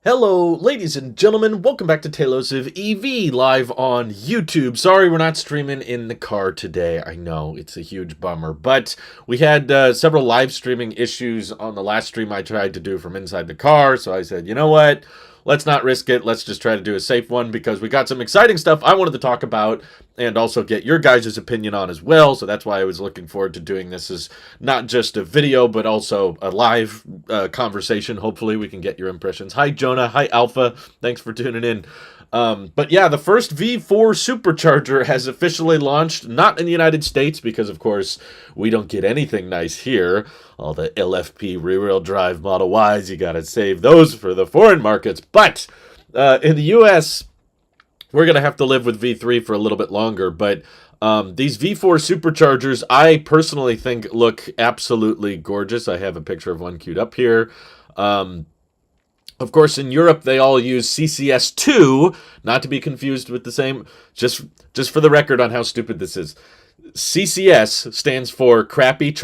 Hello, ladies and gentlemen. Welcome back to Talos of EV live on YouTube. Sorry we're not streaming in the car today. I know, it's a huge bummer. But we had several live streaming issues on the last stream I tried to do from inside the car. So I said, you know what? Let's not risk it. Let's just try to do a safe one because we got some exciting stuff I wanted to talk about and also get your guys' opinion on as well. So that's why I was looking forward to doing this as not just a video, but also a live conversation. Hopefully we can get your impressions. Hi, Jonah. Hi, Alpha. Thanks for tuning in. But yeah, the first V4 Supercharger has officially launched, not in the United States, because of course we don't get anything nice here. All the LFP rear-wheel drive Model Ys, you gotta save those for the foreign markets. But in the US, we're gonna have to live with V3 for a little bit longer. But these V4 Superchargers, I personally think look absolutely gorgeous. I have a picture of one queued up here. Of course, in Europe, they all use CCS2, not to be confused with the same, just for the record on how stupid this is. CCS stands for Combined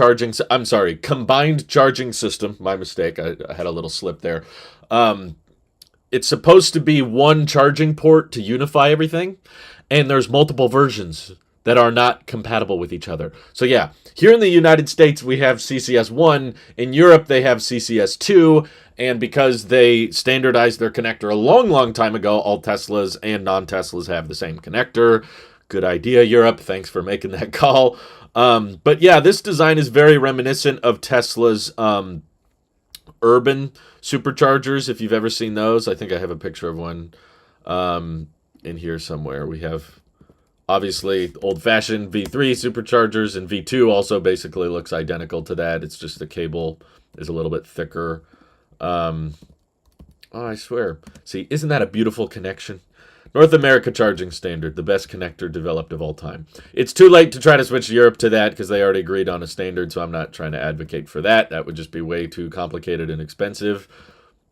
Charging System. My mistake, I had a little slip there. It's supposed to be one charging port to unify everything, and there's multiple versions that are not compatible with each other. So yeah, here in the United States, we have CCS1. In Europe, they have CCS2. And because they standardized their connector a long, long time ago, all Teslas and non-Teslas have the same connector. Good idea, Europe. Thanks for making that call. But yeah, this design is very reminiscent of Tesla's urban superchargers, if you've ever seen those. I think I have a picture of one in here somewhere. We have, obviously, old-fashioned V3 superchargers, and V2 also basically looks identical to that. It's just the cable is a little bit thicker. Oh, I swear. See, isn't that a beautiful connection? North America charging standard, the best connector developed of all time. It's too late to try to switch Europe to that because they already agreed on a standard, so I'm not trying to advocate for that. That would just be way too complicated and expensive.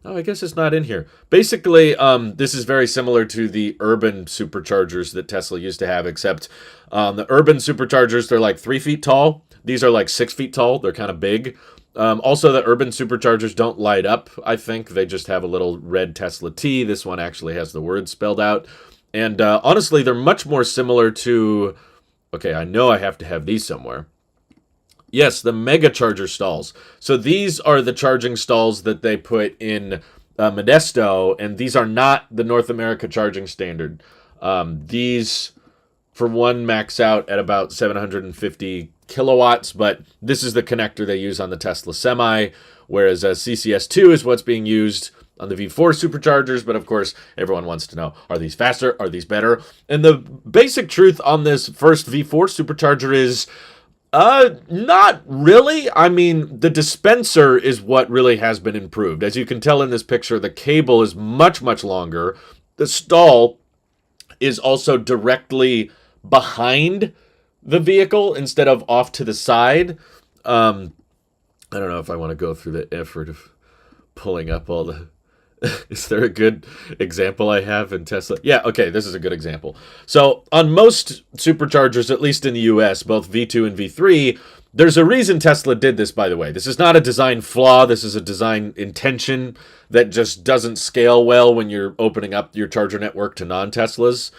Oh, I guess it's not in here. Basically, this is very similar to the urban superchargers that Tesla used to have, except the urban superchargers, they're like 3 feet tall. These are like 6 feet tall. They're kind of big. Also, the urban superchargers don't light up, I think. They just have a little red Tesla T. This one actually has the word spelled out. And honestly, they're much more similar to... Okay, I know I have to have these somewhere. Yes, the mega charger stalls. So these are the charging stalls that they put in Modesto, and these are not the North America charging standard. These, for one, max out at about 750 kilowatts, but this is the connector they use on the Tesla Semi, whereas CCS2 is what's being used on the V4 superchargers. But of course, everyone wants to know, are these faster? Are these better? And the basic truth on this first V4 supercharger is, not really. I mean, the dispenser is what really has been improved. As you can tell in this picture, the cable is much, much longer. The stall is also directly behind the vehicle instead of off to the side. I don't know if I want to go through the effort of pulling up all the... Is there a good example I have in Tesla? Yeah, okay, this is a good example. So on most superchargers, at least in the US, both V2 and V3, there's a reason Tesla did this, by the way. This is not a design flaw. This is a design intention that just doesn't scale well when you're opening up your charger network to non-Teslas.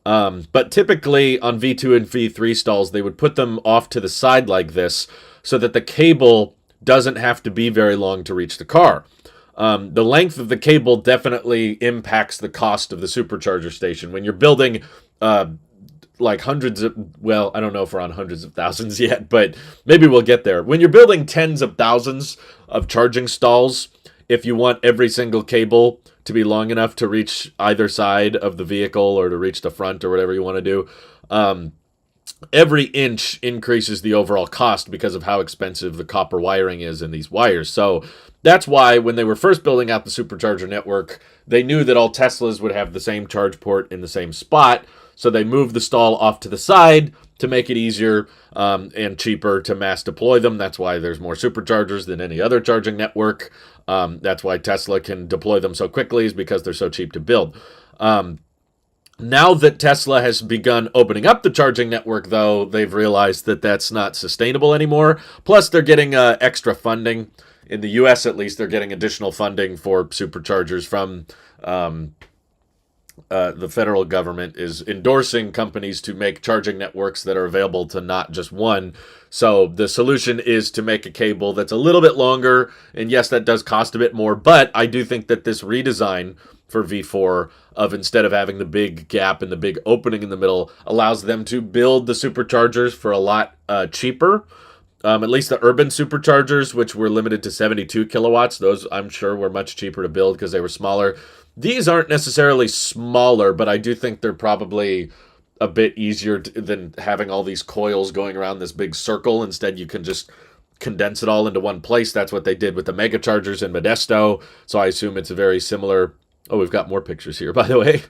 But typically on V2 and V3 stalls, they would put them off to the side like this so that the cable doesn't have to be very long to reach the car. The length of the cable definitely impacts the cost of the supercharger station. When you're building like hundreds of, well, I don't know if we're on hundreds of thousands yet, but maybe we'll get there. When you're building tens of thousands of charging stalls, if you want every single cable to be long enough to reach either side of the vehicle or to reach the front or whatever you want to do, every inch increases the overall cost because of how expensive the copper wiring is in these wires. So that's why when they were first building out the supercharger network, they knew that all Teslas would have the same charge port in the same spot. So they moved the stall off to the side to make it easier and cheaper to mass deploy them. That's why there's more superchargers than any other charging network. That's why Tesla can deploy them so quickly, is because they're so cheap to build. Now that Tesla has begun opening up the charging network, though, they've realized that that's not sustainable anymore. Plus, they're getting extra funding. in the U.S. at least, they're getting additional funding for superchargers from the federal government is endorsing companies to make charging networks that are available to not just one. So the solution is to make a cable that's a little bit longer, and yes, that does cost a bit more, but I do think that this redesign for V4 of instead of having the big gap and the big opening in the middle allows them to build the superchargers for a lot cheaper. At least the urban superchargers, which were limited to 72 kilowatts, those I'm sure were much cheaper to build because they were smaller. These aren't necessarily smaller, but I do think they're probably a bit easier than having all these coils going around this big circle. Instead, you can just condense it all into one place. That's what they did with the mega chargers in Modesto. So I assume it's a very similar. Oh, we've got more pictures here, by the way.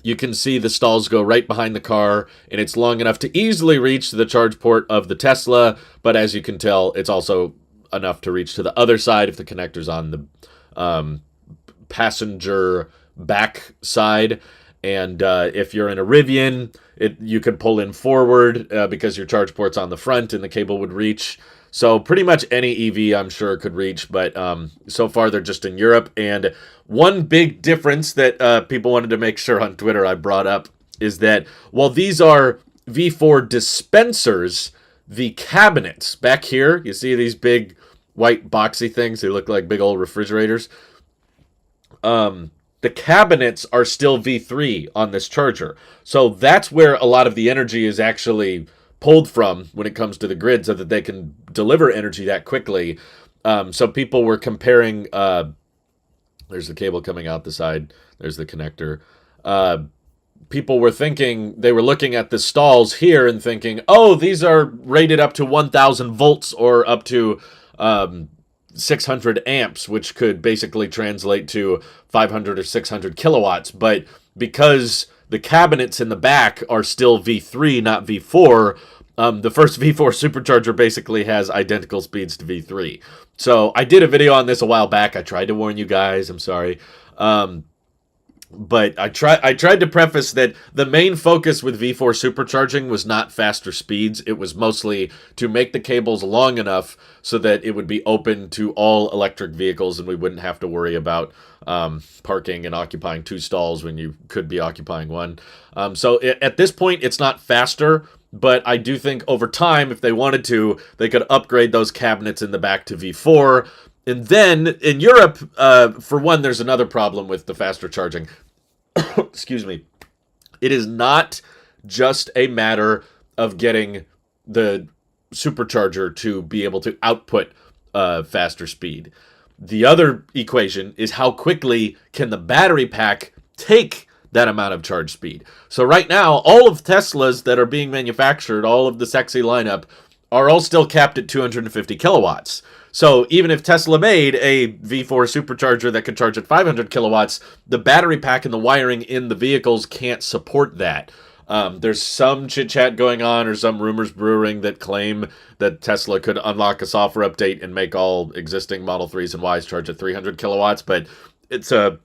You can see the stalls go right behind the car, and it's long enough to easily reach the charge port of the Tesla. But as you can tell, it's also enough to reach to the other side if the connector's on the passenger back side. And if you're in a Rivian, you could pull in forward because your charge port's on the front and the cable would reach. So pretty much any EV, I'm sure, could reach, but so far they're just in Europe. And one big difference that people wanted to make sure on Twitter I brought up is that while these are V4 dispensers, the cabinets back here, you see these big white boxy things, they look like big old refrigerators. The cabinets are still V3 on this charger. So that's where a lot of the energy is actually pulled from when it comes to the grid so that they can deliver energy that quickly. So people were comparing, there's the cable coming out the side, there's the connector. People were thinking, they were looking at the stalls here and thinking, oh, these are rated up to 1,000 volts or up to 600 amps, which could basically translate to 500 or 600 kilowatts. But because the cabinets in the back are still V3, not V4, the first V4 supercharger basically has identical speeds to V3. So I did a video on this a while back. I tried to warn you guys. I'm sorry. But I tried to preface that the main focus with V4 supercharging was not faster speeds. It was mostly to make the cables long enough so that it would be open to all electric vehicles and we wouldn't have to worry about parking and occupying two stalls when you could be occupying one. So at this point, it's not faster, but I do think over time, if they wanted to, they could upgrade those cabinets in the back to V4. And then in Europe, for one, there's another problem with the faster charging. Excuse me. It is not just a matter of getting the supercharger to be able to output faster speed. The other equation is how quickly can the battery pack take that amount of charge speed. So right now, all of Teslas that are being manufactured, all of the sexy lineup, are all still capped at 250 kilowatts. So even if Tesla made a V4 supercharger that could charge at 500 kilowatts, the battery pack and the wiring in the vehicles can't support that. There's some chit-chat going on or some rumors brewing that claim that Tesla could unlock a software update and make all existing Model 3s and Ys charge at 300 kilowatts, but it's a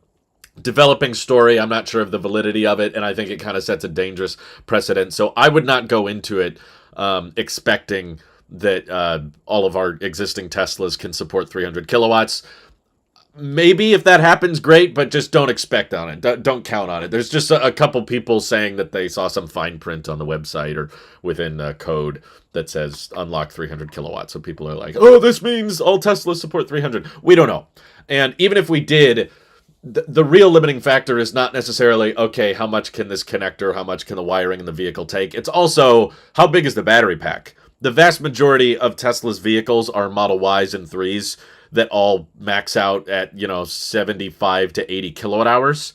developing story. I'm not sure of the validity of it, and I think it kind of sets a dangerous precedent. So I would not go into it expecting that all of our existing Teslas can support 300 kilowatts. Maybe if that happens, great, but just don't expect on it. Don't count on it. There's just a couple people saying that they saw some fine print on the website or within code that says unlock 300 kilowatts. So people are like, oh, this means all Teslas support 300. We don't know. And even if we did, the real limiting factor is not necessarily, okay, how much can this connector, how much can the wiring in the vehicle take? It's also, how big is the battery pack? The vast majority of Tesla's vehicles are Model Ys and 3s that all max out at, 75 to 80 kilowatt hours.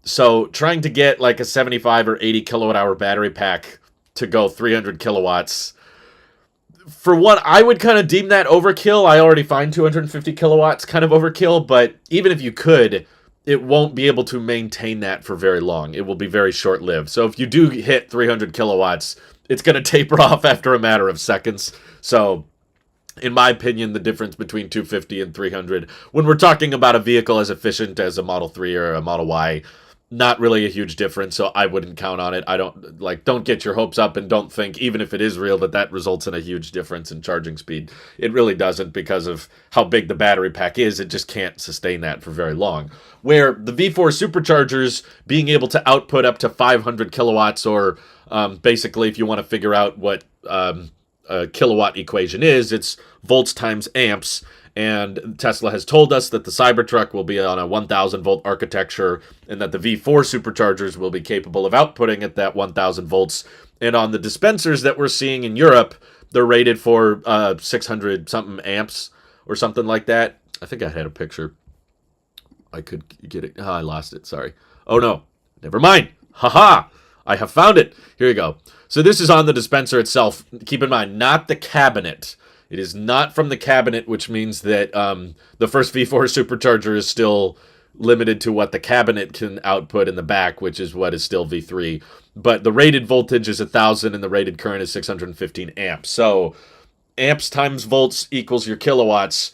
So trying to get like a 75 or 80 kilowatt hour battery pack to go 300 kilowatts, for one, I would kind of deem that overkill. I already find 250 kilowatts kind of overkill, but even if you could, it won't be able to maintain that for very long. It will be very short-lived. So if you do hit 300 kilowatts, it's going to taper off after a matter of seconds. So in my opinion, the difference between 250 and 300, when we're talking about a vehicle as efficient as a Model 3 or a Model Y, not really a huge difference, so I wouldn't count on it. Don't get your hopes up and don't think, even if it is real, that results in a huge difference in charging speed. It really doesn't, because of how big the battery pack is. It just can't sustain that for very long. Where the V4 superchargers being able to output up to 500 kilowatts, or basically, if you want to figure out what a kilowatt equation is, it's volts times amps. And Tesla has told us that the Cybertruck will be on a 1,000 volt architecture, and that the V4 superchargers will be capable of outputting at that 1,000 volts. And on the dispensers that we're seeing in Europe, they're rated for 600 something amps or something like that. I think I had a picture. I could get it. Oh, I lost it. Sorry. Oh no. Never mind. Haha. I have found it. Here you go. So this is on the dispenser itself. Keep in mind, not the cabinet. It is not from the cabinet, which means that the first V4 supercharger is still limited to what the cabinet can output in the back, which is what is still V3. But the rated voltage is 1,000 and the rated current is 615 amps. So amps times volts equals your kilowatts.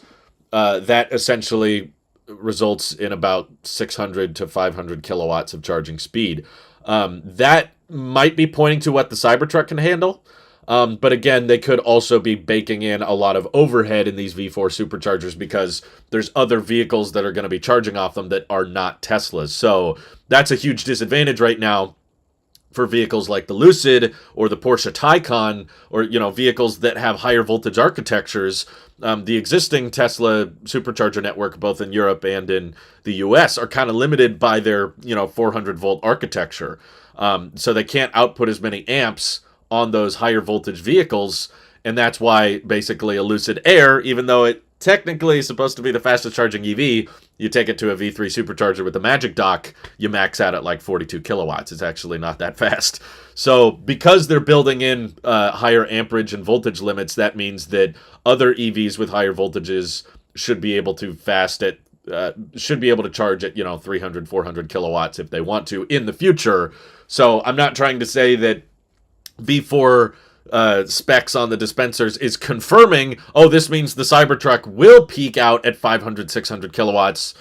That essentially results in about 600 to 500 kilowatts of charging speed. That might be pointing to what the Cybertruck can handle. But again, they could also be baking in a lot of overhead in these V4 superchargers, because there's other vehicles that are going to be charging off them that are not Teslas. So that's a huge disadvantage right now for vehicles like the Lucid or the Porsche Taycan, or, vehicles that have higher voltage architectures. The existing Tesla supercharger network, both in Europe and in the US, are kind of limited by their, 400 volt architecture. So they can't output as many amps on those higher voltage vehicles, and that's why basically a Lucid Air, even though it technically is supposed to be the fastest charging EV, you take it to a V3 supercharger with the Magic Dock, you max out at like 42 kilowatts. It's actually not that fast. So because they're building in higher amperage and voltage limits, that means that other EVs with higher voltages should be able to charge at 300, 400 kilowatts if they want to in the future. So I'm not trying to say that V4 specs on the dispensers is confirming, this means the Cybertruck will peak out at 500, 600 kilowatts.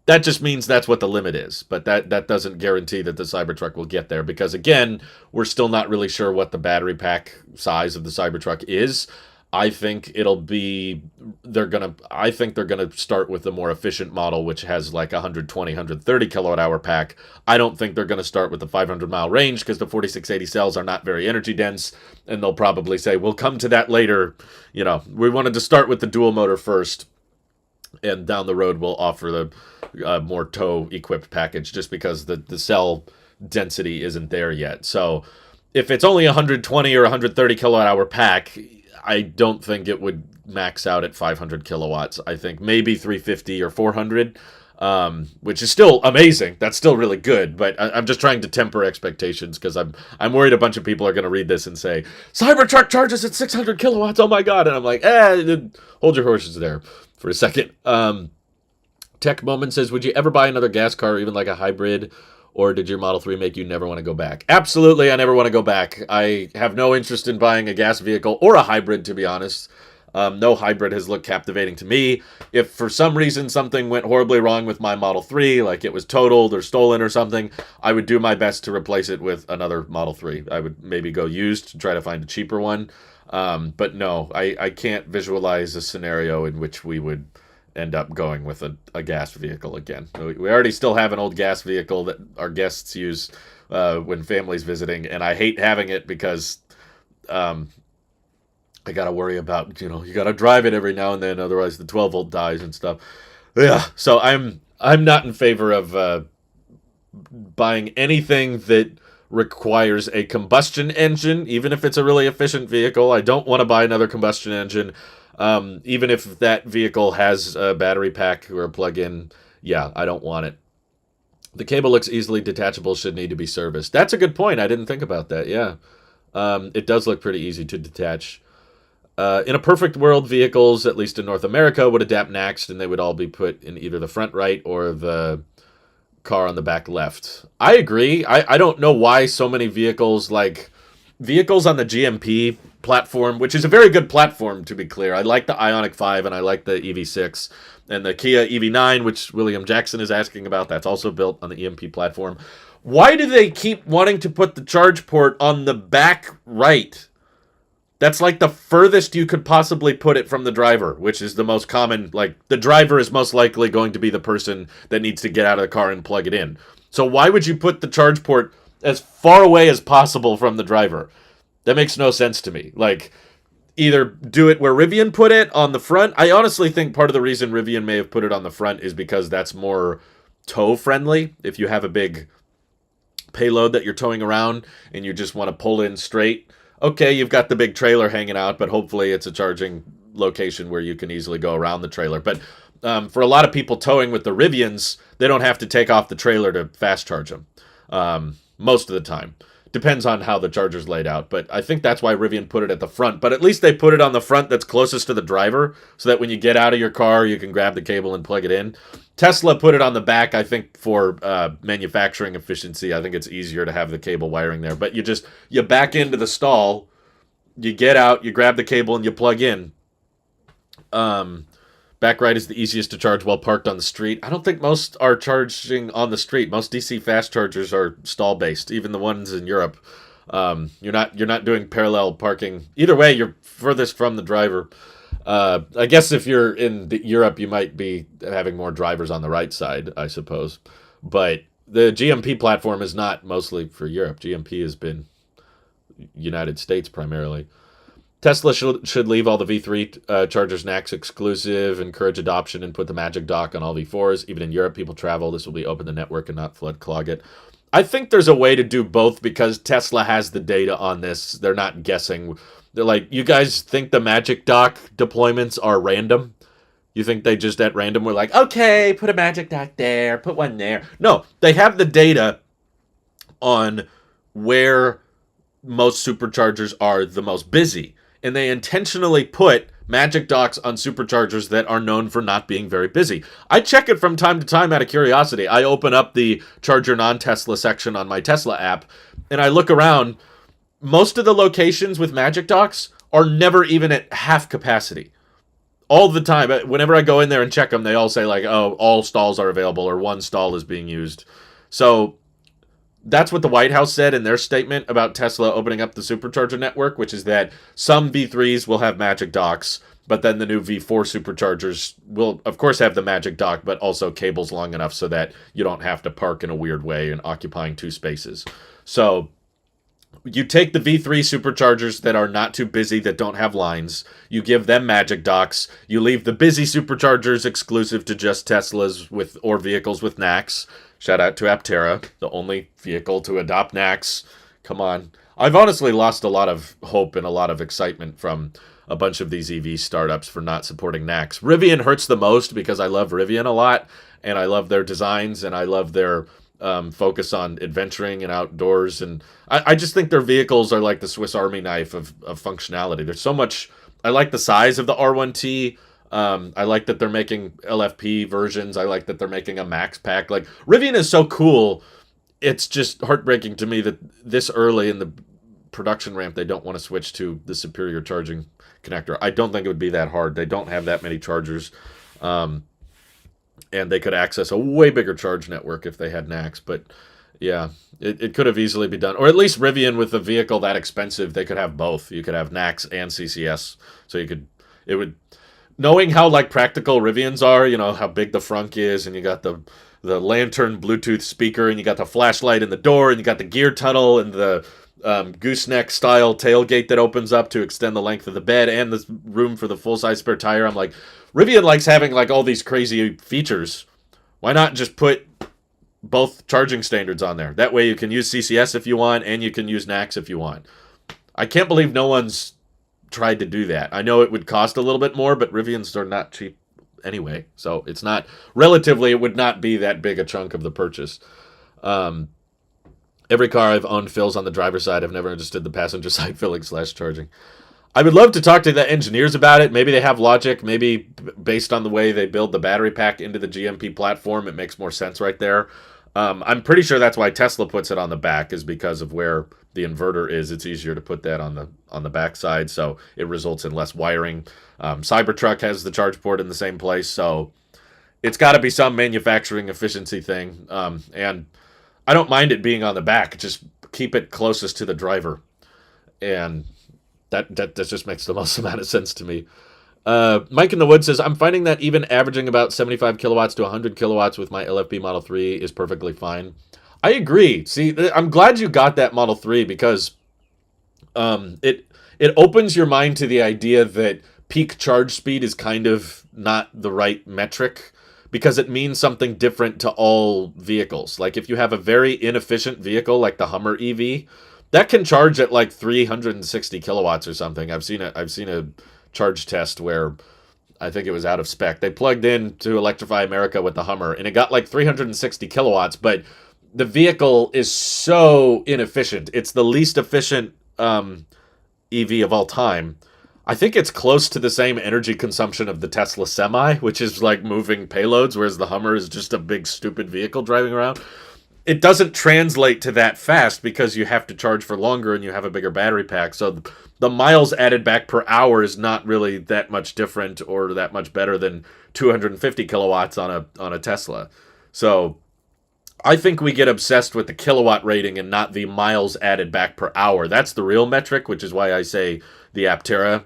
That just means that's what the limit is. But that doesn't guarantee that the Cybertruck will get there, because, again, we're still not really sure what the battery pack size of the Cybertruck is. I think they're gonna start with the more efficient model, which has like 120, 130 kilowatt hour pack. I don't think they're gonna start with the 500 mile range, because the 4680 cells are not very energy dense, and they'll probably say, we'll come to that later. We wanted to start with the dual motor first, and down the road we'll offer the more tow equipped package, just because the cell density isn't there yet. So if it's only 120 or 130 kilowatt hour pack, I don't think it would max out at 500 kilowatts. I think maybe 350 or 400, which is still amazing. That's still really good, but I'm just trying to temper expectations, because I'm worried a bunch of people are going to read this and say, Cybertruck charges at 600 kilowatts, oh my god. And I'm like, hold your horses there for a second. Tech Moment says, would you ever buy another gas car, even like a hybrid? Or did your Model 3 make you never want to go back? Absolutely, I never want to go back. I have no interest in buying a gas vehicle or a hybrid, to be honest. No hybrid has looked captivating to me. If for some reason something went horribly wrong with my Model 3, like it was totaled or stolen or something, I would do my best to replace it with another Model 3. I would maybe go used to try to find a cheaper one. But no, I can't visualize a scenario in which we would end up going with a gas vehicle again. We already still have an old gas vehicle that our guests use when family's visiting, and I hate having it because I gotta worry about, you gotta drive it every now and then, otherwise the 12 volt dies and stuff. Yeah, so I'm not in favor of buying anything that requires a combustion engine, even if it's a really efficient vehicle. I don't want to buy another combustion engine. Even if that vehicle has a battery pack or a plug-in, I don't want it. The cable looks easily detachable, should need to be serviced. That's a good point. I didn't think about that, yeah. It does look pretty easy to detach. In a perfect world, vehicles, at least in North America, would adapt next, and they would all be put in either the front right or the car on the back left. I agree. I don't know why so many vehicles on the GMP platform, which is a very good platform, to be clear. I like the Ioniq 5 and I like the EV6. And the Kia EV9, which William Jackson is asking about, that's also built on the EMP platform. Why do they keep wanting to put the charge port on the back right? That's like the furthest you could possibly put it from the driver, which is the most common. Like, the driver is most likely going to be the person that needs to get out of the car and plug it in. So why would you put the charge port as far away as possible from the driver? That makes no sense to me. Like, either do it where Rivian put it on the front. I honestly think part of the reason Rivian may have put it on the front is because that's more tow friendly. If you have a big payload that you're towing around and you just want to pull in straight, okay, you've got the big trailer hanging out, but hopefully it's a charging location where you can easily go around the trailer. But for a lot of people towing with the Rivians, they don't have to take off the trailer to fast charge them most of the time. Depends on how the charger's laid out, but I think that's why Rivian put it at the front. But at least they put it on the front that's closest to the driver, so that when you get out of your car, you can grab the cable and plug it in. Tesla put it on the back, I think, for manufacturing efficiency. I think it's easier to have the cable wiring there. But you back into the stall, you get out, you grab the cable, and you plug in. Back right is the easiest to charge while parked on the street. I don't think most are charging on the street. Most DC fast chargers are stall-based, even the ones in Europe. You're not doing parallel parking. Either way, you're furthest from the driver. I guess if you're in Europe, you might be having more drivers on the right side, I suppose. But the GMP platform is not mostly for Europe. GMP has been United States primarily. Tesla should leave all the V3 chargers NACS exclusive, encourage adoption, and put the Magic Dock on all V4s. Even in Europe, people travel. This will be open the network and not flood clog it. I think there's a way to do both because Tesla has the data on this. They're not guessing. They're like, you guys think the Magic Dock deployments are random? You think they just at random were like, okay, put a Magic Dock there, put one there. No, they have the data on where most superchargers are the most busy. And they intentionally put Magic Docks on superchargers that are known for not being very busy. I check it from time to time out of curiosity. I open up the Charger Non-Tesla section on my Tesla app, and I look around. Most of the locations with Magic Docks are never even at half capacity. All the time. Whenever I go in there and check them, they all say, like, oh, all stalls are available, or one stall is being used. So that's what the White House said in their statement about Tesla opening up the supercharger network, which is that some V3s will have Magic Docks, but then the new V4 superchargers will, of course, have the Magic Dock, but also cables long enough so that you don't have to park in a weird way and occupying two spaces. So you take the V3 superchargers that are not too busy, that don't have lines, you give them Magic Docks, you leave the busy superchargers exclusive to just Teslas or vehicles with NACS. Shout out to Aptera, the only vehicle to adopt NACS. Come on. I've honestly lost a lot of hope and a lot of excitement from a bunch of these EV startups for not supporting NACS. Rivian hurts the most because I love Rivian a lot, and I love their designs, and I love their focus on adventuring and outdoors. And I just think their vehicles are like the Swiss Army knife of functionality. There's so much. I like the size of the R1T. I like that they're making LFP versions. I like that they're making a Max Pack. Like, Rivian is so cool. It's just heartbreaking to me that this early in the production ramp, they don't want to switch to the superior charging connector. I don't think it would be that hard. They don't have that many chargers. And they could access a way bigger charge network if they had NACS. But yeah, it could have easily been done. Or at least Rivian, with a vehicle that expensive, they could have both. You could have NACS and CCS. So it would... Knowing how, like, practical Rivians are, you know, how big the frunk is, and you got the lantern Bluetooth speaker, and you got the flashlight in the door, and you got the gear tunnel, and the gooseneck-style tailgate that opens up to extend the length of the bed, and the room for the full-size spare tire. I'm like, Rivian likes having, like, all these crazy features. Why not just put both charging standards on there? That way you can use CCS if you want, and you can use NACS if you want. I can't believe no one's tried to do that. I know it would cost a little bit more, but Rivians are not cheap anyway, so it's not, relatively, it would not be that big a chunk of the purchase. Every car I've owned fills on the driver's side. I've never understood the passenger side filling / charging. I would love to talk to the engineers about it. Maybe they have logic. Maybe based on the way they build the battery pack into the GMP platform, it makes more sense right there. I'm pretty sure that's why Tesla puts it on the back, is because of where the inverter is. It's easier to put that on the back side, so it results in less wiring. Cybertruck has the charge port in the same place, so it's got to be some manufacturing efficiency thing. And I don't mind it being on the back; just keep it closest to the driver, and that just makes the most amount of sense to me. Mike in the Wood says, I'm finding that even averaging about 75 kilowatts to 100 kilowatts with my LFP Model 3 is perfectly fine. I agree. See, I'm glad you got that Model 3 because it opens your mind to the idea that peak charge speed is kind of not the right metric because it means something different to all vehicles. Like if you have a very inefficient vehicle like the Hummer EV, that can charge at like 360 kilowatts or something. I've seen a charge test where I think it was out of spec. They plugged in to Electrify America with the Hummer, and it got like 360 kilowatts, but the vehicle is so inefficient. It's the least efficient EV of all time. I think it's close to the same energy consumption of the Tesla Semi, which is like moving payloads, whereas the Hummer is just a big, stupid vehicle driving around. It doesn't translate to that fast because you have to charge for longer and you have a bigger battery pack. So the miles added back per hour is not really that much different or that much better than 250 kilowatts on a Tesla. So I think we get obsessed with the kilowatt rating and not the miles added back per hour. That's the real metric, which is why I say the Aptera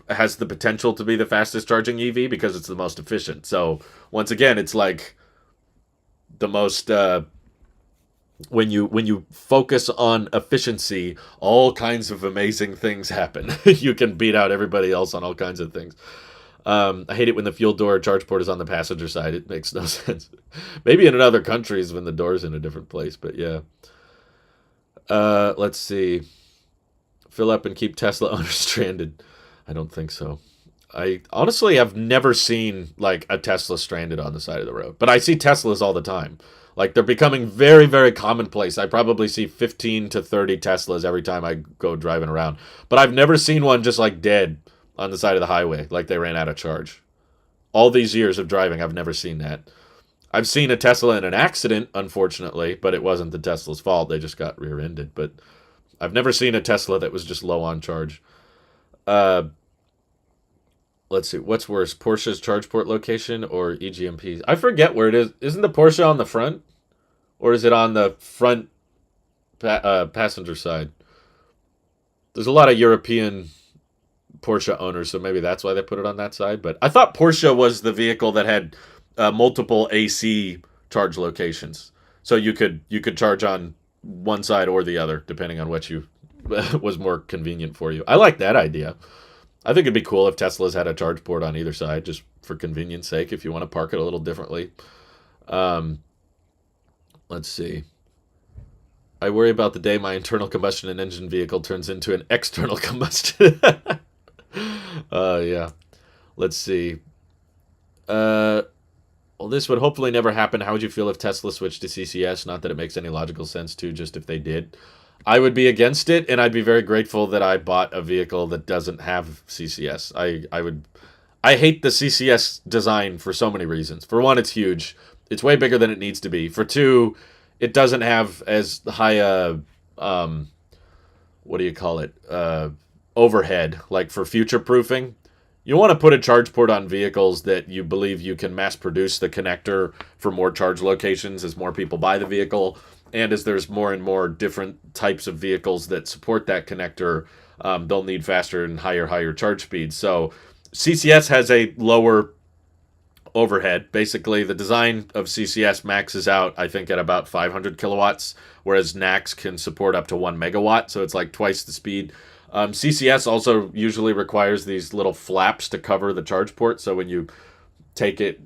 has the potential to be the fastest charging EV because it's the most efficient. So once again, it's like the most when you focus on efficiency, all kinds of amazing things happen. You can beat out everybody else on all kinds of things. I hate it when the fuel door charge port is on the passenger side. It makes no sense. Maybe in other countries when the door's in a different place, but yeah. Let's see. Fill up and keep Tesla owners stranded. I don't think so. I honestly have never seen like a Tesla stranded on the side of the road, but I see Teslas all the time. Like they're becoming very, very commonplace. I probably see 15 to 30 Teslas every time I go driving around, but I've never seen one just like dead on the side of the highway, like they ran out of charge. All these years of driving, I've never seen that. I've seen a Tesla in an accident, unfortunately, but it wasn't the Tesla's fault. They just got rear-ended. But I've never seen a Tesla that was just low on charge. Let's see. What's worse, Porsche's charge port location or EGMP's? I forget where it is. Isn't the Porsche on the front? Or is it on the front passenger side? There's a lot of European Porsche owners, so maybe that's why they put it on that side. But I thought Porsche was the vehicle that had multiple AC charge locations, so you could charge on one side or the other depending on what you was more convenient for you. I like that idea. I think it'd be cool if Teslas had a charge port on either side, just for convenience sake. If you want to park it a little differently. Let's see. I worry about the day my internal combustion and engine vehicle turns into an external combustion. Yeah. Let's see. Well, this would hopefully never happen. How would you feel if Tesla switched to CCS? Not that it makes any logical sense to, just if they did. I would be against it, and I'd be very grateful that I bought a vehicle that doesn't have CCS. I hate the CCS design for so many reasons. For one, it's huge. It's way bigger than it needs to be. For two, it doesn't have as high a what do you call it? Overhead, like for future proofing. You want to put a charge port on vehicles that you believe you can mass produce the connector for more charge locations as more people buy the vehicle, and as there's more and more different types of vehicles that support that connector, they'll need faster and higher charge speeds. So CCS has a lower overhead. Basically, the design of CCS maxes out, I think, at about 500 kilowatts, whereas NACS can support up to 1 megawatt, so it's like twice the speed. CCS also usually requires these little flaps to cover the charge port, so when you take it,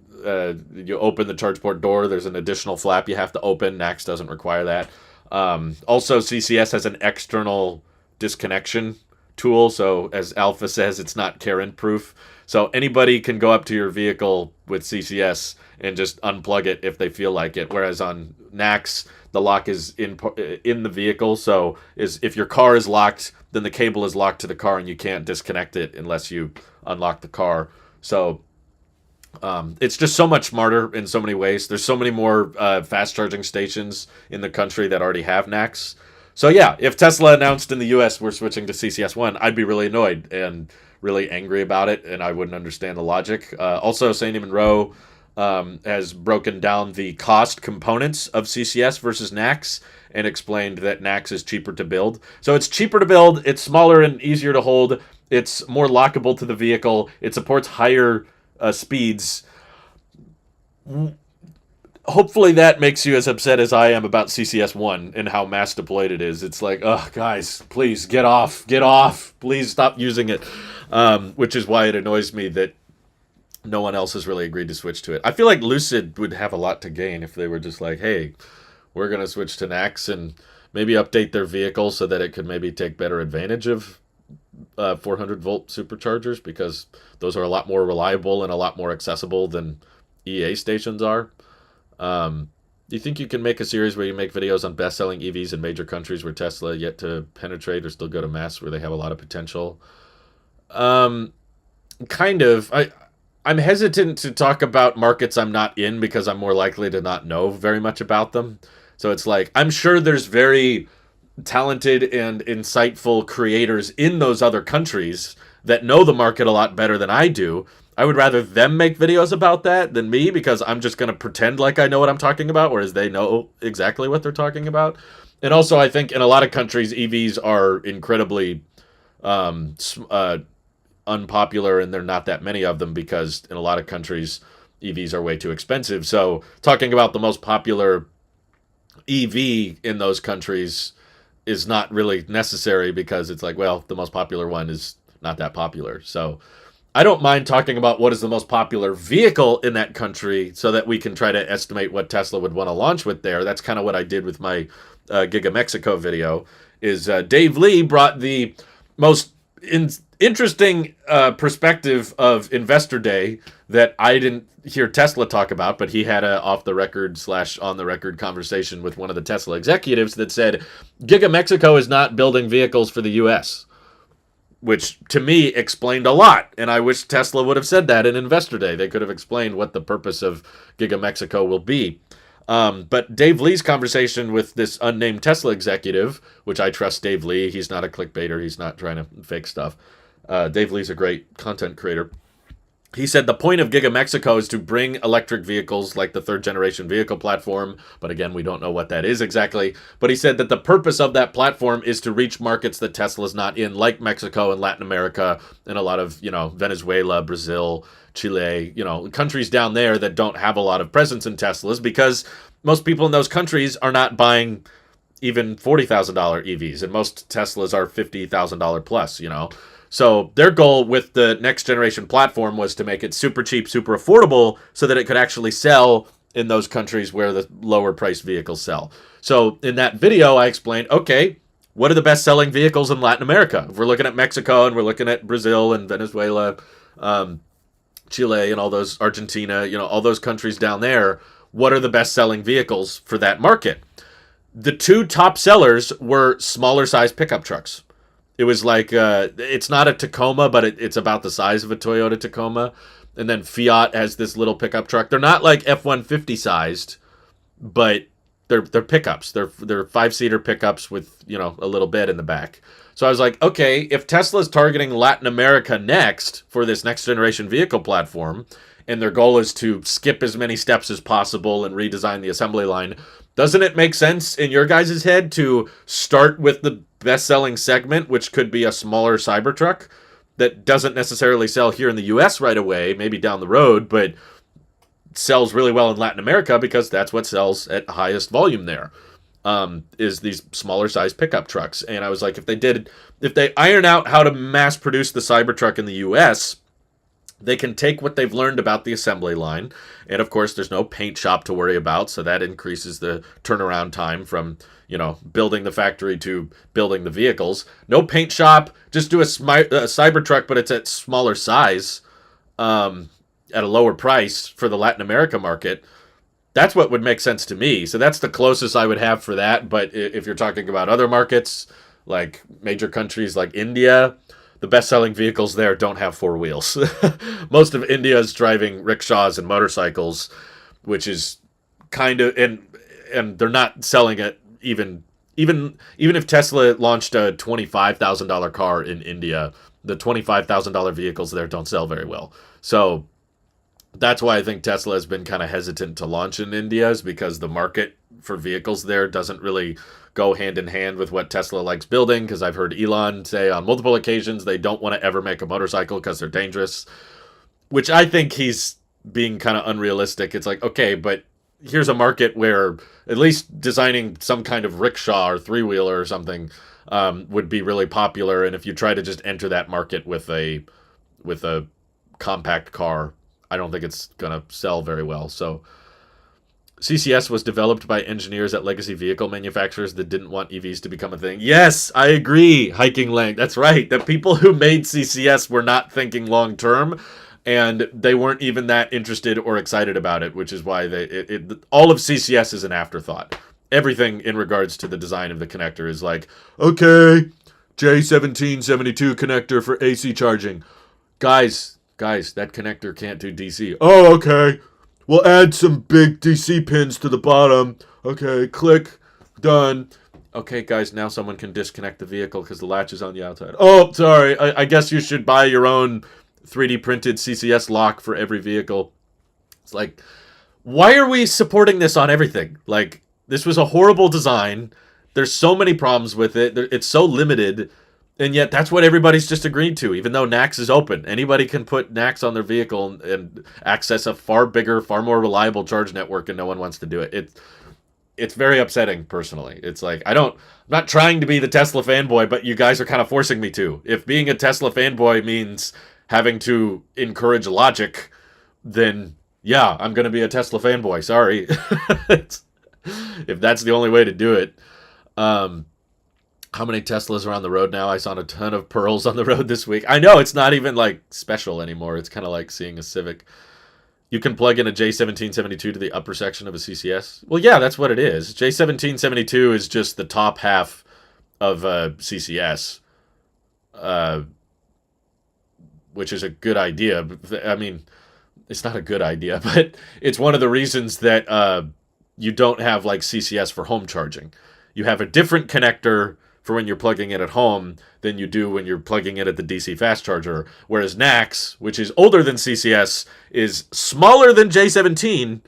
you open the charge port door, there's an additional flap you have to open. NACS doesn't require that. Also, CCS has an external disconnection tool, so as Alpha says, it's not Karen-proof. So anybody can go up to your vehicle with CCS and just unplug it if they feel like it, whereas on NACS, the lock is in the vehicle, so if your car is locked, then the cable is locked to the car and you can't disconnect it unless you unlock the car. So It's just so much smarter in so many ways. There's so many more fast charging stations in the country that already have NACS. So yeah, if Tesla announced in the U.S. we're switching to CCS1, I'd be really annoyed and really angry about it, and I wouldn't understand the logic. Also, Sandy Monroe has broken down the cost components of CCS versus NACS and explained that NACS is cheaper to build. So it's cheaper to build, it's smaller and easier to hold, it's more lockable to the vehicle, it supports higher speeds. Hopefully that makes you as upset as I am about CCS1 and how mass deployed it is. It's like, oh, guys, please get off, please stop using it. Which is why it annoys me that no one else has really agreed to switch to it. I feel like Lucid would have a lot to gain if they were just like, hey, we're going to switch to NACS and maybe update their vehicle so that it could maybe take better advantage of 400-volt superchargers, because those are a lot more reliable and a lot more accessible than EA stations are. Do you think you can make a series where you make videos on best-selling EVs in major countries where Tesla yet to penetrate or still go to mass, where they have a lot of potential? Kind of. I'm hesitant to talk about markets I'm not in because I'm more likely to not know very much about them. So it's like, I'm sure there's very talented and insightful creators in those other countries that know the market a lot better than I do. I would rather them make videos about that than me, because I'm just going to pretend like I know what I'm talking about, whereas they know exactly what they're talking about. And also, I think in a lot of countries, EVs are incredibly unpopular, and there are not that many of them because in a lot of countries, EVs are way too expensive. So talking about the most popular EV in those countries is not really necessary, because it's like, well, the most popular one is not that popular. So I don't mind talking about what is the most popular vehicle in that country so that we can try to estimate what Tesla would want to launch with there. That's kind of what I did with my Giga Mexico video. Is Dave Lee brought the most interesting perspective of Investor Day that I didn't hear Tesla talk about, but he had a off-the-record / on-the-record conversation with one of the Tesla executives that said Giga Mexico is not building vehicles for the U.S., which to me explained a lot. And I wish Tesla would have said that in Investor Day. They could have explained what the purpose of Giga Mexico will be. But Dave Lee's conversation with this unnamed Tesla executive, which I trust Dave Lee, he's not a clickbaiter, he's not trying to fake stuff. Dave Lee's a great content creator. He said the point of Giga Mexico is to bring electric vehicles like the third generation vehicle platform. But again, we don't know what that is exactly. But he said that the purpose of that platform is to reach markets that Tesla's not in, like Mexico and Latin America and a lot of, Venezuela, Brazil, Chile, countries down there that don't have a lot of presence in Teslas, because most people in those countries are not buying even $40,000 EVs, and most Teslas are $50,000 plus, So their goal with the next generation platform was to make it super cheap, super affordable, so that it could actually sell in those countries where the lower priced vehicles sell. So in that video, I explained, okay, what are the best selling vehicles in Latin America? If we're looking at Mexico and we're looking at Brazil and Venezuela, Chile and all those, Argentina, all those countries down there, what are the best selling vehicles for that market? The two top sellers were smaller size pickup trucks. It was like, it's not a Tacoma, but it's about the size of a Toyota Tacoma. And then Fiat has this little pickup truck. They're not like F-150 sized, but they're pickups. They're 5-seater pickups with, a little bed in the back. So I was like, okay, if Tesla's targeting Latin America next for this next generation vehicle platform, and their goal is to skip as many steps as possible and redesign the assembly line, doesn't it make sense in your guys' head to start with the best-selling segment, which could be a smaller Cybertruck that doesn't necessarily sell here in the U.S. right away, maybe down the road, but sells really well in Latin America because that's what sells at highest volume there, is these smaller size pickup trucks. And I was like, if they iron out how to mass produce the Cybertruck in the U.S., they can take what they've learned about the assembly line. And of course, there's no paint shop to worry about, so that increases the turnaround time from, building the factory to building the vehicles. No paint shop, just do a Cybertruck, but it's at smaller size, at a lower price for the Latin America market. That's what would make sense to me. So that's the closest I would have for that. But if you're talking about other markets, like major countries like India, the best-selling vehicles there don't have four wheels. Most of India is driving rickshaws and motorcycles, which is kind of and they're not selling it even if Tesla launched a $25,000 car in India, the $25,000 vehicles there don't sell very well. So that's why I think Tesla has been kind of hesitant to launch in India, is because the market for vehicles there doesn't really go hand in hand with what Tesla likes building. Because I've heard Elon say on multiple occasions they don't want to ever make a motorcycle because they're dangerous, which I think he's being kind of unrealistic. It's like, okay, but here's a market where at least designing some kind of rickshaw or three-wheeler or something would be really popular. And if you try to just enter that market with a compact car, I don't think it's going to sell very well. So CCS was developed by engineers at legacy vehicle manufacturers that didn't want EVs to become a thing. Yes, I agree, Hiking Lang. That's right. The people who made CCS were not thinking long term, and they weren't even that interested or excited about it, which is why all of CCS is an afterthought. Everything in regards to the design of the connector is like, okay, J1772 connector for AC charging. Guys, that connector can't do DC. Oh, okay. We'll add some big DC pins to the bottom. Okay, click, done. Okay, guys, now someone can disconnect the vehicle because the latch is on the outside. Oh, sorry. I guess you should buy your own 3D printed CCS lock for every vehicle. It's like, why are we supporting this on everything? Like, this was a horrible design. There's so many problems with it. It's so limited. And yet that's what everybody's just agreed to, even though NACS is open. Anybody can put NACS on their vehicle and access a far bigger, far more reliable charge network, and no one wants to do it. It's very upsetting, personally. It's like, I'm not trying to be the Tesla fanboy, but you guys are kind of forcing me to. If being a Tesla fanboy means having to encourage logic, then yeah, I'm going to be a Tesla fanboy. Sorry. If that's the only way to do it. How many Teslas are on the road now? I saw a ton of Pearls on the road this week. I know, it's not even like special anymore. It's kind of like seeing a Civic. You can plug in a J1772 to the upper section of a CCS. Well, yeah, that's what it is. J1772 is just the top half of a CCS, which is a good idea. I mean, it's not a good idea, but it's one of the reasons that you don't have like CCS for home charging. You have a different connector for when you're plugging it at home than you do when you're plugging it at the DC fast charger. Whereas NACS, which is older than CCS, is smaller than J17,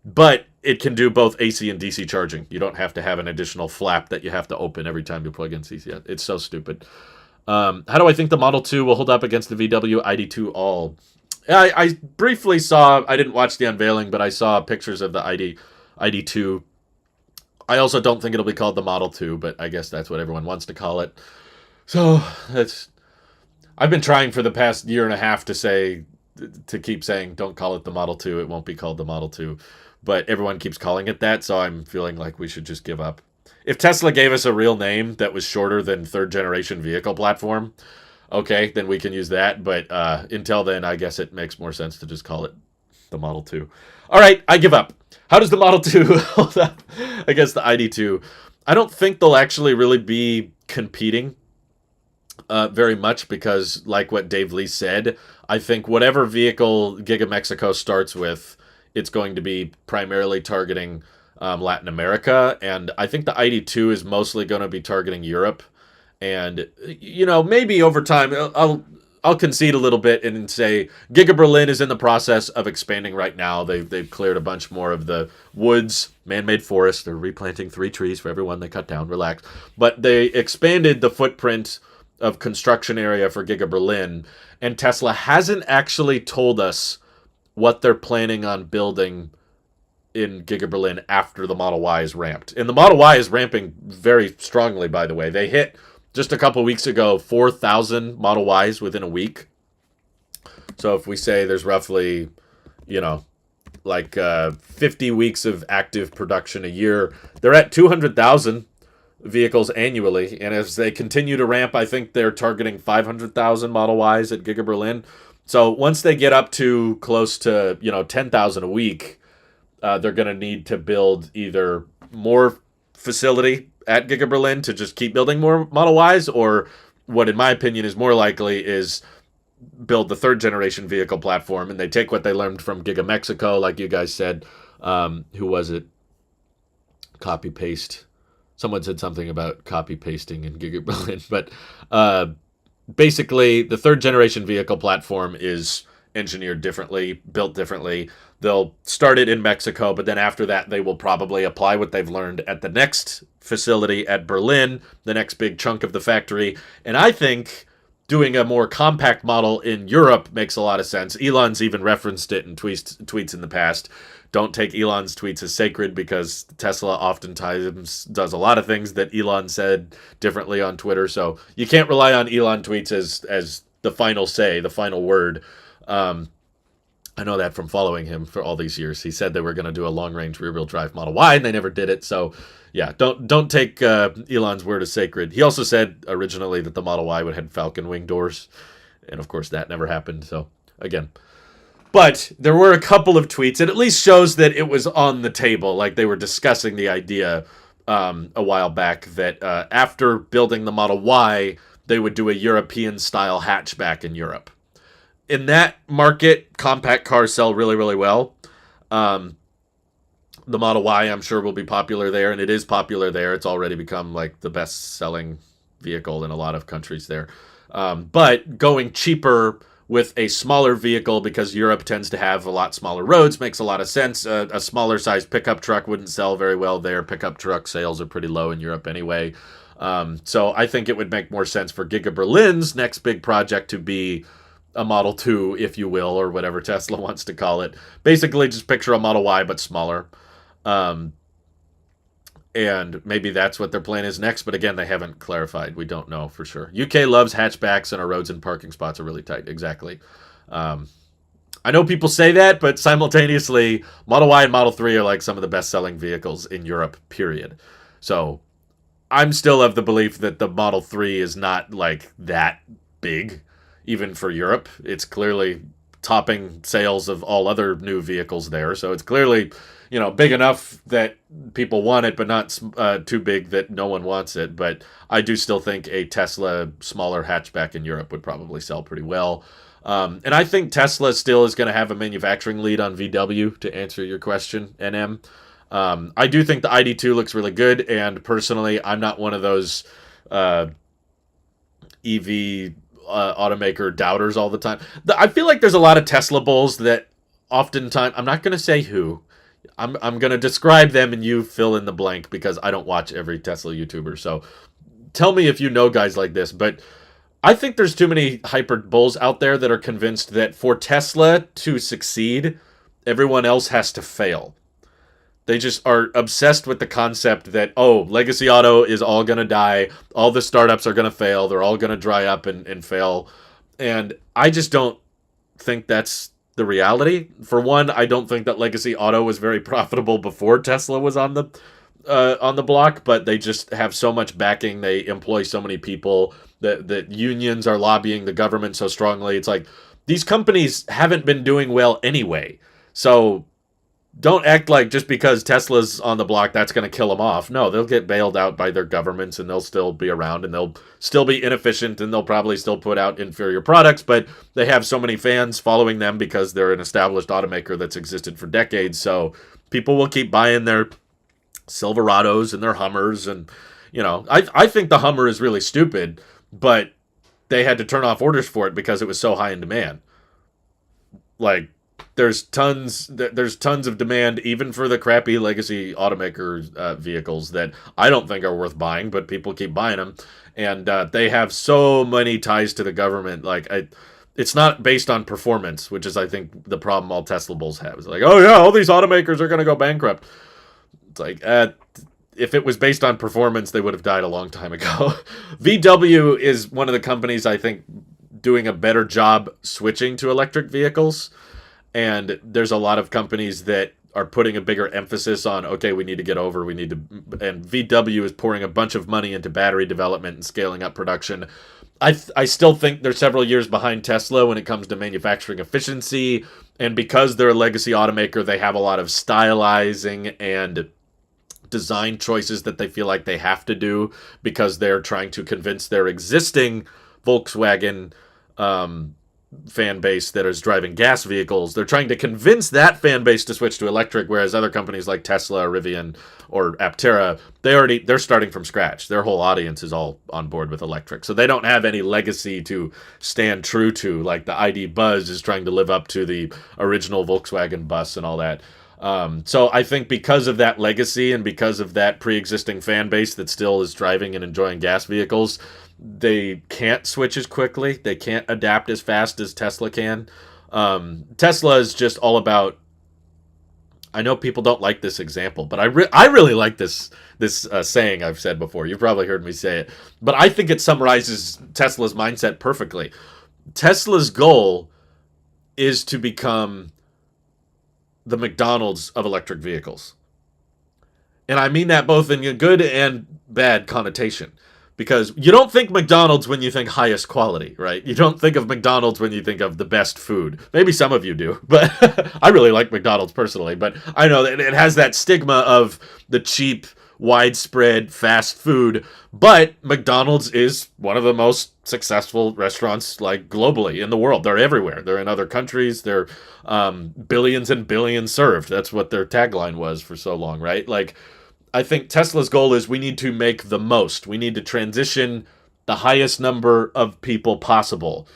but it can do both AC and DC charging. You don't have to have an additional flap that you have to open every time you plug in CCS. It's so stupid. How do I think the Model 2 will hold up against the VW ID2 All? I briefly saw, I didn't watch the unveiling, but I saw pictures of the ID2. I also don't think it'll be called the Model 2, but I guess that's what everyone wants to call it. So, I've been trying for the past year and a half to keep saying, don't call it the Model 2, it won't be called the Model 2. But everyone keeps calling it that, so I'm feeling like we should just give up. If Tesla gave us a real name that was shorter than third generation vehicle platform, okay, then we can use that. But until then, I guess it makes more sense to just call it the Model 2. All right, I give up. How does the Model 2 hold up against the ID2? I don't think they'll actually really be competing very much because, like what Dave Lee said, I think whatever vehicle Giga Mexico starts with, it's going to be primarily targeting Latin America. And I think the ID2 is mostly going to be targeting Europe. And, you know, maybe over time, I'll concede a little bit and say Giga Berlin is in the process of expanding right now. They've cleared a bunch more of the woods, man-made forest. They're replanting 3 trees for every one they cut down. Relax. But they expanded the footprint of construction area for Giga Berlin, and Tesla hasn't actually told us what they're planning on building in Giga Berlin after the Model Y is ramped. And the Model Y is ramping very strongly, by the way. They hit, just a couple weeks ago, 4,000 Model Ys within a week. So if we say there's roughly, you know, like 50 weeks of active production a year, they're at 200,000 vehicles annually. And as they continue to ramp, I think they're targeting 500,000 Model Ys at Giga Berlin. So once they get up to close to, 10,000 a week, they're going to need to build either more facility at Giga Berlin to just keep building more Model Ys, or what in my opinion is more likely is build the third generation vehicle platform, and they take what they learned from Giga Mexico, like you guys said. Who was it? Copy paste. Someone said something about copy pasting in Giga Berlin, but basically the third generation vehicle platform is engineered differently, built differently. They'll start it in Mexico, but then after that they will probably apply what they've learned at the next facility at Berlin, the next big chunk of the factory. And I think doing a more compact model in Europe makes a lot of sense. Elon's even referenced it in tweets in the past. Don't take Elon's tweets as sacred, because Tesla oftentimes does a lot of things that Elon said differently on Twitter. So you can't rely on Elon tweets as the final say, the final word. I know that from following him for all these years. He said they were going to do a long-range rear-wheel drive Model Y, and they never did it. So, yeah, don't take Elon's word as sacred. He also said originally that the Model Y would have Falcon wing doors, and of course that never happened. So, again. But there were a couple of tweets. It at least shows that it was on the table, like they were discussing the idea a while back that after building the Model Y, they would do a European-style hatchback in Europe. In that market, compact cars sell really, really well. The Model Y, I'm sure, will be popular there, and it is popular there. It's already become like the best-selling vehicle in a lot of countries there. But going cheaper with a smaller vehicle, because Europe tends to have a lot smaller roads, makes a lot of sense. A smaller-sized pickup truck wouldn't sell very well there. Pickup truck sales are pretty low in Europe anyway. So I think it would make more sense for Giga Berlin's next big project to be a Model 2, if you will, or whatever Tesla wants to call it. Basically, just picture a Model Y, but smaller. And maybe that's what their plan is next, but again, they haven't clarified. We don't know for sure. UK loves hatchbacks, and our roads and parking spots are really tight. Exactly. I know people say that, but simultaneously, Model Y and Model 3 are like some of the best-selling vehicles in Europe, period. So I'm still of the belief that the Model 3 is not like that big, even for Europe. It's clearly topping sales of all other new vehicles there. So it's clearly, big enough that people want it, but not too big that no one wants it. But I do still think a Tesla smaller hatchback in Europe would probably sell pretty well. And I think Tesla still is going to have a manufacturing lead on VW, to answer your question, NM. I do think the ID2 looks really good, and personally, I'm not one of those EV automaker doubters all the time. I feel like there's a lot of Tesla bulls that oftentimes, I'm not going to say who, I'm going to describe them and you fill in the blank, because I don't watch every Tesla YouTuber. So tell me if you know guys like this, but I think there's too many hyper bulls out there that are convinced that for Tesla to succeed, everyone else has to fail. They just are obsessed with the concept that, legacy auto is all going to die. All the startups are going to fail. They're all going to dry up and fail. And I just don't think that's the reality. For one, I don't think that legacy auto was very profitable before Tesla was on the block, but they just have so much backing. They employ so many people that unions are lobbying the government so strongly. It's like these companies haven't been doing well anyway. So don't act like just because Tesla's on the block, that's going to kill them off. No, they'll get bailed out by their governments, and they'll still be around, and they'll still be inefficient, and they'll probably still put out inferior products, but they have so many fans following them because they're an established automaker that's existed for decades. So people will keep buying their Silverados and their Hummers, and I think the Hummer is really stupid, but they had to turn off orders for it because it was so high in demand. Like, there's tons of demand even for the crappy legacy automaker vehicles that I don't think are worth buying, but people keep buying them, and they have so many ties to the government. Like, it's not based on performance, which is, I think, the problem all Tesla bulls have. It's like, all these automakers are going to go bankrupt. It's like, if it was based on performance, they would have died a long time ago. VW is one of the companies, I think, doing a better job switching to electric vehicles. And there's a lot of companies that are putting a bigger emphasis on, we need to get over, and VW is pouring a bunch of money into battery development and scaling up production. I still think they're several years behind Tesla when it comes to manufacturing efficiency, and because they're a legacy automaker, they have a lot of stylizing and design choices that they feel like they have to do because they're trying to convince their existing Volkswagen fan base that is driving gas vehicles. They're trying to convince that fan base to switch to electric, whereas other companies like Tesla, Rivian, or Aptera, they're starting from scratch. Their whole audience is all on board with electric. So they don't have any legacy to stand true to, like the ID Buzz is trying to live up to the original Volkswagen bus and all that. So I think because of that legacy and because of that pre-existing fan base that still is driving and enjoying gas vehicles, they can't switch as quickly. They can't adapt as fast as Tesla can. Tesla is just all about. I know people don't like this example, but I really like this saying I've said before. You've probably heard me say it, but I think it summarizes Tesla's mindset perfectly. Tesla's goal is to become the McDonald's of electric vehicles. And I mean that both in a good and bad connotation. Because you don't think McDonald's when you think highest quality, right? You don't think of McDonald's when you think of the best food. Maybe some of you do, but I really like McDonald's personally. But I know that it has that stigma of the cheap, widespread fast food. But McDonald's is one of the most successful restaurants, like globally in the world. They're everywhere. They're in other countries. They're billions and billions served. That's what their tagline was for so long, right? Like, I think Tesla's goal is we need to make the most. We need to transition the highest number of people possible.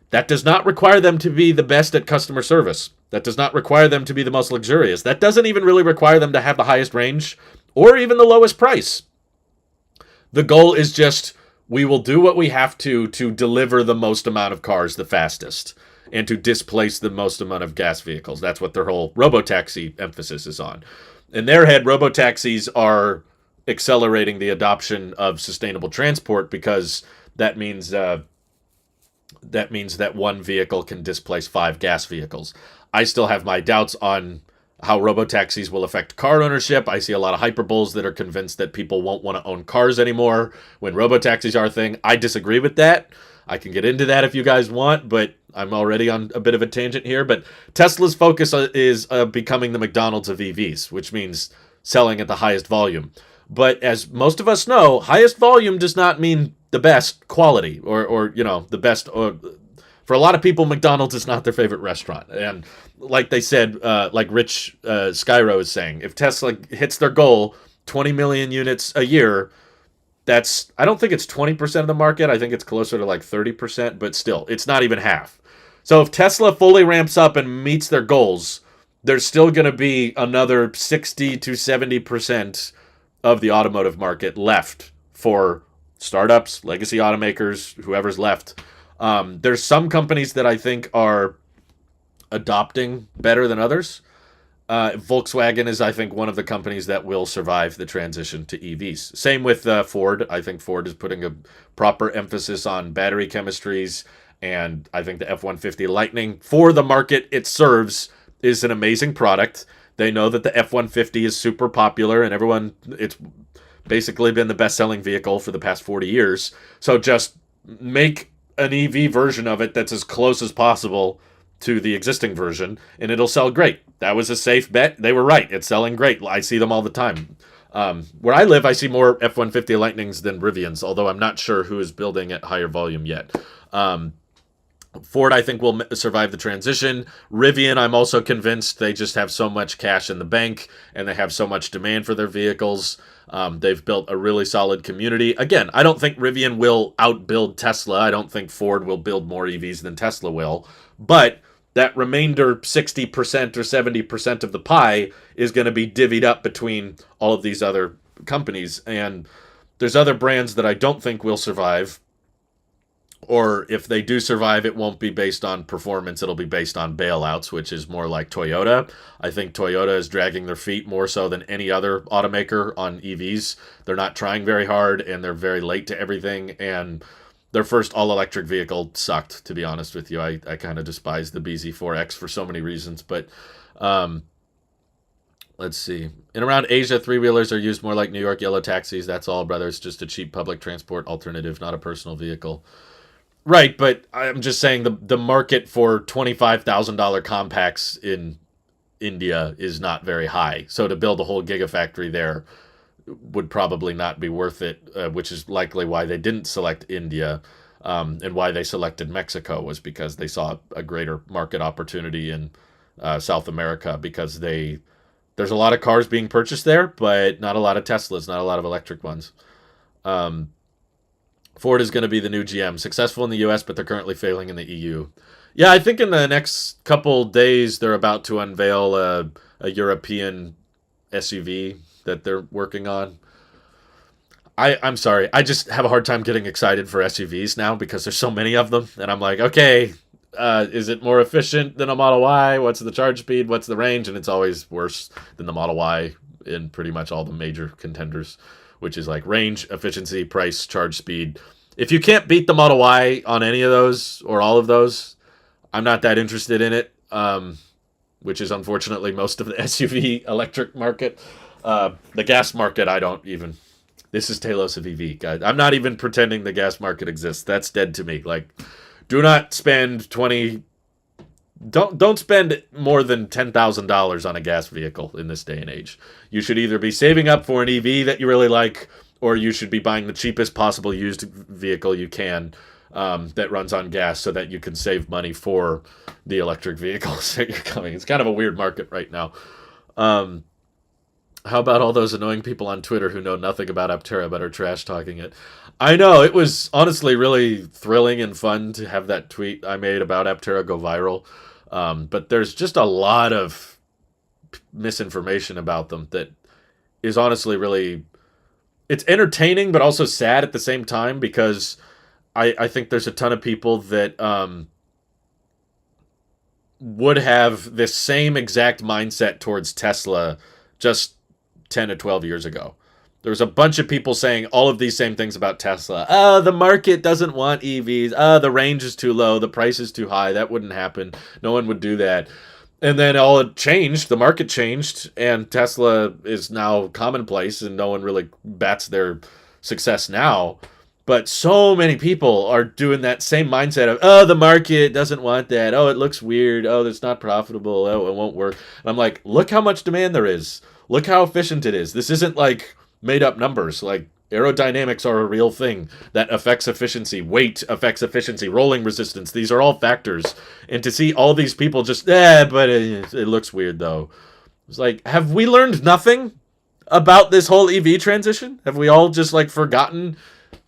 That does not require them to be the best at customer service. That does not require them to be the most luxurious. That doesn't even really require them to have the highest range or even the lowest price. The goal is just we will do what we have to deliver the most amount of cars the fastest and to displace the most amount of gas vehicles. That's what their whole robotaxi emphasis is on. In their head, robotaxis are accelerating the adoption of sustainable transport because that means that one vehicle can displace 5 gas vehicles. I still have my doubts on how robotaxis will affect car ownership. I see a lot of hyperboles that are convinced that people won't want to own cars anymore when robotaxis are a thing. I disagree with that. I can get into that if you guys want, but I'm already on a bit of a tangent here. But Tesla's focus is becoming the McDonald's of EVs, which means selling at the highest volume. But as most of us know, highest volume does not mean the best quality or the best. Or, for a lot of people, McDonald's is not their favorite restaurant. And like they said, like Rich Skyro is saying, if Tesla hits their goal, 20 million units a year, I don't think it's 20% of the market. I think it's closer to like 30%, but still, it's not even half. So if Tesla fully ramps up and meets their goals, there's still going to be another 60 to 70% of the automotive market left for startups, legacy automakers, whoever's left. There's some companies that I think are adopting better than others. Volkswagen is, I think, one of the companies that will survive the transition to EVs. Same with Ford. I think Ford is putting a proper emphasis on battery chemistries, and I think the F-150 Lightning, for the market it serves, is an amazing product. They know that the F-150 is super popular, and it's basically been the best-selling vehicle for the past 40 years. So just make an EV version of it that's as close as possible to the existing version, and it'll sell great. That was a safe bet. They were right. It's selling great. I see them all the time. Where I live, I see more F-150 Lightnings than Rivians, although I'm not sure who is building at higher volume yet. Ford, I think, will survive the transition. Rivian, I'm also convinced they just have so much cash in the bank, and they have so much demand for their vehicles. They've built a really solid community. Again, I don't think Rivian will outbuild Tesla. I don't think Ford will build more EVs than Tesla will. But that remainder 60% or 70% of the pie is going to be divvied up between all of these other companies. And there's other brands that I don't think will survive. Or if they do survive, it won't be based on performance. It'll be based on bailouts, which is more like Toyota. I think Toyota is dragging their feet more so than any other automaker on EVs. They're not trying very hard, and they're very late to everything. And their first all-electric vehicle sucked, to be honest with you. I kind of despise the BZ4X for so many reasons. But let's see. In around Asia, three-wheelers are used more like New York yellow taxis. That's all, brother. It's just a cheap public transport alternative, not a personal vehicle. Right, but I'm just saying the market for $25,000 compacts in India is not very high. So to build a whole gigafactory there would probably not be worth it, which is likely why they didn't select India. And why they selected Mexico was because they saw a greater market opportunity in South America, because there's a lot of cars being purchased there, but not a lot of Teslas, not a lot of electric ones. Um, Ford is going to be the new GM, successful in the U.S., but they're currently failing in the EU. Yeah, I think in the next couple days they're about to unveil a European SUV that they're working on. I'm sorry, I just have a hard time getting excited for SUVs now because there's so many of them, and I'm like, okay, is it more efficient than a Model Y? What's the charge speed? What's the range? And it's always worse than the Model Y in pretty much all the major contenders, which is like range, efficiency, price, charge speed. If you can't beat the Model Y on any of those or all of those, I'm not that interested in it, which is unfortunately most of the SUV electric market. The gas market, I don't even. This is Talos of EV, guys. I'm not even pretending the gas market exists. That's dead to me. Like, do not spend don't spend more than $10,000 on a gas vehicle in this day and age. You should either be saving up for an EV that you really like, or you should be buying the cheapest possible used vehicle you can that runs on gas, so that you can save money for the electric vehicles that you're coming. It's kind of a weird market right now. How about all those annoying people on Twitter who know nothing about Aptera but are trash talking it? I know, it was honestly really thrilling and fun to have that tweet I made about Aptera go viral. But there's just a lot of misinformation about them that is honestly really... It's entertaining, but also sad at the same time, because I think there's a ton of people that would have this same exact mindset towards Tesla just 10 to 12 years ago. There was a bunch of people saying all of these same things about Tesla. The market doesn't want EVs. The range is too low. The price is too high. That wouldn't happen. No one would do that. And then all it changed. The market changed, and Tesla is now commonplace, and no one really bats their success now. But so many people are doing that same mindset of, the market doesn't want that. Oh, it looks weird. Oh, it's not profitable. Oh, it won't work. And I'm like, look how much demand there is. Look how efficient it is. This isn't like made up numbers. Like, aerodynamics are a real thing that affects efficiency. Weight affects efficiency. Rolling resistance. These are all factors. And to see all these people just, but it looks weird though. It's like, have we learned nothing about this whole EV transition? Have we all just like forgotten?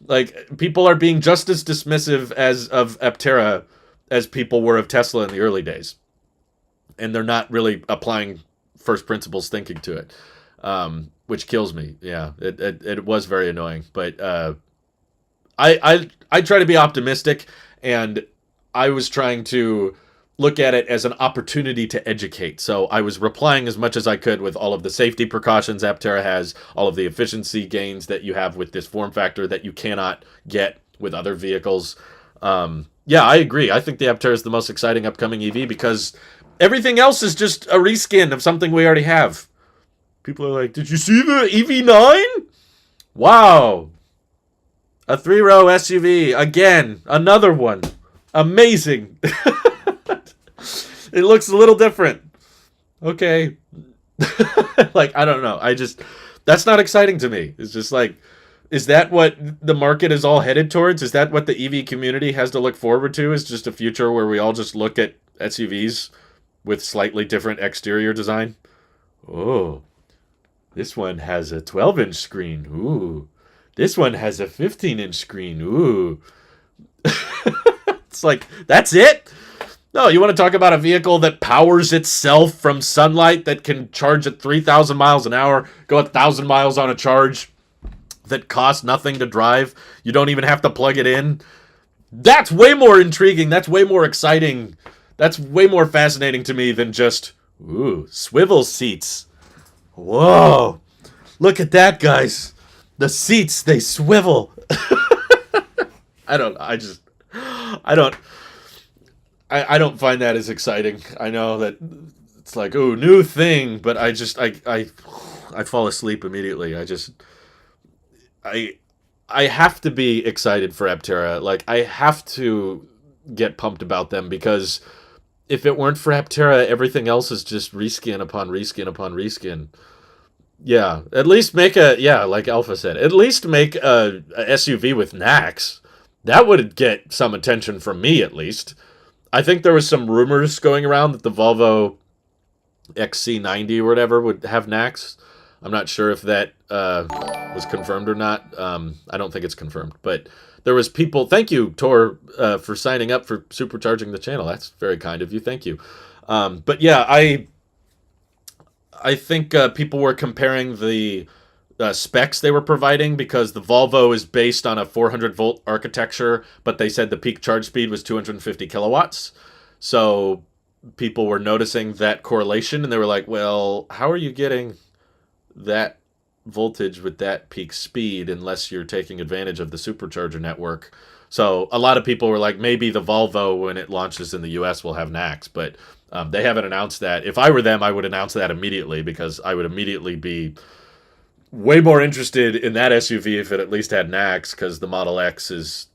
Like, people are being just as dismissive of Aptera as people were of Tesla in the early days. And they're not really applying first principles thinking to it, which kills me. Yeah, it was very annoying. But I try to be optimistic, and I was trying to look at it as an opportunity to educate. So I was replying as much as I could with all of the safety precautions Aptera has, all of the efficiency gains that you have with this form factor that you cannot get with other vehicles. Yeah, I agree. I think the Aptera is the most exciting upcoming EV because everything else is just a reskin of something we already have. People are like, did you see the EV9? Wow. A 3-row SUV. Again, another one. Amazing. It looks a little different. Okay. Like, I don't know. That's not exciting to me. It's just like, is that what the market is all headed towards? Is that what the EV community has to look forward to? Is just a future where we all just look at SUVs with slightly different exterior design? Oh, this one has a 12-inch screen. Ooh. This one has a 15-inch screen. Ooh. It's like, that's it? No, you want to talk about a vehicle that powers itself from sunlight, that can charge at 3,000 miles an hour, go 1,000 miles on a charge, that costs nothing to drive. You don't even have to plug it in. That's way more intriguing. That's way more exciting. That's way more fascinating to me than just, swivel seats. Whoa. Look at that, guys. The seats, they swivel. I don't find that as exciting. I know that it's like, new thing, but I fall asleep immediately. I have to be excited for Aptera. Like, I have to get pumped about them, because if it weren't for Aptera, everything else is just reskin upon reskin upon reskin. Yeah, at least make like Alpha said, at least make a SUV with NACS. That would get some attention from me, at least. I think there was some rumors going around that the Volvo XC90 or whatever would have NACS. I'm not sure if that was confirmed or not. I don't think it's confirmed, but there was people. Thank you, Tor, for signing up for supercharging the channel. That's very kind of you. Thank you. But yeah, I think people were comparing the specs they were providing because the Volvo is based on a 400 volt architecture, but they said the peak charge speed was 250 kilowatts. So people were noticing that correlation and they were like, well, how are you getting that voltage with that peak speed unless you're taking advantage of the supercharger network? So a lot of people were like, maybe the Volvo, when it launches in the US, will have NACS, but they haven't announced that. If I were them, I would announce that immediately because I would immediately be way more interested in that SUV if it at least had NACS, because the Model X is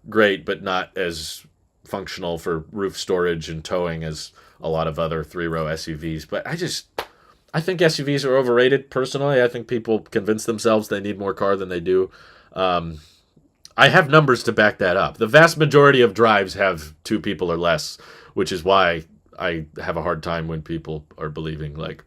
great, but not as functional for roof storage and towing as a lot of other three-row SUVs. But I think SUVs are overrated, personally. I think people convince themselves they need more car than they do. I have numbers to back that up. The vast majority of drives have two people or less, which is why I have a hard time when people are believing, like,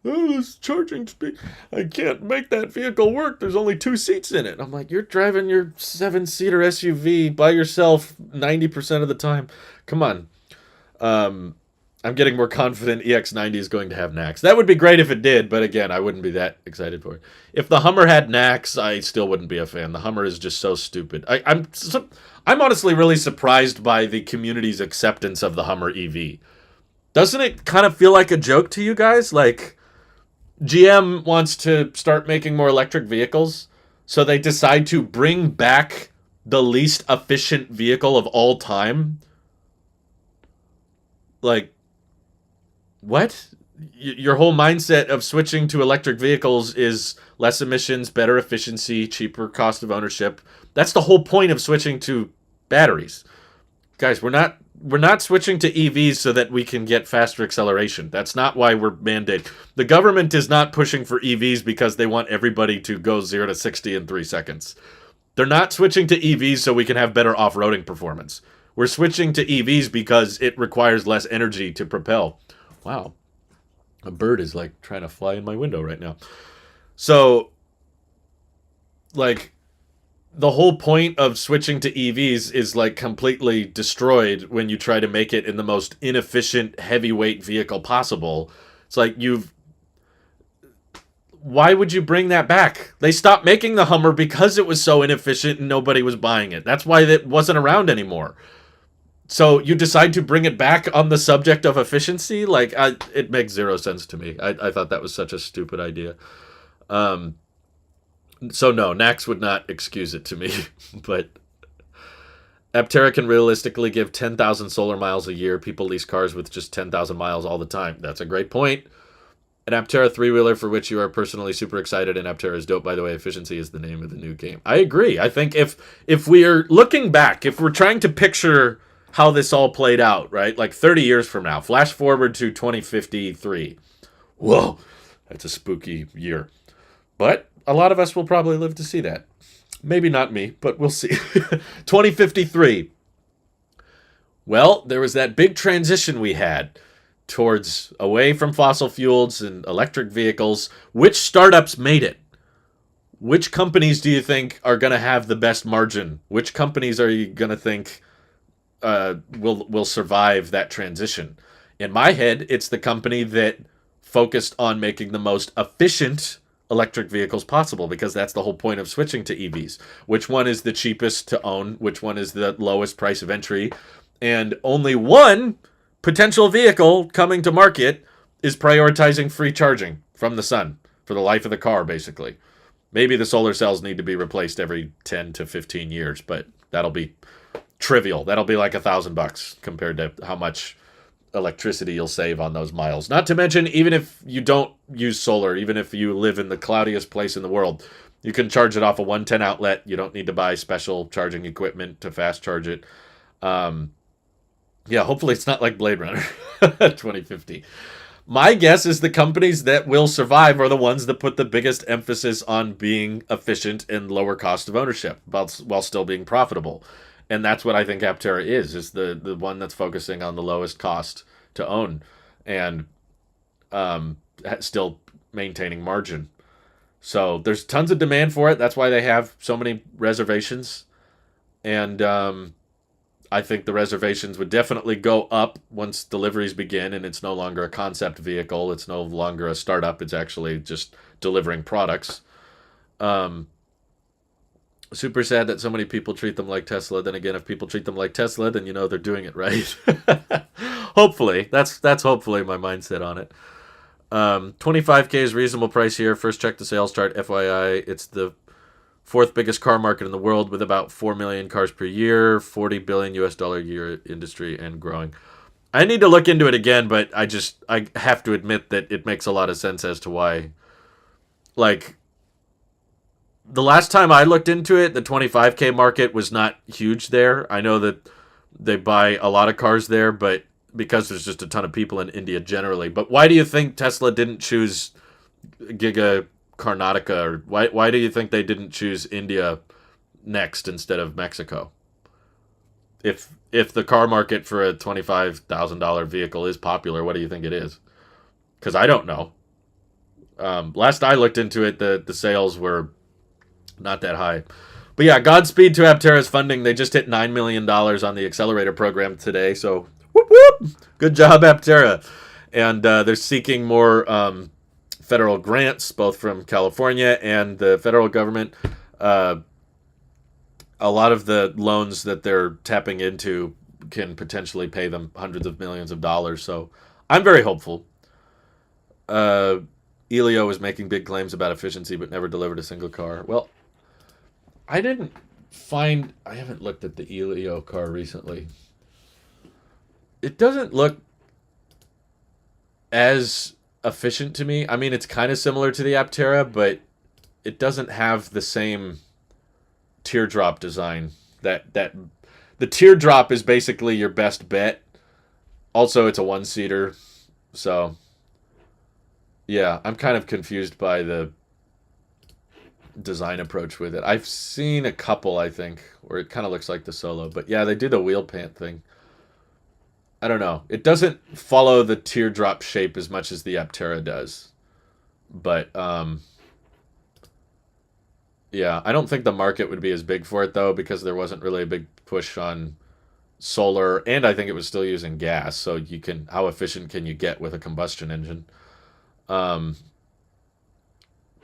oh, this charging speed, I can't make that vehicle work. There's only 2 seats in it. I'm like, you're driving your 7-seater SUV by yourself 90% of the time. Come on. I'm getting more confident EX90 is going to have NACS. That would be great if it did, but again, I wouldn't be that excited for it. If the Hummer had NACS, I still wouldn't be a fan. The Hummer is just so stupid. I'm honestly really surprised by the community's acceptance of the Hummer EV. Doesn't it kind of feel like a joke to you guys? Like, GM wants to start making more electric vehicles, so they decide to bring back the least efficient vehicle of all time. Like, what? Your whole mindset of switching to electric vehicles is less emissions, better efficiency, cheaper cost of ownership. That's the whole point of switching to batteries. Guys, we're not switching to EVs so that we can get faster acceleration. That's not why we're mandating. The government is not pushing for EVs because they want everybody to go 0 to 60 in 3 seconds. They're not switching to EVs so we can have better off-roading performance. We're switching to EVs because it requires less energy to propel. Wow. A bird is like trying to fly in my window right now. So, like, the whole point of switching to EVs is like completely destroyed when you try to make it in the most inefficient heavyweight vehicle possible. It's like why would you bring that back? They stopped making the Hummer because it was so inefficient and nobody was buying it. That's why it wasn't around anymore. So you decide to bring it back on the subject of efficiency? Like, it makes zero sense to me. I thought that was such a stupid idea. So no, NACS would not excuse it to me. But Aptera can realistically give 10,000 solar miles a year. People lease cars with just 10,000 miles all the time. That's a great point. An Aptera three-wheeler for which you are personally super excited, and Aptera is dope, by the way. Efficiency is the name of the new game. I agree. I think if we are looking back, if we're trying to picture how this all played out, right? Like 30 years from now, flash forward to 2053. Whoa, that's a spooky year. But a lot of us will probably live to see that. Maybe not me, but we'll see. 2053. Well, there was that big transition we had towards away from fossil fuels and electric vehicles. Which startups made it? Which companies do you think are going to have the best margin? Which companies are you going to think will survive that transition? In my head, it's the company that focused on making the most efficient electric vehicles possible, because that's the whole point of switching to EVs. Which one is the cheapest to own? Which one is the lowest price of entry? And only one potential vehicle coming to market is prioritizing free charging from the sun for the life of the car, basically. Maybe the solar cells need to be replaced every 10 to 15 years, but that'll be trivial. That'll be like $1,000 compared to how much electricity you'll save on those miles. Not to mention, even if you don't use solar, even if you live in the cloudiest place in the world, you can charge it off a 110 outlet. You don't need to buy special charging equipment to fast charge it. Yeah, hopefully it's not like Blade Runner 2050. My guess is the companies that will survive are the ones that put the biggest emphasis on being efficient and lower cost of ownership while still being profitable. And that's what I think Aptera is the one that's focusing on the lowest cost to own and still maintaining margin. So there's tons of demand for it. That's why they have so many reservations. And I think the reservations would definitely go up once deliveries begin and it's no longer a concept vehicle. It's no longer a startup. It's actually just delivering products. Super sad that so many people treat them like Tesla. Then again, if people treat them like Tesla, then you know they're doing it right. Hopefully. That's hopefully my mindset on it. 25K is reasonable price here. First check the sales chart. FYI, it's the fourth biggest car market in the world with about 4 million cars per year, 40 billion US dollar year industry and growing. I need to look into it again, but I have to admit that it makes a lot of sense as to why. Like, the last time I looked into it, the 25K market was not huge there. I know that they buy a lot of cars there, but because there's just a ton of people in India generally. But why do you think Tesla didn't choose Giga Karnataka, or why do you think they didn't choose India next instead of Mexico? If the car market for a $25,000 vehicle is popular, what do you think it is? Because I don't know. Last I looked into it, the sales were not that high. But yeah, Godspeed to Aptera's funding. They just hit $9 million on the accelerator program today. So whoop whoop, good job, Aptera. And they're seeking more federal grants, both from California and the federal government. A lot of the loans that they're tapping into can potentially pay them hundreds of millions of dollars. So I'm very hopeful. Elio is making big claims about efficiency, but never delivered a single car. Well, I haven't looked at the Elio car recently. It doesn't look as efficient to me. I mean, it's kind of similar to the Aptera, but it doesn't have the same teardrop design. That the teardrop is basically your best bet. Also, it's a one-seater, so yeah, I'm kind of confused by the design approach with it. I've seen a couple, I think, where it kind of looks like the Solo, but yeah, they do the wheel pant thing. I don't know. It doesn't follow the teardrop shape as much as the Aptera does. But, yeah, I don't think the market would be as big for it, though, because there wasn't really a big push on solar, and I think it was still using gas, so how efficient can you get with a combustion engine?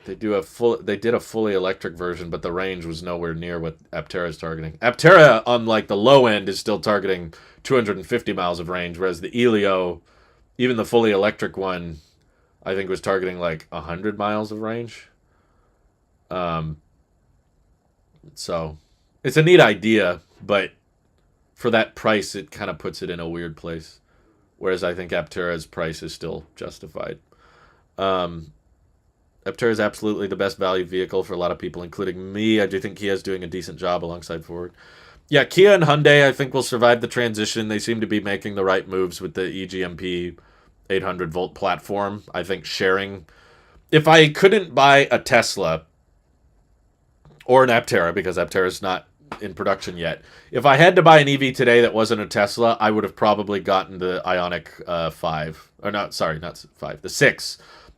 They did a fully electric version, but the range was nowhere near what Aptera is targeting. Aptera, on like the low end, is still targeting 250 miles of range, whereas the Elio, even the fully electric one, I think was targeting like 100 miles of range. So it's a neat idea, but for that price, it kind of puts it in a weird place. Whereas I think Aptera's price is still justified. Aptera is absolutely the best value vehicle for a lot of people, including me. I do think Kia's doing a decent job alongside Ford. Yeah, Kia and Hyundai, I think, will survive the transition. They seem to be making the right moves with the eGMP 800-volt platform. I think sharing... If I couldn't buy a Tesla or an Aptera, because Aptera's not in production yet, if I had to buy an EV today that wasn't a Tesla, I would have probably gotten the Ioniq 5. Or not 5, the 6.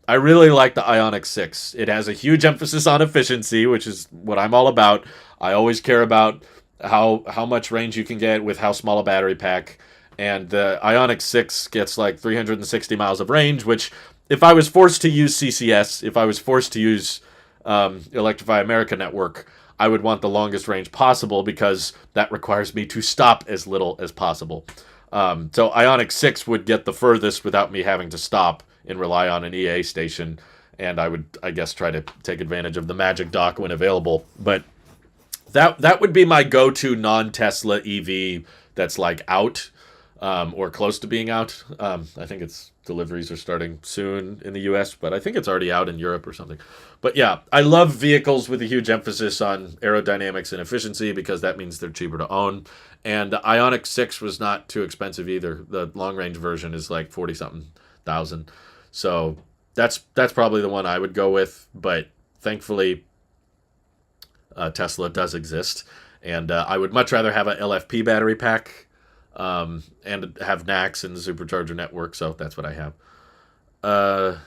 I really like the Ioniq 6. It has a huge emphasis on efficiency, which is what I'm all about. I always care about how much range you can get with how small a battery pack. And the Ioniq 6 gets like 360 miles of range, which if I was forced to use CCS, if I was forced to use Electrify America Network, I would want the longest range possible because that requires me to stop as little as possible. So Ioniq 6 would get the furthest without me having to stop and rely on an EA station, and I would, I guess, try to take advantage of the Magic Dock when available. But that would be my go-to non-Tesla EV that's like out or close to being out. I think its deliveries are starting soon in the US, but I think it's already out in Europe or something. But yeah, I love vehicles with a huge emphasis on aerodynamics and efficiency because that means they're cheaper to own. And the Ioniq 6 was not too expensive either. The long-range version is like 40-something thousand. So that's probably the one I would go with. But thankfully, Tesla does exist, and I would much rather have a LFP battery pack and have NACS and the Supercharger network. So that's what I have. Uh,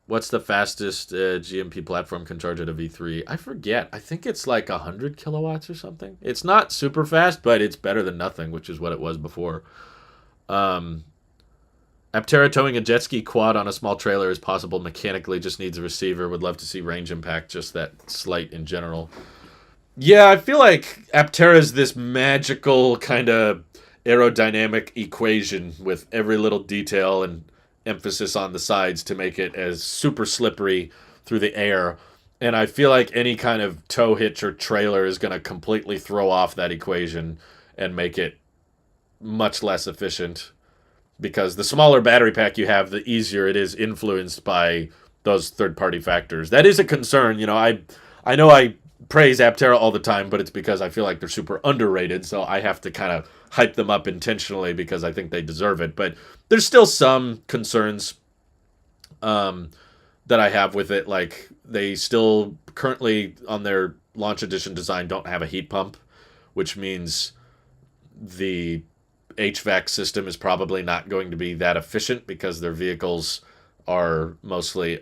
what's the fastest GMP platform can charge at a V3? I forget. I think it's like 100 kilowatts or something. It's not super fast, but it's better than nothing, which is what it was before. Um, Aptera towing a jet ski quad on a small trailer is possible mechanically, just needs a receiver. Would love to see range impact, just that slight in general. Yeah, I feel like Aptera is this magical kind of aerodynamic equation with every little detail and emphasis on the sides to make it as super slippery through the air. And I feel like any kind of tow hitch or trailer is going to completely throw off that equation and make it much less efficient, because the smaller battery pack you have, the easier it is influenced by those third-party factors. That is a concern. I know I praise Aptera all the time, but it's because I feel like they're super underrated, so I have to kind of hype them up intentionally because I think they deserve it. But there's still some concerns that I have with it. Like, they still currently on their launch edition design don't have a heat pump, which means the HVAC system is probably not going to be that efficient because their vehicles are mostly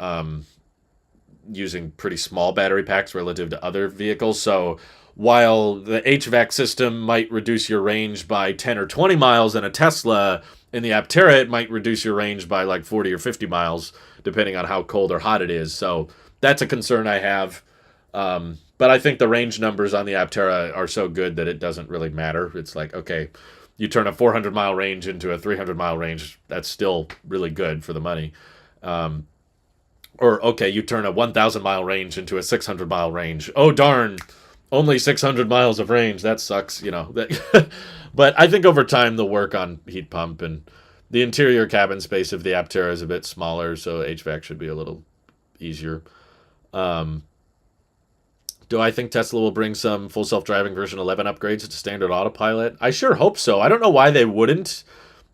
using pretty small battery packs relative to other vehicles. So while the HVAC system might reduce your range by 10 or 20 miles in a Tesla, in the Aptera it might reduce your range by like 40 or 50 miles, depending on how cold or hot it is. So that's a concern I have. But I think the range numbers on the Aptera are so good that it doesn't really matter. It's like, okay, you turn a 400-mile range into a 300-mile range, that's still really good for the money. Or, okay, you turn a 1,000-mile range into a 600-mile range. Oh, darn, only 600 miles of range. That sucks, But I think over time they'll work on heat pump, and the interior cabin space of the Aptera is a bit smaller, so HVAC should be a little easier. Do I think Tesla will bring some full self-driving version 11 upgrades to standard autopilot? I sure hope so. I don't know why they wouldn't,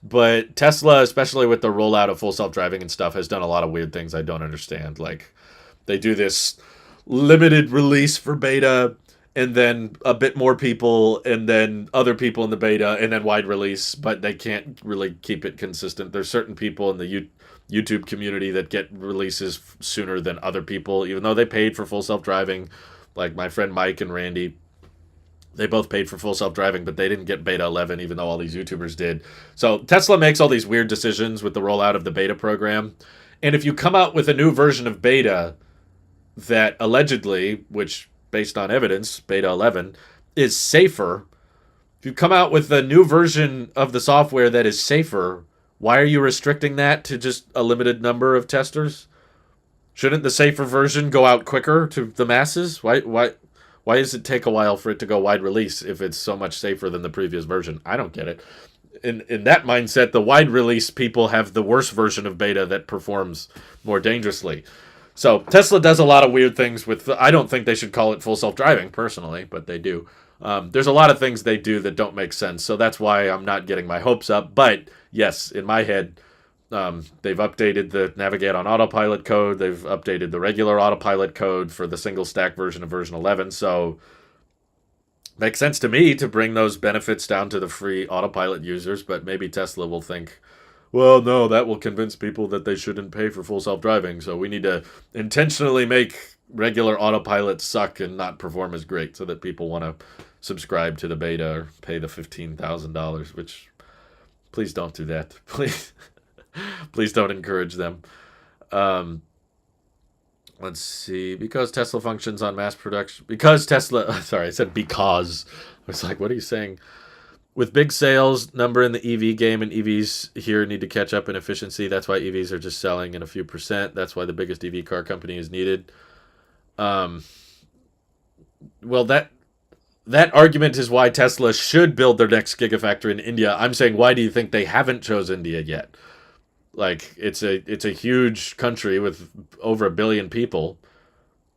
but Tesla, especially with the rollout of full self-driving and stuff, has done a lot of weird things I don't understand. Like, they do this limited release for beta, and then a bit more people, and then other people in the beta, and then wide release, but they can't really keep it consistent. There's certain people in the YouTube community that get releases sooner than other people, even though they paid for full self-driving. Like my friend Mike and Randy, they both paid for full self-driving, but they didn't get beta 11, even though all these YouTubers did. So Tesla makes all these weird decisions with the rollout of the beta program. And if you come out with a new version of beta that allegedly, which based on evidence, beta 11, is safer, if you come out with a new version of the software that is safer, why are you restricting that to just a limited number of testers? Shouldn't the safer version go out quicker to the masses? Why does it take a while for it to go wide release if it's so much safer than the previous version? I don't get it. In that mindset, the wide release people have the worst version of beta that performs more dangerously. So Tesla does a lot of weird things with. I don't think they should call it full self-driving personally, but they do. There's a lot of things they do that don't make sense. So that's why I'm not getting my hopes up. But yes, in my head, they've updated the Navigate on Autopilot code. They've updated the regular Autopilot code for the single stack version of version 11. So makes sense to me to bring those benefits down to the free Autopilot users. But maybe Tesla will think, well, no, that will convince people that they shouldn't pay for full self-driving. So we need to intentionally make regular Autopilot suck and not perform as great so that people want to subscribe to the beta or pay the $15,000, which please don't do that. Please don't encourage them. Let's see. Because Tesla functions on mass production. Because Tesla. Sorry, I said because. I was like, what are you saying? With big sales number in the EV game, and EVs here need to catch up in efficiency. That's why EVs are just selling in a few percent. That's why the biggest EV car company is needed. Well, that argument is why Tesla should build their next gigafactory in India. I'm saying, why do you think they haven't chosen India yet? Like, it's a huge country with over 1 billion people.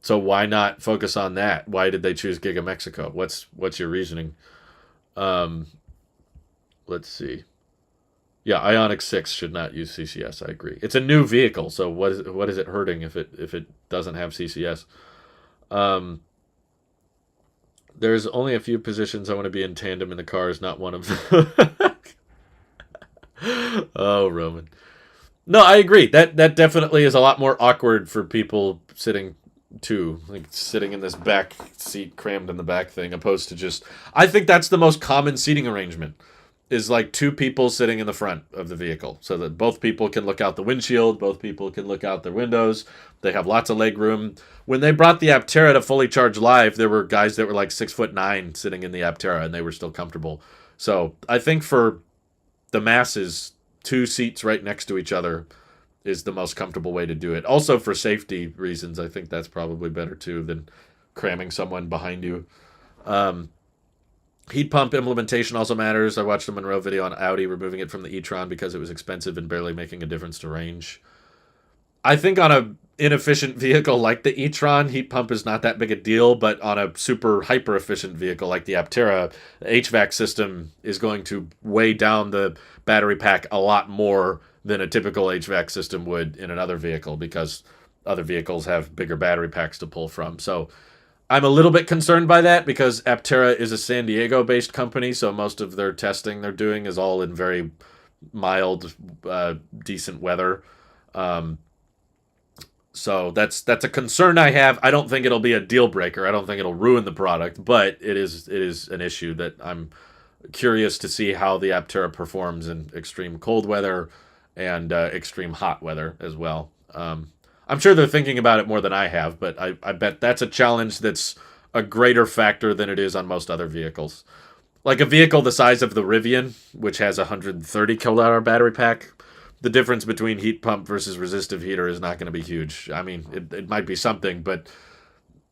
So why not focus on that? Why did they choose Giga Mexico? What's your reasoning? Let's see. Yeah, Ioniq 6 should not use CCS. I agree. It's a new vehicle, so what is it hurting if it doesn't have CCS? Um, there's only a few positions I want to be in tandem in the car is not one of them. Oh, Roman. No, I agree. That definitely is a lot more awkward for people sitting too, like sitting in this back seat crammed in the back thing, opposed to just. I think that's the most common seating arrangement. Is like two people sitting in the front of the vehicle, so that both people can look out the windshield, both people can look out their windows. They have lots of leg room. When they brought the Aptera to fully charge live, there were guys that were like 6'9" sitting in the Aptera, and they were still comfortable. So I think for the masses, two seats right next to each other is the most comfortable way to do it. Also for safety reasons, I think that's probably better too than cramming someone behind you. Um, Heat pump implementation also matters. I watched a Monroe video on Audi removing it from the e-tron because it was expensive and barely making a difference to range. I think on a inefficient vehicle like the e-tron, heat pump is not that big a deal, but on a super hyper efficient vehicle like the Aptera, the HVAC system is going to weigh down the battery pack a lot more than a typical HVAC system would in another vehicle because other vehicles have bigger battery packs to pull from. So I'm a little bit concerned by that because Aptera is a San Diego-based company, so most of their testing they're doing is all in very mild, decent weather. Um, so that's a concern I have. I don't think it'll be a deal breaker. I don't think it'll ruin the product, but it is an issue that I'm curious to see how the Aptera performs in extreme cold weather and extreme hot weather as well. I'm sure they're thinking about it more than I have, but I bet that's a challenge that's a greater factor than it is on most other vehicles. Like a vehicle the size of the Rivian, which has a 130 kilowatt-hour battery pack, the difference between heat pump versus resistive heater is not going to be huge. I mean, it might be something, but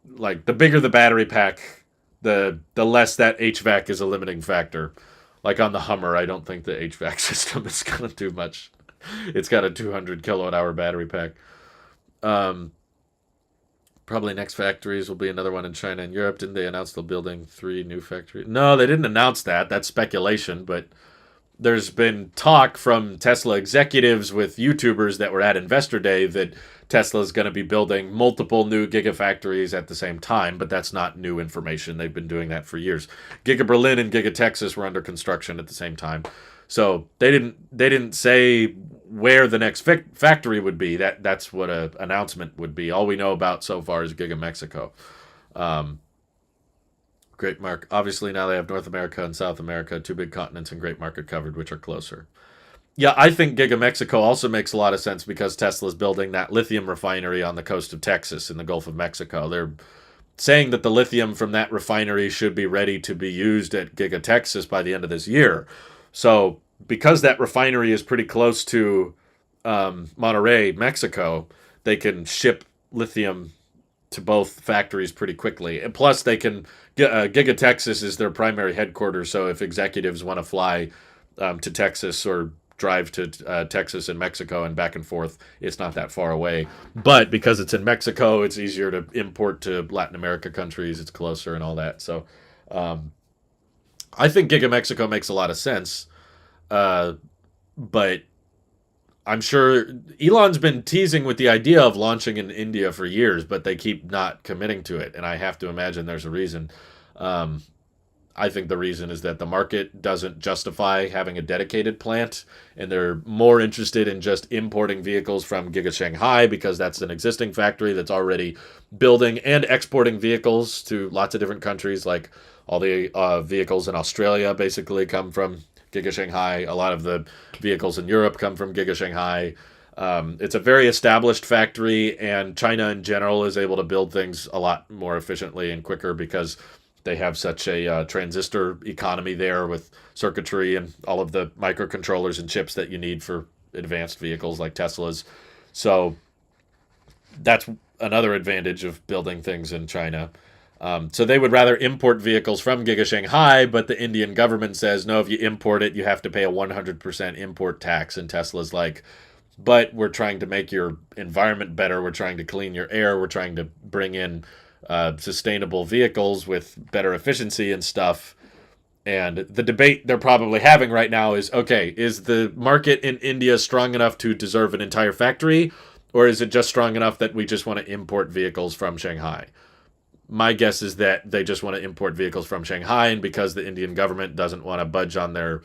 like the bigger the battery pack, the less that HVAC is a limiting factor. Like on the Hummer, I don't think the HVAC system is going to do much. It's got a 200 kilowatt-hour battery pack. Probably next factories will be another one in China and Europe. Didn't they announce they're building 3 new factories? No, they didn't announce that. That's speculation, but there's been talk from Tesla executives with YouTubers that were at Investor Day that Tesla is going to be building multiple new gigafactories at the same time, but that's not new information. They've been doing that for years. Giga Berlin and Giga Texas were under construction at the same time. So they didn't say where the next factory would be. That's what an announcement would be. All we know about so far is Giga Mexico. Great mark. Obviously now they have North America and South America, 2 big continents and great market covered, which are closer. Yeah, I think Giga Mexico also makes a lot of sense because Tesla's building that lithium refinery on the coast of Texas in the Gulf of Mexico. They're saying that the lithium from that refinery should be ready to be used at Giga Texas by the end of this year. So because that refinery is pretty close to Monterrey, Mexico, they can ship lithium to both factories pretty quickly. And plus, they can Giga Texas is their primary headquarters. So if executives want to fly to Texas or drive to Texas and Mexico and back and forth, it's not that far away. But because it's in Mexico, it's easier to import to Latin America countries. It's closer and all that. So I think Giga Mexico makes a lot of sense. But I'm sure Elon's been teasing with the idea of launching in India for years, but they keep not committing to it. And I have to imagine there's a reason. I think the reason is that the market doesn't justify having a dedicated plant, and they're more interested in just importing vehicles from Giga Shanghai because that's an existing factory that's already building and exporting vehicles to lots of different countries. Like all the vehicles in Australia basically come from Giga Shanghai. A lot of the vehicles in Europe come from Giga Shanghai. It's a very established factory, and China in general is able to build things a lot more efficiently and quicker because they have such a transistor economy there with circuitry and all of the microcontrollers and chips that you need for advanced vehicles like Tesla's. So that's another advantage of building things in China. So they would rather import vehicles from Giga Shanghai, but the Indian government says, no, if you import it, you have to pay a 100% import tax. And Tesla's like, but we're trying to make your environment better. We're trying to clean your air. We're trying to bring in sustainable vehicles with better efficiency and stuff. And the debate they're probably having right now is, okay, is the market in India strong enough to deserve an entire factory, or is it just strong enough that we just want to import vehicles from Shanghai? My guess is that they just want to import vehicles from Shanghai, and because the Indian government doesn't want to budge on their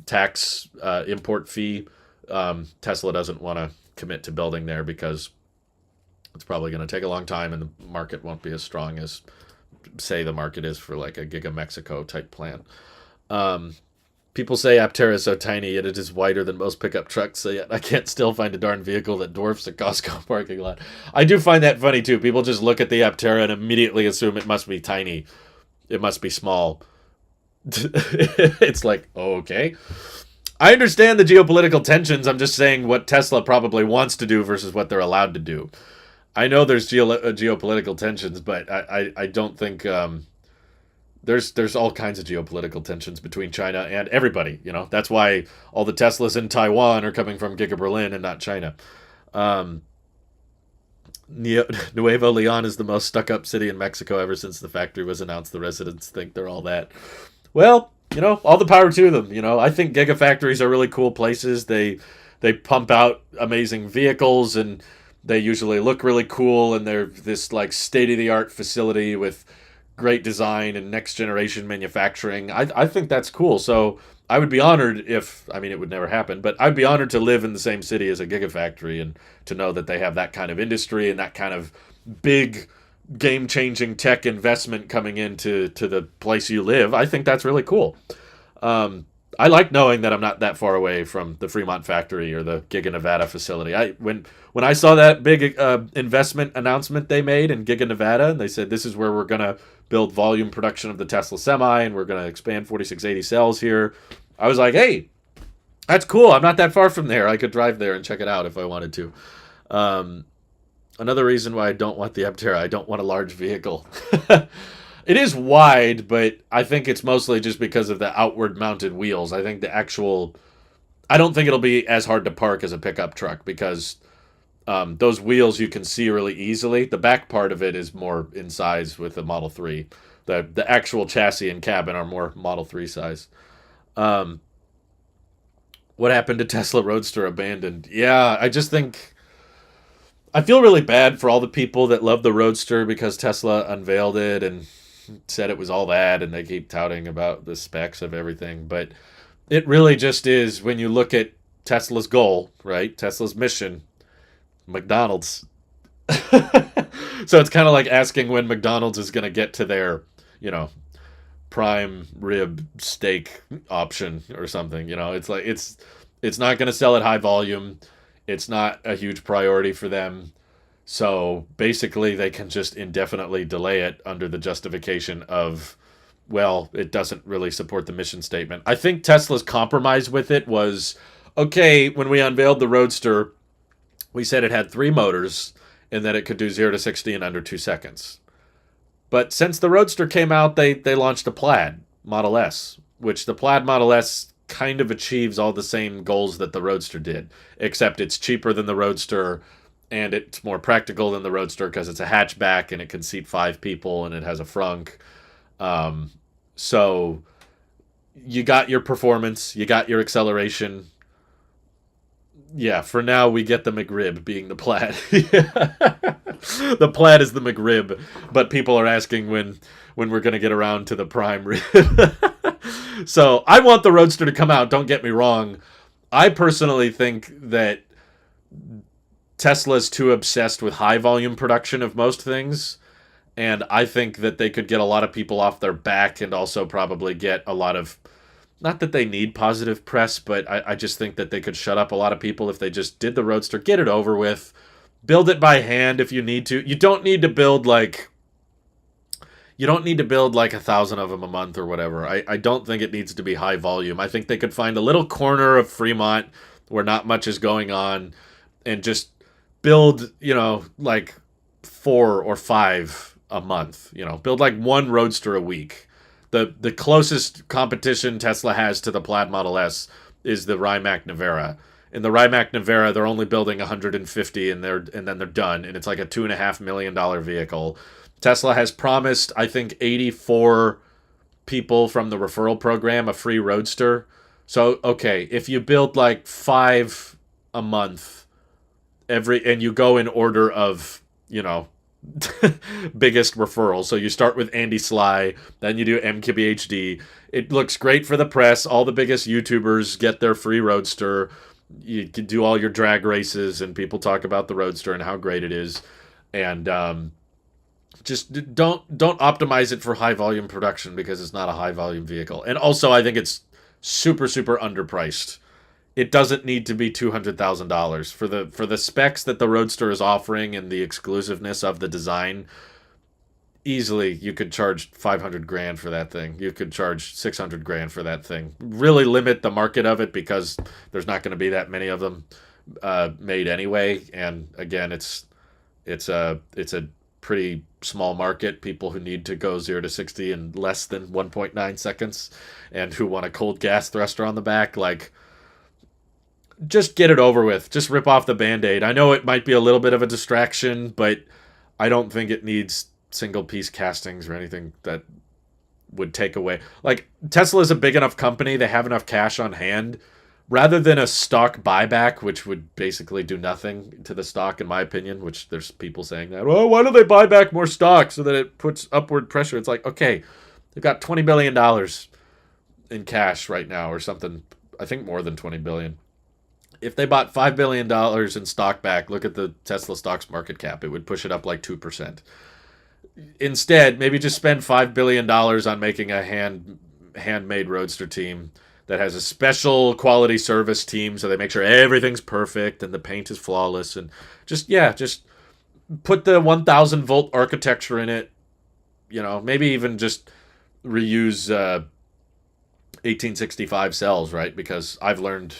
tax import fee, Tesla doesn't want to commit to building there because it's probably going to take a long time and the market won't be as strong as, say, the market is for like a Giga Mexico type plant. People say Aptera is so tiny, yet it is wider than most pickup trucks, so yet I can't still find a darn vehicle that dwarfs a Costco parking lot. I do find that funny, too. People just look at the Aptera and immediately assume it must be tiny. It must be small. It's like, oh, okay. I understand the geopolitical tensions. I'm just saying what Tesla probably wants to do versus what they're allowed to do. I know there's geopolitical tensions, but I don't think... There's all kinds of geopolitical tensions between China and everybody. That's why all the Teslas in Taiwan are coming from Giga Berlin and not China. Nuevo Leon is the most stuck-up city in Mexico ever since the factory was announced. The residents think they're all that. Well, all the power to them. I think gigafactories are really cool places. They pump out amazing vehicles, and they usually look really cool, and they're this like state-of-the-art facility with great design and next generation manufacturing. I think that's cool. So I would be honored if, it would never happen, but I'd be honored to live in the same city as a gigafactory and to know that they have that kind of industry and that kind of big game-changing tech investment coming into the place you live. I think that's really cool. I like knowing that I'm not that far away from the Fremont factory or the Giga Nevada facility. When I saw that big investment announcement they made in Giga Nevada, and they said this is where we're going to build volume production of the Tesla Semi, and we're going to expand 4680 cells here, I was like, hey, that's cool. I'm not that far from there. I could drive there and check it out if I wanted to. Another reason why I don't want the Aptera, I don't want a large vehicle. It is wide, but I think it's mostly just because of the outward mounted wheels. I don't think it'll be as hard to park as a pickup truck because those wheels you can see really easily. The back part of it is more in size with the Model 3. The actual chassis and cabin are more Model 3 size. What happened to Tesla Roadster abandoned? Yeah, I feel really bad for all the people that love the Roadster because Tesla unveiled it and said it was all that, and they keep touting about the specs of everything. But it really just is, when you look at Tesla's goal, right? Tesla's mission, McDonald's. So it's kind of like asking when McDonald's is going to get to their, prime rib steak option or something. It's like it's not going to sell at high volume. It's not a huge priority for them. So basically they can just indefinitely delay it under the justification of, well, it doesn't really support the mission statement. I think Tesla's compromise with it was, okay, when we unveiled the Roadster, we said it had 3 motors and that it could do 0 to 60 in under 2 seconds. But since the Roadster came out, they launched a Plaid Model S, which the Plaid Model S kind of achieves all the same goals that the Roadster did, except it's cheaper than the Roadster and it's more practical than the Roadster because it's a hatchback and it can seat 5 people and it has a frunk. So you got your performance, you got your acceleration. Yeah, for now we get the McRib being the Plaid. The Plaid is the McRib, but people are asking when we're going to get around to the prime rib. So I want the Roadster to come out, don't get me wrong. I personally think that Tesla's too obsessed with high volume production of most things, and I think that they could get a lot of people off their back and also probably get a lot of, not that they need positive press, but I just think that they could shut up a lot of people if they just did the Roadster, get it over with, build it by hand if you need to. You don't need to build like 1,000 of them a month or whatever. I don't think it needs to be high volume. I think they could find a little corner of Fremont where not much is going on and just build, like 4 or 5 a month. Build like 1 Roadster a week. The closest competition Tesla has to the Plaid Model S is the Rimac Nevera. In the Rimac Nevera, they're only building 150 and then they're done, and it's like a $2.5 million vehicle. Tesla has promised, I think, 84 people from the referral program a free Roadster. So, okay, if you build like 5 a month and you go in order of, biggest referral. So you start with Andy Sly, then you do MKBHD. It looks great for the press. All the biggest YouTubers get their free Roadster. You can do all your drag races, and people talk about the Roadster and how great it is. And just don't optimize it for high volume production, because it's not a high volume vehicle. And also, I think it's super underpriced. It doesn't need to be $200,000 for the specs that the Roadster is offering and the exclusiveness of the design. Easily, you could charge $500,000 for that thing. You could charge $600,000 for that thing. Really limit the market of it, because there's not going to be that many of them made anyway. And again, it's a pretty small market. People who need to go 0 to 60 in less than 1.9 seconds, and who want a cold gas thruster on the back, like. Just get it over with. Just rip off the Band-Aid. I know it might be a little bit of a distraction, but I don't think it needs single-piece castings or anything that would take away. Like, Tesla is a big enough company. They have enough cash on hand. Rather than a stock buyback, which would basically do nothing to the stock, in my opinion, which there's people saying that, oh, why don't they buy back more stock so that it puts upward pressure? It's like, okay, they've got $20 billion in cash right now, or something. I think more than $20 billion. If they bought $5 billion in stock back, look at the Tesla stock's market cap. It would push it up like 2%. Instead, maybe just spend $5 billion on making a handmade Roadster team that has a special quality service team, so they make sure everything's perfect and the paint is flawless. And just put the 1,000 volt architecture in it. Maybe even just reuse 1865 cells, right? Because I've learned,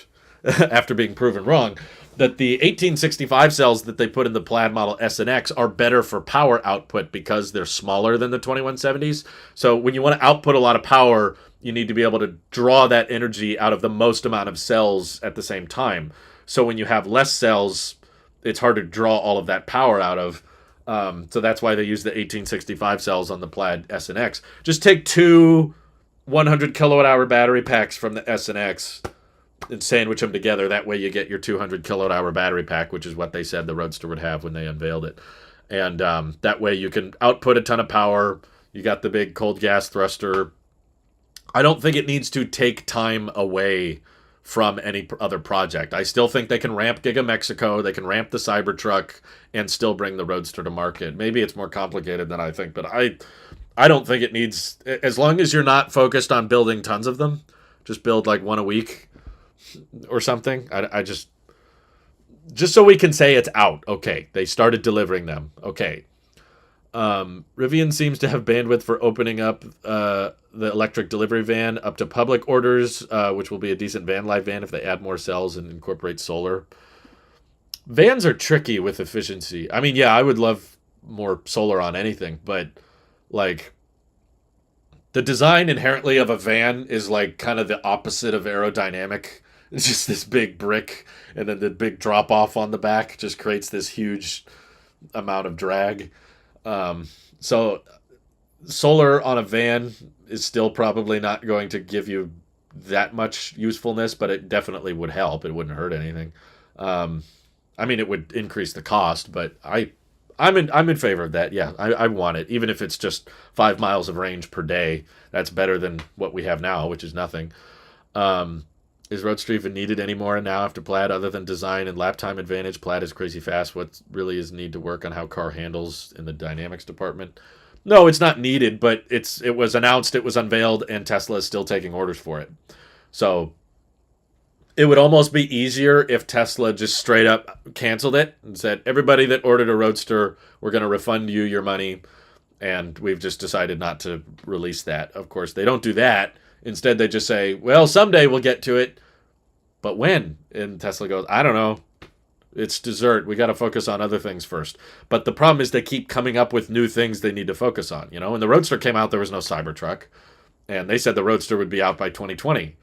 after being proven wrong, that the 1865 cells that they put in the Plaid Model S and X are better for power output because they're smaller than the 2170s. So when you want to output a lot of power, you need to be able to draw that energy out of the most amount of cells at the same time. So when you have less cells, it's hard to draw all of that power out of. So that's why they use the 1865 cells on the Plaid S and X. Just take 2 100 kilowatt hour battery packs from the S and X and sandwich them together. That way you get your 200 kilowatt hour battery pack, which is what they said the Roadster would have when they unveiled it. And that way you can output a ton of power. You got the big cold gas thruster. I don't think it needs to take time away from any other project. I still think they can ramp Giga Mexico, they can ramp the Cybertruck, and still bring the Roadster to market. Maybe it's more complicated than I think, but I don't think it needs, as long as you're not focused on building tons of them, just build like one a week or something. I just so we can say it's out. Okay, they started delivering them. Okay. Rivian seems to have bandwidth for opening up the electric delivery van up to public orders, which will be a decent van life van if they add more cells and incorporate solar. Vans are tricky with efficiency. I mean, yeah, I would love more solar on anything, but like the design inherently of a van is like kind of the opposite of aerodynamic. It's just this big brick, and then the big drop off on the back just creates this huge amount of drag. So solar on a van is still probably not going to give you that much usefulness, but it definitely would help. It wouldn't hurt anything. I mean, it would increase the cost, but I'm in favor of that. Yeah, I want it, even if it's just 5 miles of range per day. That's better than what we have now, which is nothing. Is Roadster even needed anymore now after Plaid, other than design and lap time advantage? Plaid is crazy fast. What really is need to work on how car handles in the dynamics department? No, it's not needed, but it was announced, it was unveiled, and Tesla is still taking orders for it. So it would almost be easier if Tesla just straight up canceled it and said, everybody that ordered a Roadster, we're going to refund you your money, and we've just decided not to release that. Of course, they don't do that. Instead, they just say, well, someday we'll get to it. But when? And Tesla goes, I don't know. It's dessert. We got to focus on other things first. But the problem is they keep coming up with new things they need to focus on. When the Roadster came out, there was no Cybertruck. And they said the Roadster would be out by 2020.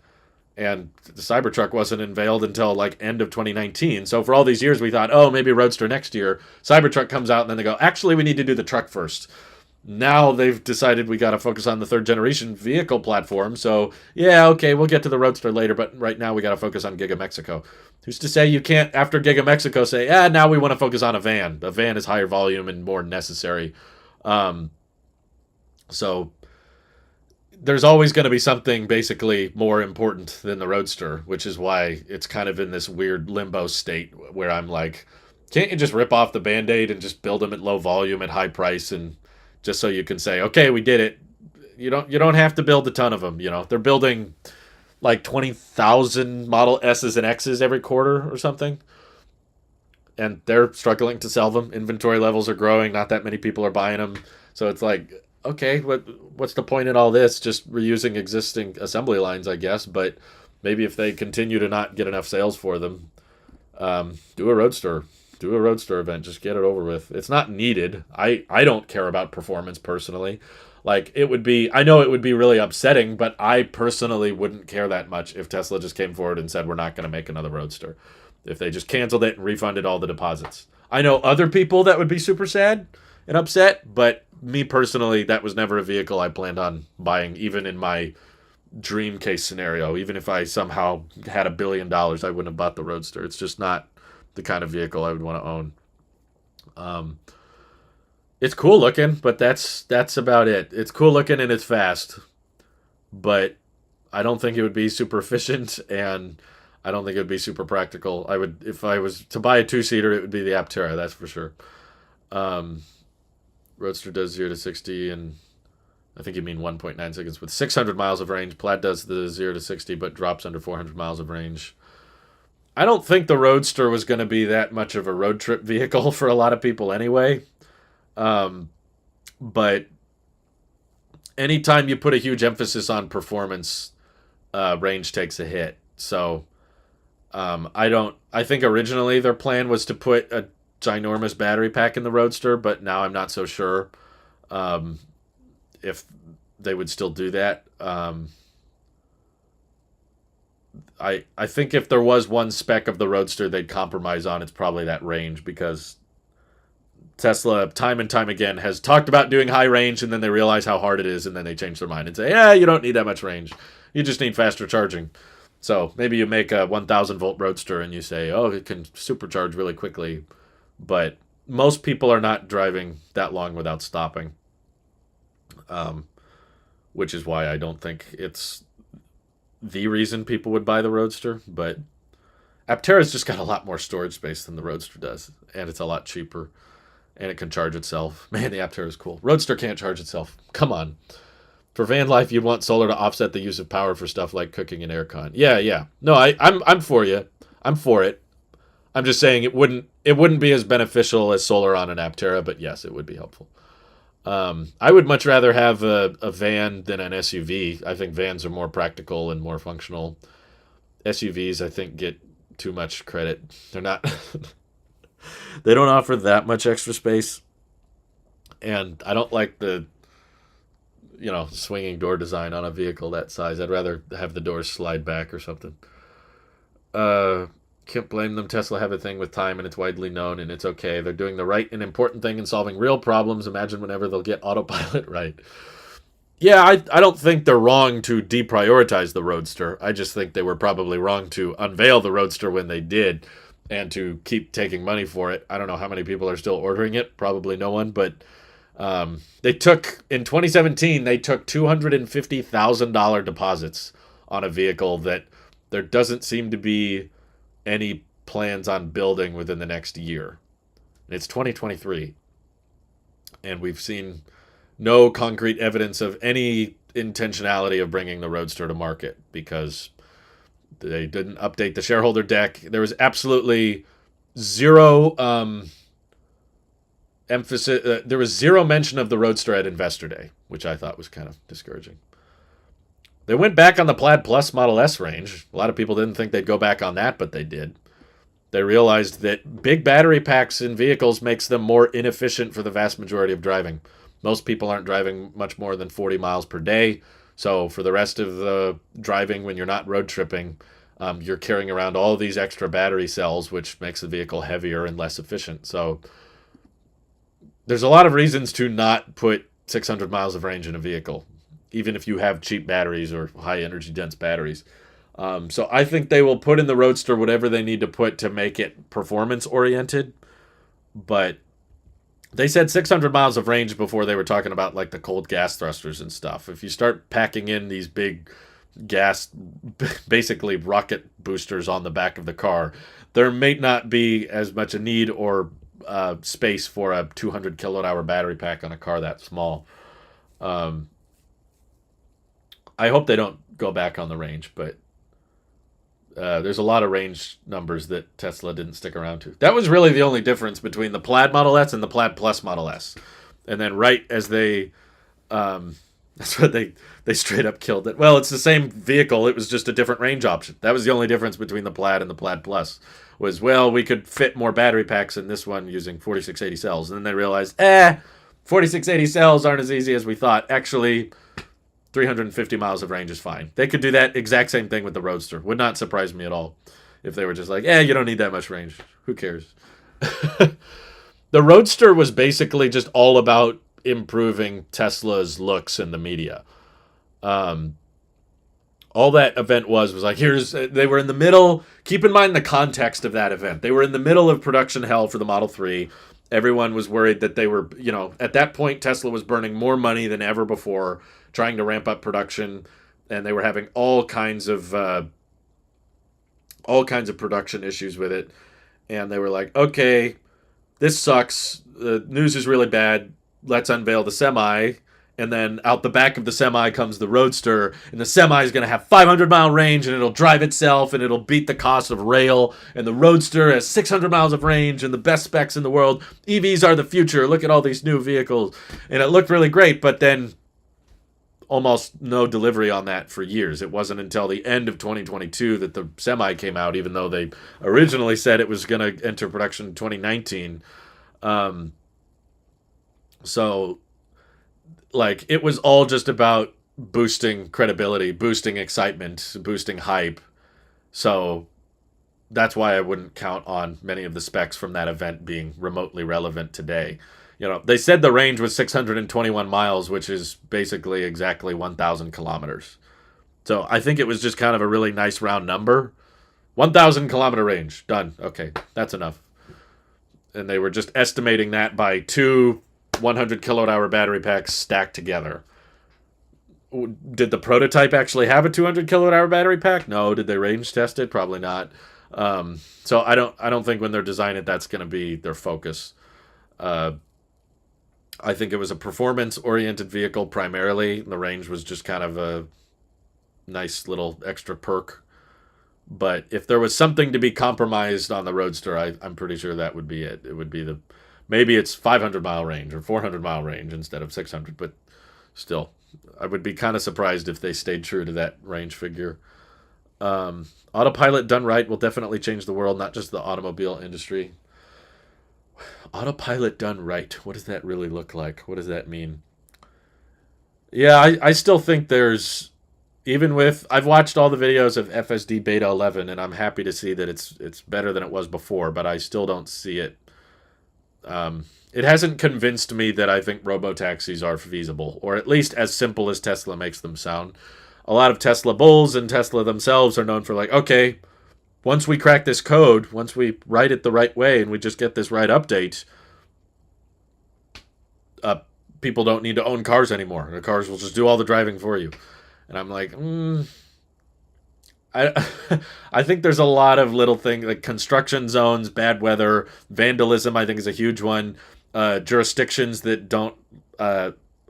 And the Cybertruck wasn't unveiled until like end of 2019. So for all these years, we thought, oh, maybe Roadster next year. Cybertruck comes out, and then they go, actually, we need to do the truck first. Now they've decided we got to focus on the third generation vehicle platform. So, yeah, okay, we'll get to the Roadster later, but right now we got to focus on Giga Mexico. Who's to say you can't, after Giga Mexico, say, now we want to focus on a van. A van is higher volume and more necessary. Um, so, there's always going to be something basically more important than the Roadster, which is why it's kind of in this weird limbo state where I'm like, can't you just rip off the Band-Aid and just build them at low volume at high price, and just so you can say, okay, we did it. You don't have to build a ton of them. They're building like 20,000 Model S's and X's every quarter or something, and they're struggling to sell them. Inventory levels are growing. Not that many people are buying them. So it's like, okay, what's the point in all this? Just reusing existing assembly lines, I guess. But maybe if they continue to not get enough sales for them, do a Roadster. Do a Roadster event. Just get it over with. It's not needed. I don't care about performance personally. Like, I know it would be really upsetting, but I personally wouldn't care that much if Tesla just came forward and said, we're not going to make another Roadster. If they just canceled it and refunded all the deposits. I know other people that would be super sad and upset, but me personally, that was never a vehicle I planned on buying, even in my dream case scenario. Even if I somehow had $1 billion, I wouldn't have bought the Roadster. It's just not the kind of vehicle I would want to own. It's cool looking, but that's about it. It's cool looking and it's fast, but I don't think it would be super efficient, and I don't think it would be super practical. If I was to buy a two-seater, it would be the Aptera, that's for sure. Um, Roadster does 0 to 60 in, I think you mean 1.9 seconds, with 600 miles of range. Plaid does the 0 to 60, but drops under 400 miles of range. I don't think the Roadster was going to be that much of a road trip vehicle for a lot of people anyway. But anytime you put a huge emphasis on performance, range takes a hit. So I think originally their plan was to put a ginormous battery pack in the Roadster, but now I'm not so sure if they would still do that. I think if there was one spec of the Roadster they'd compromise on, it's probably that range, because Tesla, time and time again, has talked about doing high range, and then they realize how hard it is, and then they change their mind and say, you don't need that much range. You just need faster charging. So maybe you make a 1,000-volt Roadster, and you say, it can supercharge really quickly. But most people are not driving that long without stopping, which is why I don't think it's the reason people would buy the Roadster. But Aptera's just got a lot more storage space than the Roadster does, and it's a lot cheaper. And it can charge itself. Man, the Aptera is cool. Roadster can't charge itself. Come on. For van life, you'd want solar to offset the use of power for stuff like cooking and aircon. Yeah. No, I'm for you. I'm for it. I'm just saying it wouldn't be as beneficial as solar on an Aptera, but yes, it would be helpful. I would much rather have a van than an SUV. I think vans are more practical and more functional. SUVs, I think, get too much credit. They're not... They don't offer that much extra space, and I don't like the, swinging door design on a vehicle that size. I'd rather have the doors slide back or something. Can't blame them. Tesla have a thing with time, and it's widely known, and it's okay. They're doing the right and important thing and solving real problems. Imagine whenever they'll get autopilot right. Yeah, I don't think they're wrong to deprioritize the Roadster. I just think they were probably wrong to unveil the Roadster when they did, and to keep taking money for it. I don't know how many people are still ordering it. Probably no one. But in 2017, they took $250,000 deposits on a vehicle that there doesn't seem to be any plans on building within the next year. And it's 2023. And we've seen no concrete evidence of any intentionality of bringing the Roadster to market, because they didn't update the shareholder deck. There was absolutely zero emphasis. There was zero mention of the Roadster at Investor Day, which I thought was kind of discouraging. They went back on the Plaid Plus Model S range. A lot of people didn't think they'd go back on that, but they did. They realized that big battery packs in vehicles makes them more inefficient for the vast majority of driving. Most people aren't driving much more than 40 miles per day. So for the rest of the driving when you're not road tripping, you're carrying around all these extra battery cells, which makes the vehicle heavier and less efficient. So there's a lot of reasons to not put 600 miles of range in a vehicle, even if you have cheap batteries or high energy dense batteries. So I think they will put in the Roadster whatever they need to put to make it performance oriented. But they said 600 miles of range before they were talking about like the cold gas thrusters and stuff. If you start packing in these big gas, basically rocket boosters on the back of the car, there may not be as much a need or space for a 200 kilowatt hour battery pack on a car that small. I hope they don't go back on the range, but there's a lot of range numbers that Tesla didn't stick around to. That was really the only difference between the Plaid Model S and the Plaid Plus Model S. And then right as they, that's what they straight up killed it. Well, it's the same vehicle. It was just a different range option. That was the only difference between the Plaid and the Plaid Plus. Was, well, we could fit more battery packs in this one using 4680 cells. And then they realized, 4680 cells aren't as easy as we thought. Actually, 350 miles of range is fine. They could do that exact same thing with the Roadster. Would not surprise me at all if they were just like, you don't need that much range. Who cares? The Roadster was basically just all about improving Tesla's looks in the media. All that event was like, they were in the middle. Keep in mind the context of that event. They were in the middle of production hell for the Model 3. Everyone was worried that they were, at that point, Tesla was burning more money than ever before, trying to ramp up production, and they were having all kinds of production issues with it. And they were like, okay, this sucks. The news is really bad. Let's unveil the Semi. And then out the back of the Semi comes the Roadster, and the Semi is going to have 500-mile range, and it'll drive itself, and it'll beat the cost of rail. And the Roadster has 600 miles of range and the best specs in the world. EVs are the future. Look at all these new vehicles. And it looked really great, but then almost no delivery on that for years. It wasn't until the end of 2022 that the Semi came out, even though they originally said it was going to enter production in 2019. Like, it was all just about boosting credibility, boosting excitement, boosting hype. So that's why I wouldn't count on many of the specs from that event being remotely relevant today. They said the range was 621 miles, which is basically exactly 1,000 kilometers. So I think it was just kind of a really nice round number. 1,000 kilometer range. Done. Okay, that's enough. And they were just estimating that by two 100 kilowatt hour battery packs stacked together. Did the prototype actually have a 200 kilowatt hour battery pack? No. Did they range test it? Probably not. So I don't think when they're designing it, that's going to be their focus. I think it was a performance-oriented vehicle primarily. The range was just kind of a nice little extra perk. But if there was something to be compromised on the Roadster, I'm pretty sure that would be it. It would be maybe it's 500-mile range or 400-mile range instead of 600. But still, I would be kind of surprised if they stayed true to that range figure. Autopilot done right will definitely change the world, not just the automobile industry. Autopilot done right. What does that really look like? What does that mean? Yeah, I still think there's, I've watched all the videos of FSD Beta 11, and I'm happy to see that it's better than it was before, but I still don't see it. It hasn't convinced me that I think robotaxis are feasible, or at least as simple as Tesla makes them sound. A lot of Tesla bulls and Tesla themselves are known for like, okay, once we crack this code, once we write it the right way and we just get this right update, people don't need to own cars anymore. The cars will just do all the driving for you. And I'm like, I think there's a lot of little things like construction zones, bad weather, vandalism, I think is a huge one. Jurisdictions that don't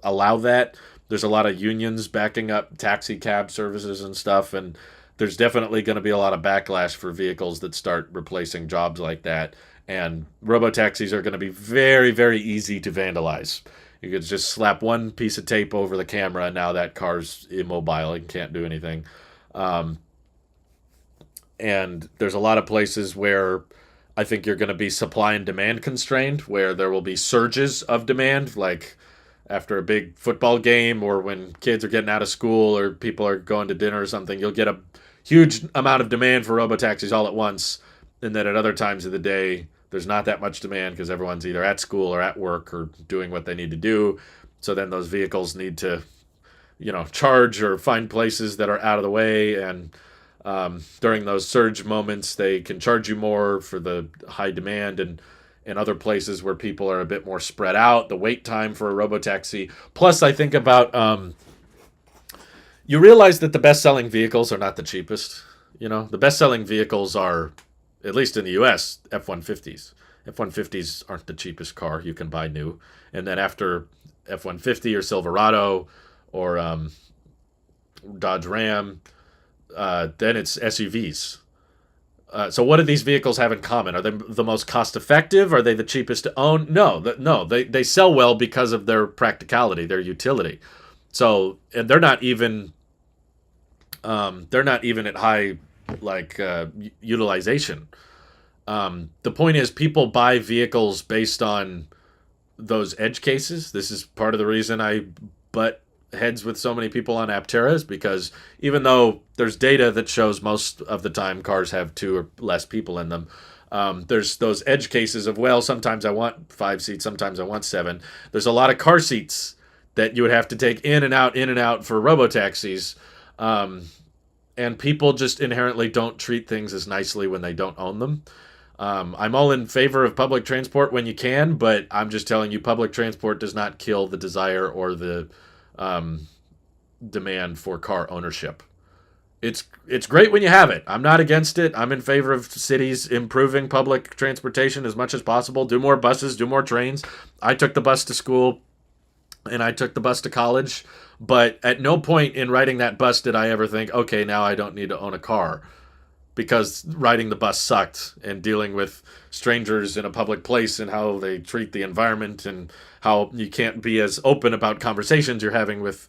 allow that. There's a lot of unions backing up taxi cab services and stuff, and there's definitely going to be a lot of backlash for vehicles that start replacing jobs like that. And robotaxis are going to be very, very easy to vandalize. You could just slap one piece of tape over the camera, and now that car's immobile and can't do anything. And there's a lot of places where I think you're going to be supply and demand constrained, where there will be surges of demand, like after a big football game or when kids are getting out of school or people are going to dinner or something. You'll get a huge amount of demand for robotaxis all at once, and then at other times of the day, there's not that much demand because everyone's either at school or at work or doing what they need to do, So then those vehicles need to, charge or find places that are out of the way. And during those surge moments, they can charge you more for the high demand. And in other places where people are a bit more spread out, the wait time for a robotaxi. Plus, I think about you realize that the best selling vehicles are not the cheapest. The best selling vehicles are, at least in the US, F 150s. F 150s aren't the cheapest car you can buy new. And then after F 150 or Silverado or Dodge Ram, then it's SUVs. So what do these vehicles have in common? Are they the most cost effective? Are they the cheapest to own? No. They sell well because of their practicality, their utility. So, and they're not even at high utilization. The point is, people buy vehicles based on those edge cases. This is part of the reason I butt heads with so many people on Aptera, is because even though there's data that shows most of the time cars have 2 or less people in them, there's those edge cases of, well, sometimes I want 5 seats, sometimes I want 7. There's a lot of car seats that you would have to take in and out for robotaxis. And people just inherently don't treat things as nicely when they don't own them. I'm all in favor of public transport when you can, but I'm just telling you, public transport does not kill the desire or the demand for car ownership. It's great when you have it. I'm not against it. I'm in favor of cities improving public transportation as much as possible. Do more buses, do more trains. I took the bus to school and I took the bus to college, but at no point in riding that bus did I ever think, okay, now I don't need to own a car, because riding the bus sucked, and dealing with strangers in a public place and how they treat the environment and how you can't be as open about conversations you're having with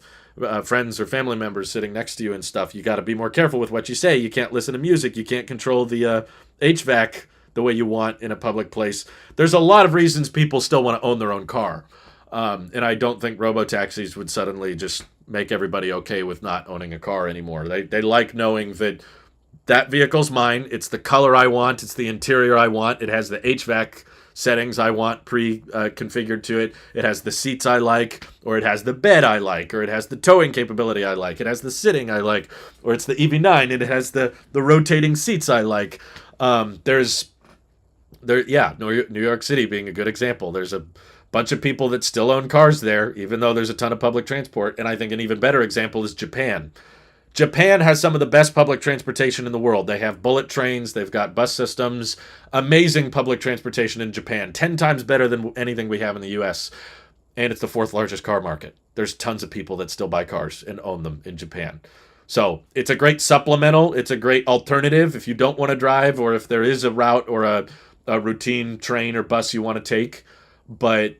friends or family members sitting next to you and stuff. You got to be more careful with what you say. You can't listen to music. You can't control the HVAC the way you want in a public place. There's a lot of reasons people still want to own their own car. And I don't think robotaxis would suddenly just make everybody okay with not owning a car anymore. They like knowing that vehicle's mine. It's the color I want. It's the interior I want. It has the HVAC settings I want configured to it. It has the seats I like, or it has the bed I like, or it has the towing capability I like. It has the sitting I like, or it's the EV9 and it has the rotating seats I like. New York City being a good example. There's a bunch of people that still own cars there, even though there's a ton of public transport. And I think an even better example is Japan. Japan has some of the best public transportation in the world. They have bullet trains, they've got bus systems, amazing public transportation in Japan, 10 times better than anything we have in the US. And it's the 4th largest car market. There's tons of people that still buy cars and own them in Japan. So it's a great supplemental. It's a great alternative if you don't want to drive, or if there is a route or a routine train or bus you want to take. But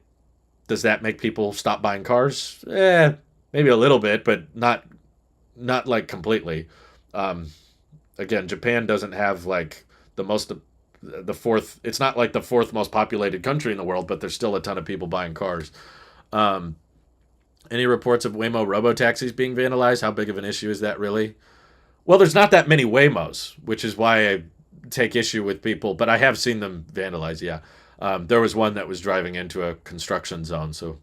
does that make people stop buying cars? Maybe a little bit, but not like completely. Again, Japan doesn't have like the fourth. It's not like the 4th most populated country in the world, but there's still a ton of people buying cars. Any reports of Waymo robotaxis being vandalized? How big of an issue is that really? Well, there's not that many Waymos, which is why I take issue with people, but I have seen them vandalized. Yeah. There was one that was driving into a construction zone, so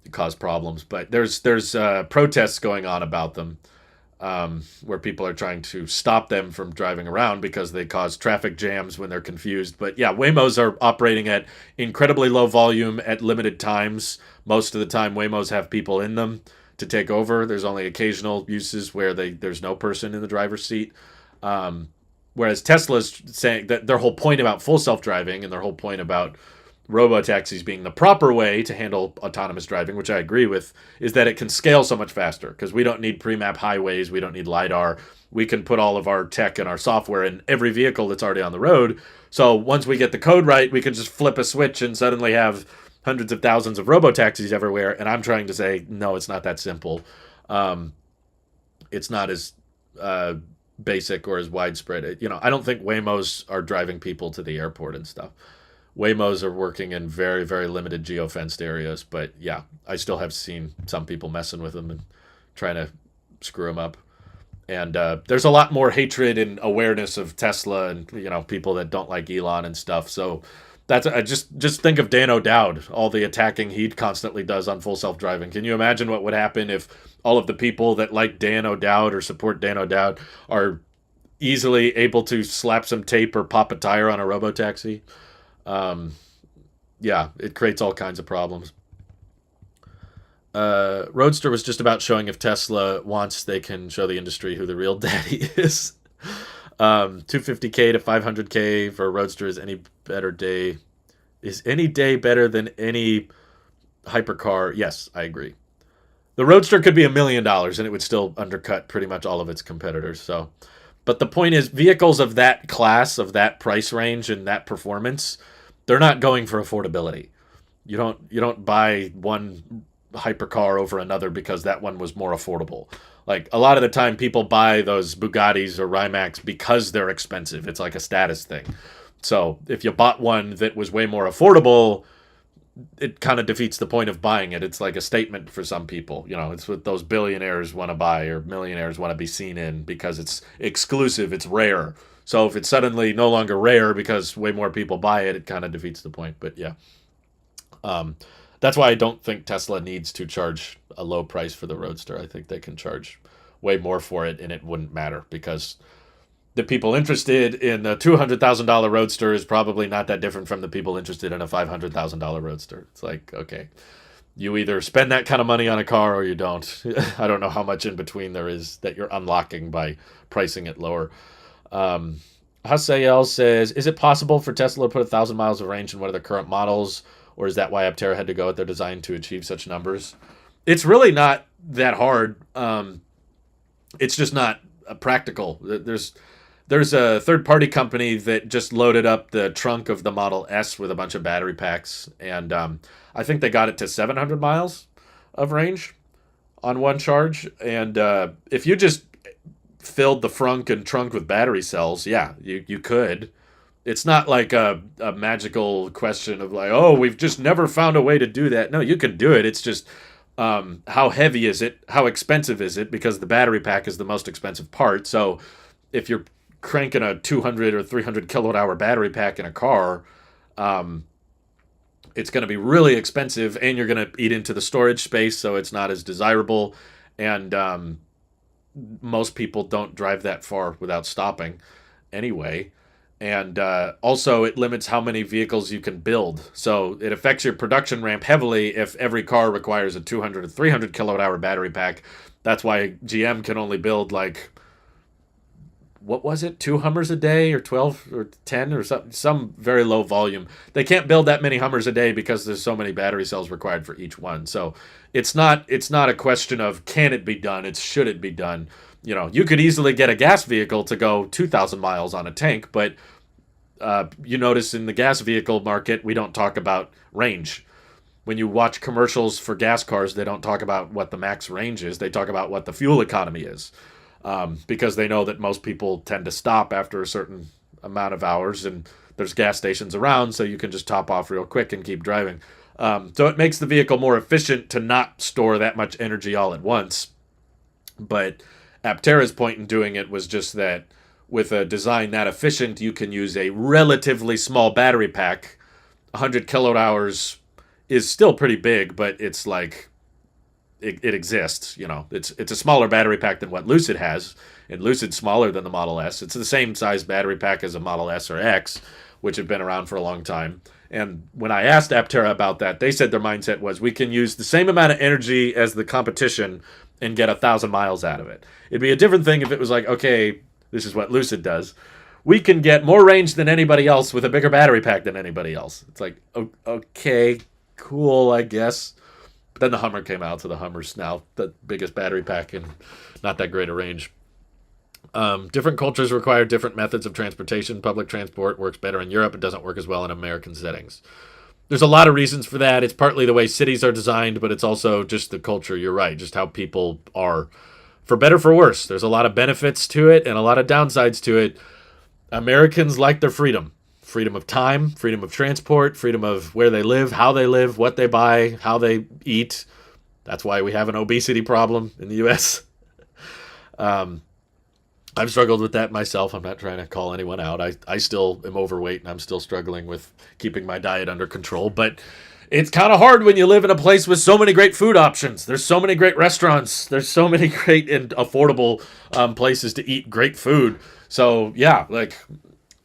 it caused problems. But there's protests going on about them, where people are trying to stop them from driving around because they cause traffic jams when they're confused. But yeah, Waymos are operating at incredibly low volume at limited times. Most of the time, Waymos have people in them to take over. There's only occasional uses where there's no person in the driver's seat. Whereas Tesla's saying that their whole point about full self-driving and their whole point about robotaxis being the proper way to handle autonomous driving, which I agree with, is that it can scale so much faster, because we don't need pre-map highways, we don't need LiDAR. We can put all of our tech and our software in every vehicle that's already on the road. So once we get the code right, we can just flip a switch and suddenly have hundreds of thousands of robotaxis everywhere. And I'm trying to say, no, it's not that simple. It's not as basic or as widespread. I don't think Waymos are driving people to the airport and stuff. Waymos are working in very, very limited geofenced areas, but yeah, I still have seen some people messing with them and trying to screw them up. And there's a lot more hatred and awareness of Tesla and people that don't like Elon and stuff. So That's just think of Dan O'Dowd, all the attacking he constantly does on full self-driving. Can you imagine what would happen if all of the people that like Dan O'Dowd or support Dan O'Dowd are easily able to slap some tape or pop a tire on a robotaxi? Um, yeah, it creates all kinds of problems. Roadster was just about showing if Tesla wants, they can show the industry who the real daddy is. 250K to 500K for a Roadster is any better day. Is any day better than any hypercar? Yes, I agree. The Roadster could be $1 million and it would still undercut pretty much all of its competitors. So, but the point is, vehicles of that class, of that price range, and that performance, they're not going for affordability. You don't buy one hypercar over another because that one was more affordable. Like a lot of the time, people buy those Bugattis or Rimacs because they're expensive. It's like a status thing. So if you bought one that was way more affordable, it kind of defeats the point of buying it. It's like a statement for some people. It's what those billionaires want to buy or millionaires want to be seen in because it's exclusive, it's rare. So if it's suddenly no longer rare because way more people buy it, it kind of defeats the point. But yeah. That's why I don't think Tesla needs to charge a low price for the Roadster. I think they can charge way more for it, and it wouldn't matter because the people interested in a $200,000 Roadster is probably not that different from the people interested in a $500,000 Roadster. It's like, okay, you either spend that kind of money on a car or you don't. I don't know how much in between there is that you're unlocking by pricing it lower. Hasael says, is it possible for Tesla to put 1,000 miles of range in one of the current models? Or is that why Aptera had to go with their design to achieve such numbers? It's really not that hard. It's just not practical. There's a third-party company that just loaded up the trunk of the Model S with a bunch of battery packs, and I think they got it to 700 miles of range on one charge. And if you just filled the frunk and trunk with battery cells, yeah, you could. It's not like a magical question of like, oh, we've just never found a way to do that. No, you can do it. It's just how heavy is it? How expensive is it? Because the battery pack is the most expensive part. So if you're cranking a 200 or 300 kilowatt hour battery pack in a car, it's going to be really expensive, and you're going to eat into the storage space, so it's not as desirable. And most people don't drive that far without stopping anyway. And also, it limits how many vehicles you can build. So it affects your production ramp heavily if every car requires a 200 or 300 kilowatt hour battery pack. That's why GM can only build like, what was it, 2 Hummers a day or 12 or 10 or some very low volume. They can't build that many Hummers a day because there's so many battery cells required for each one. So it's not a question of can it be done, it's should it be done. You could easily get a gas vehicle to go 2,000 miles on a tank, but you notice in the gas vehicle market, we don't talk about range. When you watch commercials for gas cars, they don't talk about what the max range is. They talk about what the fuel economy is, because they know that most people tend to stop after a certain amount of hours, and there's gas stations around, so you can just top off real quick and keep driving. So it makes the vehicle more efficient to not store that much energy all at once. But Aptera's point in doing it was just that with a design that efficient, you can use a relatively small battery pack. 100 kilowatt hours is still pretty big, but it's like it exists. It's a smaller battery pack than what Lucid has, and Lucid's smaller than the Model S. It's the same size battery pack as a Model S or X, which have been around for a long time. And when I asked Aptera about that, they said their mindset was we can use the same amount of energy as the competition and get 1,000 miles out of it. It'd be a different thing if it was like, okay, this is what Lucid does. We can get more range than anybody else with a bigger battery pack than anybody else. It's like, okay, cool, I guess. But then the Hummer came out, so the Hummer's now the biggest battery pack and not that great a range. Different cultures require different methods of transportation. Public transport works better in Europe. It doesn't work as well in American settings. There's a lot of reasons for that. It's partly the way cities are designed, but it's also just the culture. You're right, just how people are. For better, for worse. There's a lot of benefits to it and a lot of downsides to it. Americans like their freedom. Freedom of time, freedom of transport, freedom of where they live, how they live, what they buy, how they eat. That's why we have an obesity problem in the U.S. I've struggled with that myself. I'm not trying to call anyone out. I still am overweight and I'm still struggling with keeping my diet under control. But it's kind of hard when you live in a place with so many great food options. There's so many great restaurants. There's so many great and affordable places to eat great food. So yeah, like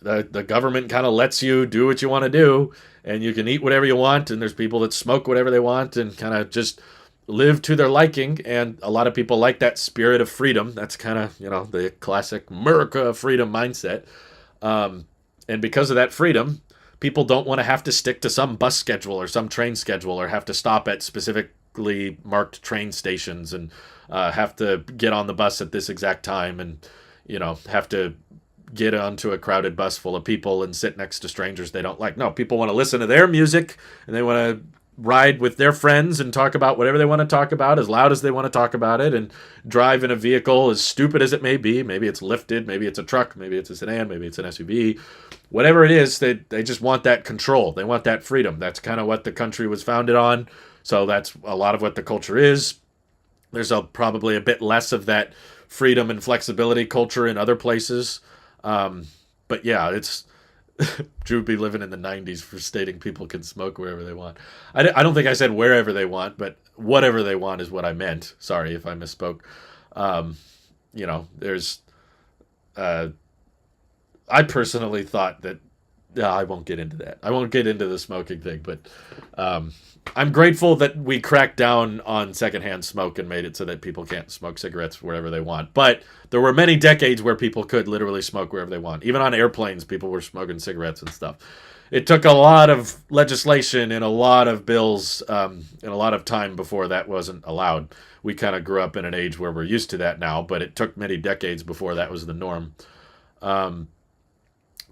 the government kind of lets you do what you want to do, and you can eat whatever you want. And there's people that smoke whatever they want and kind of just live to their liking. And a lot of people like that spirit of freedom. That's kind of, the classic America freedom mindset. And because of that freedom, people don't want to have to stick to some bus schedule or some train schedule, or have to stop at specifically marked train stations, and have to get on the bus at this exact time, and have to get onto a crowded bus full of people and sit next to strangers they don't like. No, people want to listen to their music, and they want to ride with their friends and talk about whatever they want to talk about as loud as they want to talk about it, and drive in a vehicle as stupid as it may be. Maybe it's lifted, maybe it's a truck, maybe it's a sedan, maybe it's an SUV. Whatever it is, they just want that control. They want that freedom. That's kind of what the country was founded on. So that's a lot of what the culture is. There's probably a bit less of that freedom and flexibility culture in other places. But yeah, it's Drew be living in the 90s for stating people can smoke wherever they want. I don't think I said wherever they want, but whatever they want is what I meant. Sorry if I misspoke. There's... I personally thought that... I won't get into that. I won't get into the smoking thing, but I'm grateful that we cracked down on secondhand smoke and made it so that people can't smoke cigarettes wherever they want. But there were many decades where people could literally smoke wherever they want. Even on airplanes, people were smoking cigarettes and stuff. It took a lot of legislation and a lot of bills and a lot of time before that wasn't allowed. We kind of grew up in an age where we're used to that now, but it took many decades before that was the norm.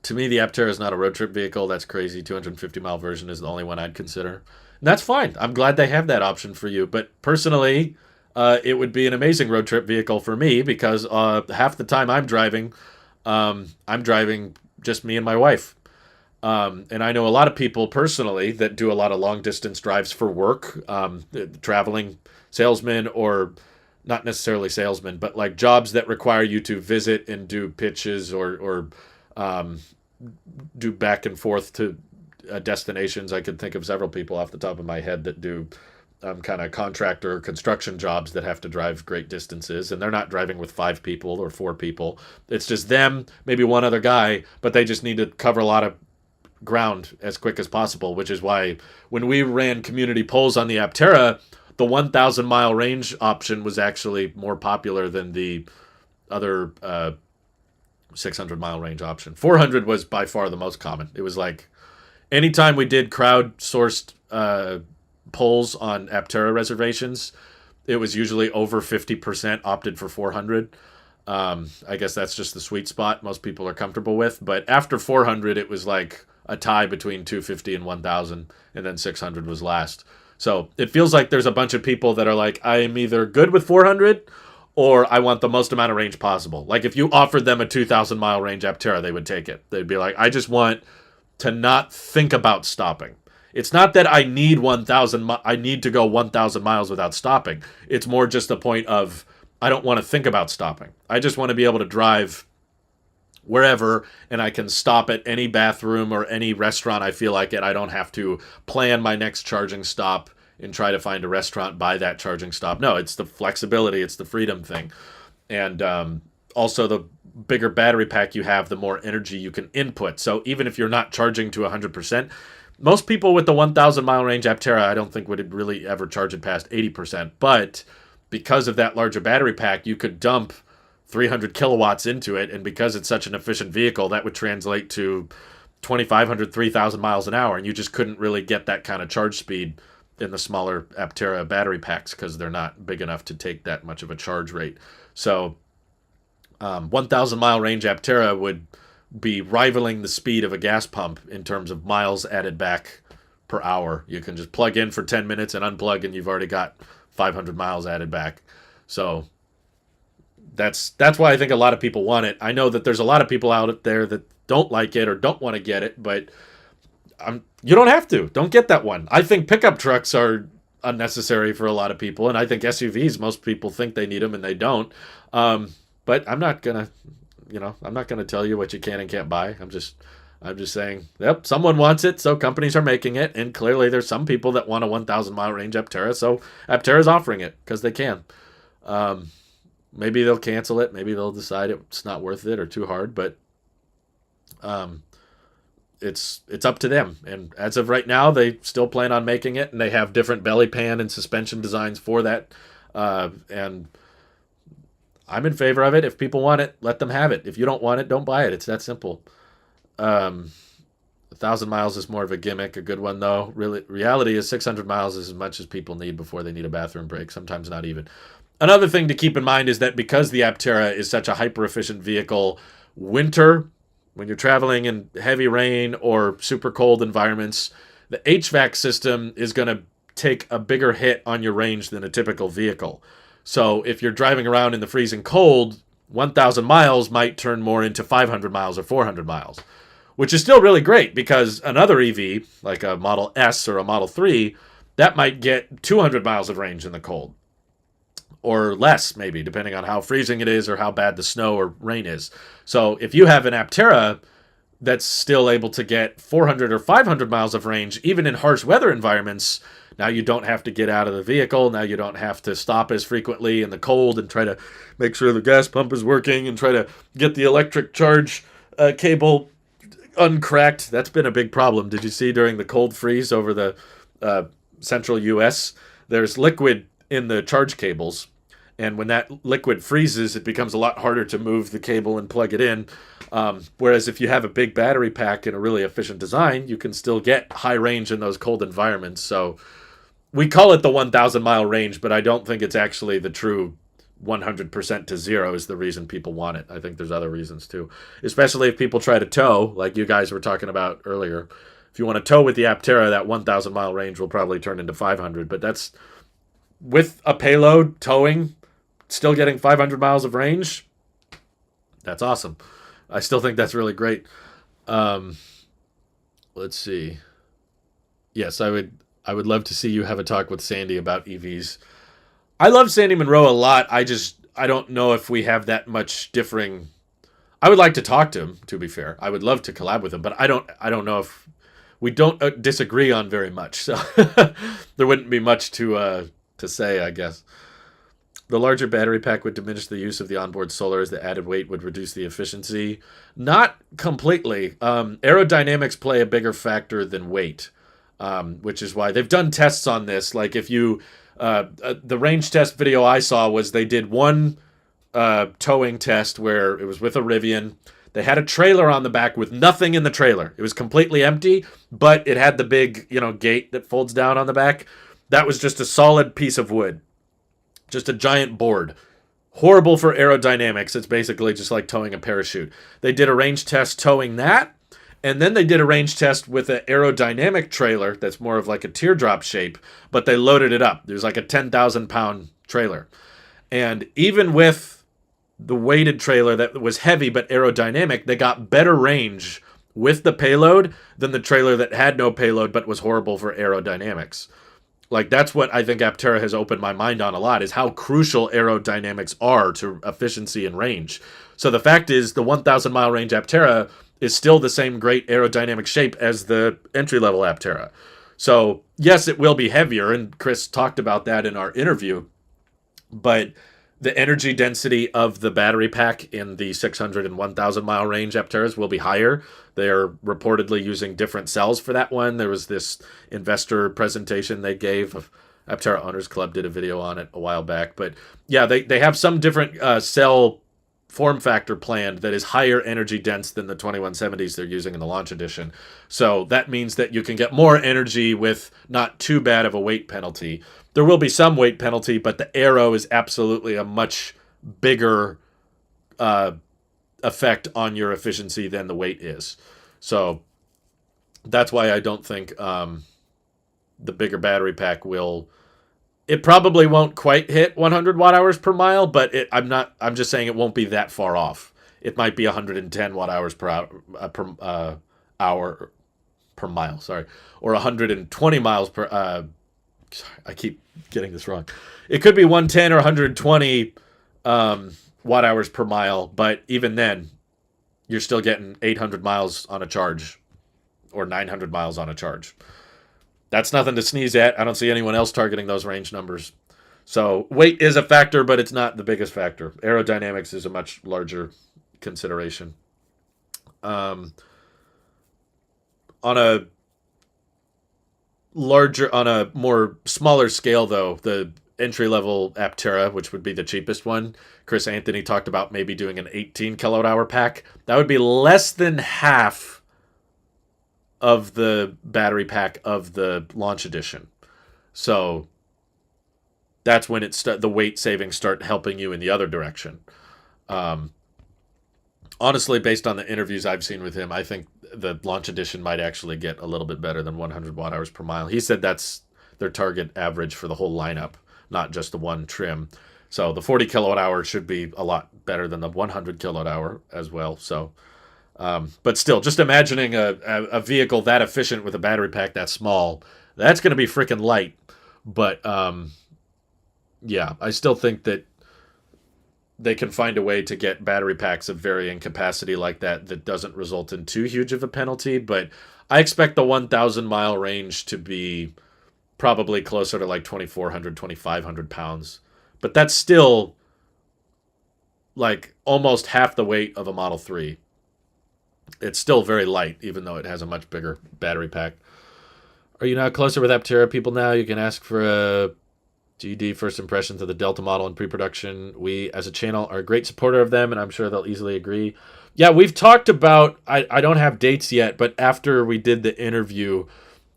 To me, the Aptera is not a road trip vehicle. That's crazy. 250-mile version is the only one I'd consider. And that's fine. I'm glad they have that option for you. But personally, it would be an amazing road trip vehicle for me, because half the time I'm driving just me and my wife. And I know a lot of people personally that do a lot of long-distance drives for work, traveling salesmen, or not necessarily salesmen, but like jobs that require you to visit and do pitches or do back and forth to destinations. I could think of several people off the top of my head that do kind of contractor construction jobs that have to drive great distances, and they're not driving with 5 people or 4 people. It's just them, maybe one other guy, but they just need to cover a lot of ground as quick as possible, which is why when we ran community polls on the Aptera, the 1,000 mile range option was actually more popular than the other 600 mile range option. 400 was by far the most common. It was like anytime we did crowdsourced polls on Aptera reservations, it was usually over 50% opted for 400. I guess that's just the sweet spot most people are comfortable with. But after 400, it was like a tie between 250 and 1,000, and then 600 was last. So it feels like there's a bunch of people that are like, I am either good with 400 or I want the most amount of range possible. Like if you offered them a 2,000 mile range Aptera, they would take it. They'd be like, I just want to not think about stopping. It's not that I need 1,000. I need to go 1,000 miles without stopping. It's more just a point of I don't want to think about stopping. I just want to be able to drive wherever, and I can stop at any bathroom or any restaurant I feel like it. I don't have to plan my next charging stop and try to find a restaurant by that charging stop. No, it's the flexibility. It's the freedom thing. And also the bigger battery pack you have, the more energy you can input. So even if you're not charging to 100%, most people with the 1,000 mile range Aptera, I don't think would really ever charge it past 80%. But because of that larger battery pack, you could dump 300 kilowatts into it. And because it's such an efficient vehicle, that would translate to 2,500, 3,000 miles an hour. And you just couldn't really get that kind of charge speed in the smaller Aptera battery packs because they're not big enough to take that much of a charge rate. So 1,000 mile range Aptera would be rivaling the speed of a gas pump in terms of miles added back per hour. You can just plug in for 10 minutes and unplug, and you've already got 500 miles added back. So that's why I think a lot of people want it. I know that there's a lot of people out there that don't like it or don't want to get it, but you don't have to. Don't get that one. I think pickup trucks are unnecessary for a lot of people, and I think SUVs, most people think they need them and they don't. But I'm not gonna I'm not going to tell you what you can and can't buy. I'm just saying, yep, someone wants it, so companies are making it, and clearly there's some people that want a 1,000 mile range Aptera, so Aptera's offering it because they can. Maybe they'll cancel it. Maybe they'll decide it's not worth it or too hard, but it's up to them. And as of right now, they still plan on making it, and they have different belly pan and suspension designs for that. And I'm in favor of it. If people want it, let them have it. If you don't want it, don't buy it. It's that simple. 1,000 miles is more of a gimmick. A good one, though. Really, reality is 600 miles is as much as people need before they need a bathroom break. Sometimes not even. Another thing to keep in mind is that because the Aptera is such a hyper-efficient vehicle, winter, when you're traveling in heavy rain or super cold environments, the HVAC system is going to take a bigger hit on your range than a typical vehicle. So if you're driving around in the freezing cold, 1,000 miles might turn more into 500 miles or 400 miles, which is still really great because another EV, like a Model S or a Model 3, that might get 200 miles of range in the cold. Or less, maybe, depending on how freezing it is or how bad the snow or rain is. So if you have an Aptera that's still able to get 400 or 500 miles of range, even in harsh weather environments, now you don't have to get out of the vehicle. Now you don't have to stop as frequently in the cold and try to make sure the gas pump is working and try to get the electric charge cable uncracked. That's been a big problem. Did you see during the cold freeze over the central U.S., there's liquid in the charge cables. And when that liquid freezes, it becomes a lot harder to move the cable and plug it in. Whereas if you have a big battery pack and a really efficient design, you can still get high range in those cold environments. So we call it the 1,000 mile range, but I don't think it's actually the true 100% to zero is the reason people want it. I think there's other reasons too, especially if people try to tow, like you guys were talking about earlier. If you want to tow with the Aptera, that 1,000 mile range will probably turn into 500, but that's with a payload towing, still getting 500 miles of range. That's awesome. I still think that's really great. Let's see. Yes, I would love to see you have a talk with Sandy about EVs. I love Sandy Monroe a lot. I don't know if we have that much differing. I would like to talk to him, to be fair. I would love to collab with him, but I don't know if we don't disagree on very much. So there wouldn't be much to say, I guess. The larger battery pack would diminish the use of the onboard solar as the added weight would reduce the efficiency. Not completely. Aerodynamics play a bigger factor than weight, which is why they've done tests on this. Like if you, the range test video I saw was they did one towing test where it was with a Rivian. They had a trailer on the back with nothing in the trailer. It was completely empty, but it had the big, gate that folds down on the back. That was just a solid piece of wood. Just a giant board. Horrible for aerodynamics. It's basically just like towing a parachute. They did a range test towing that, and then they did a range test with an aerodynamic trailer that's more of like a teardrop shape, but they loaded it up. There's like a 10,000 pound trailer. And even with the weighted trailer that was heavy but aerodynamic, they got better range with the payload than the trailer that had no payload but was horrible for aerodynamics. Like, that's what I think Aptera has opened my mind on a lot, is how crucial aerodynamics are to efficiency and range. So the fact is, the 1,000 mile range Aptera is still the same great aerodynamic shape as the entry-level Aptera. So, yes, it will be heavier, and Chris talked about that in our interview, but the energy density of the battery pack in the 600 and 1,000 mile range Apteras will be higher. They are reportedly using different cells for that one. There was this investor presentation they gave. Aptera Owners Club did a video on it a while back. But yeah, they have some different cell form factor planned that is higher energy dense than the 2170s they're using in the launch edition. So that means that you can get more energy with not too bad of a weight penalty. There will be some weight penalty, but the aero is absolutely a much bigger effect on your efficiency than the weight is. So that's why I don't think the bigger battery pack will. It probably won't quite hit 100 watt hours per mile, but I'm just saying it won't be that far off. It might be 110 watt hours per hour per mile, sorry, or 120 miles per. I keep getting this wrong. It could be 110 or 120 watt hours per mile, but even then, you're still getting 800 miles on a charge or 900 miles on a charge. That's nothing to sneeze at. I don't see anyone else targeting those range numbers. So weight is a factor, but it's not the biggest factor. Aerodynamics is a much larger consideration. On a more smaller scale, though, the entry-level Aptera, which would be the cheapest one, Chris Anthony talked about maybe doing an 18 kilowatt-hour pack. That would be less than half of the battery pack of the launch edition. So that's when the weight savings start helping you in the other direction. Honestly, based on the interviews I've seen with him, I think the launch edition might actually get a little bit better than 100 watt hours per mile. He said that's their target average for the whole lineup, not just the one trim. So the 40 kilowatt hour should be a lot better than the 100 kilowatt hour as well. So, but still, just imagining a vehicle that efficient with a battery pack that small, that's going to be freaking light. But yeah, I still think that they can find a way to get battery packs of varying capacity like that doesn't result in too huge of a penalty. But I expect the 1,000 mile range to be probably closer to like 2,400, 2,500 pounds. But that's still like almost half the weight of a Model 3. It's still very light, even though it has a much bigger battery pack. Are you now closer with Aptera people now? You can ask for a GD first impressions of the Delta model in pre-production. We, as a channel, are a great supporter of them, and I'm sure they'll easily agree. Yeah, we've talked about, I don't have dates yet, but after we did the interview,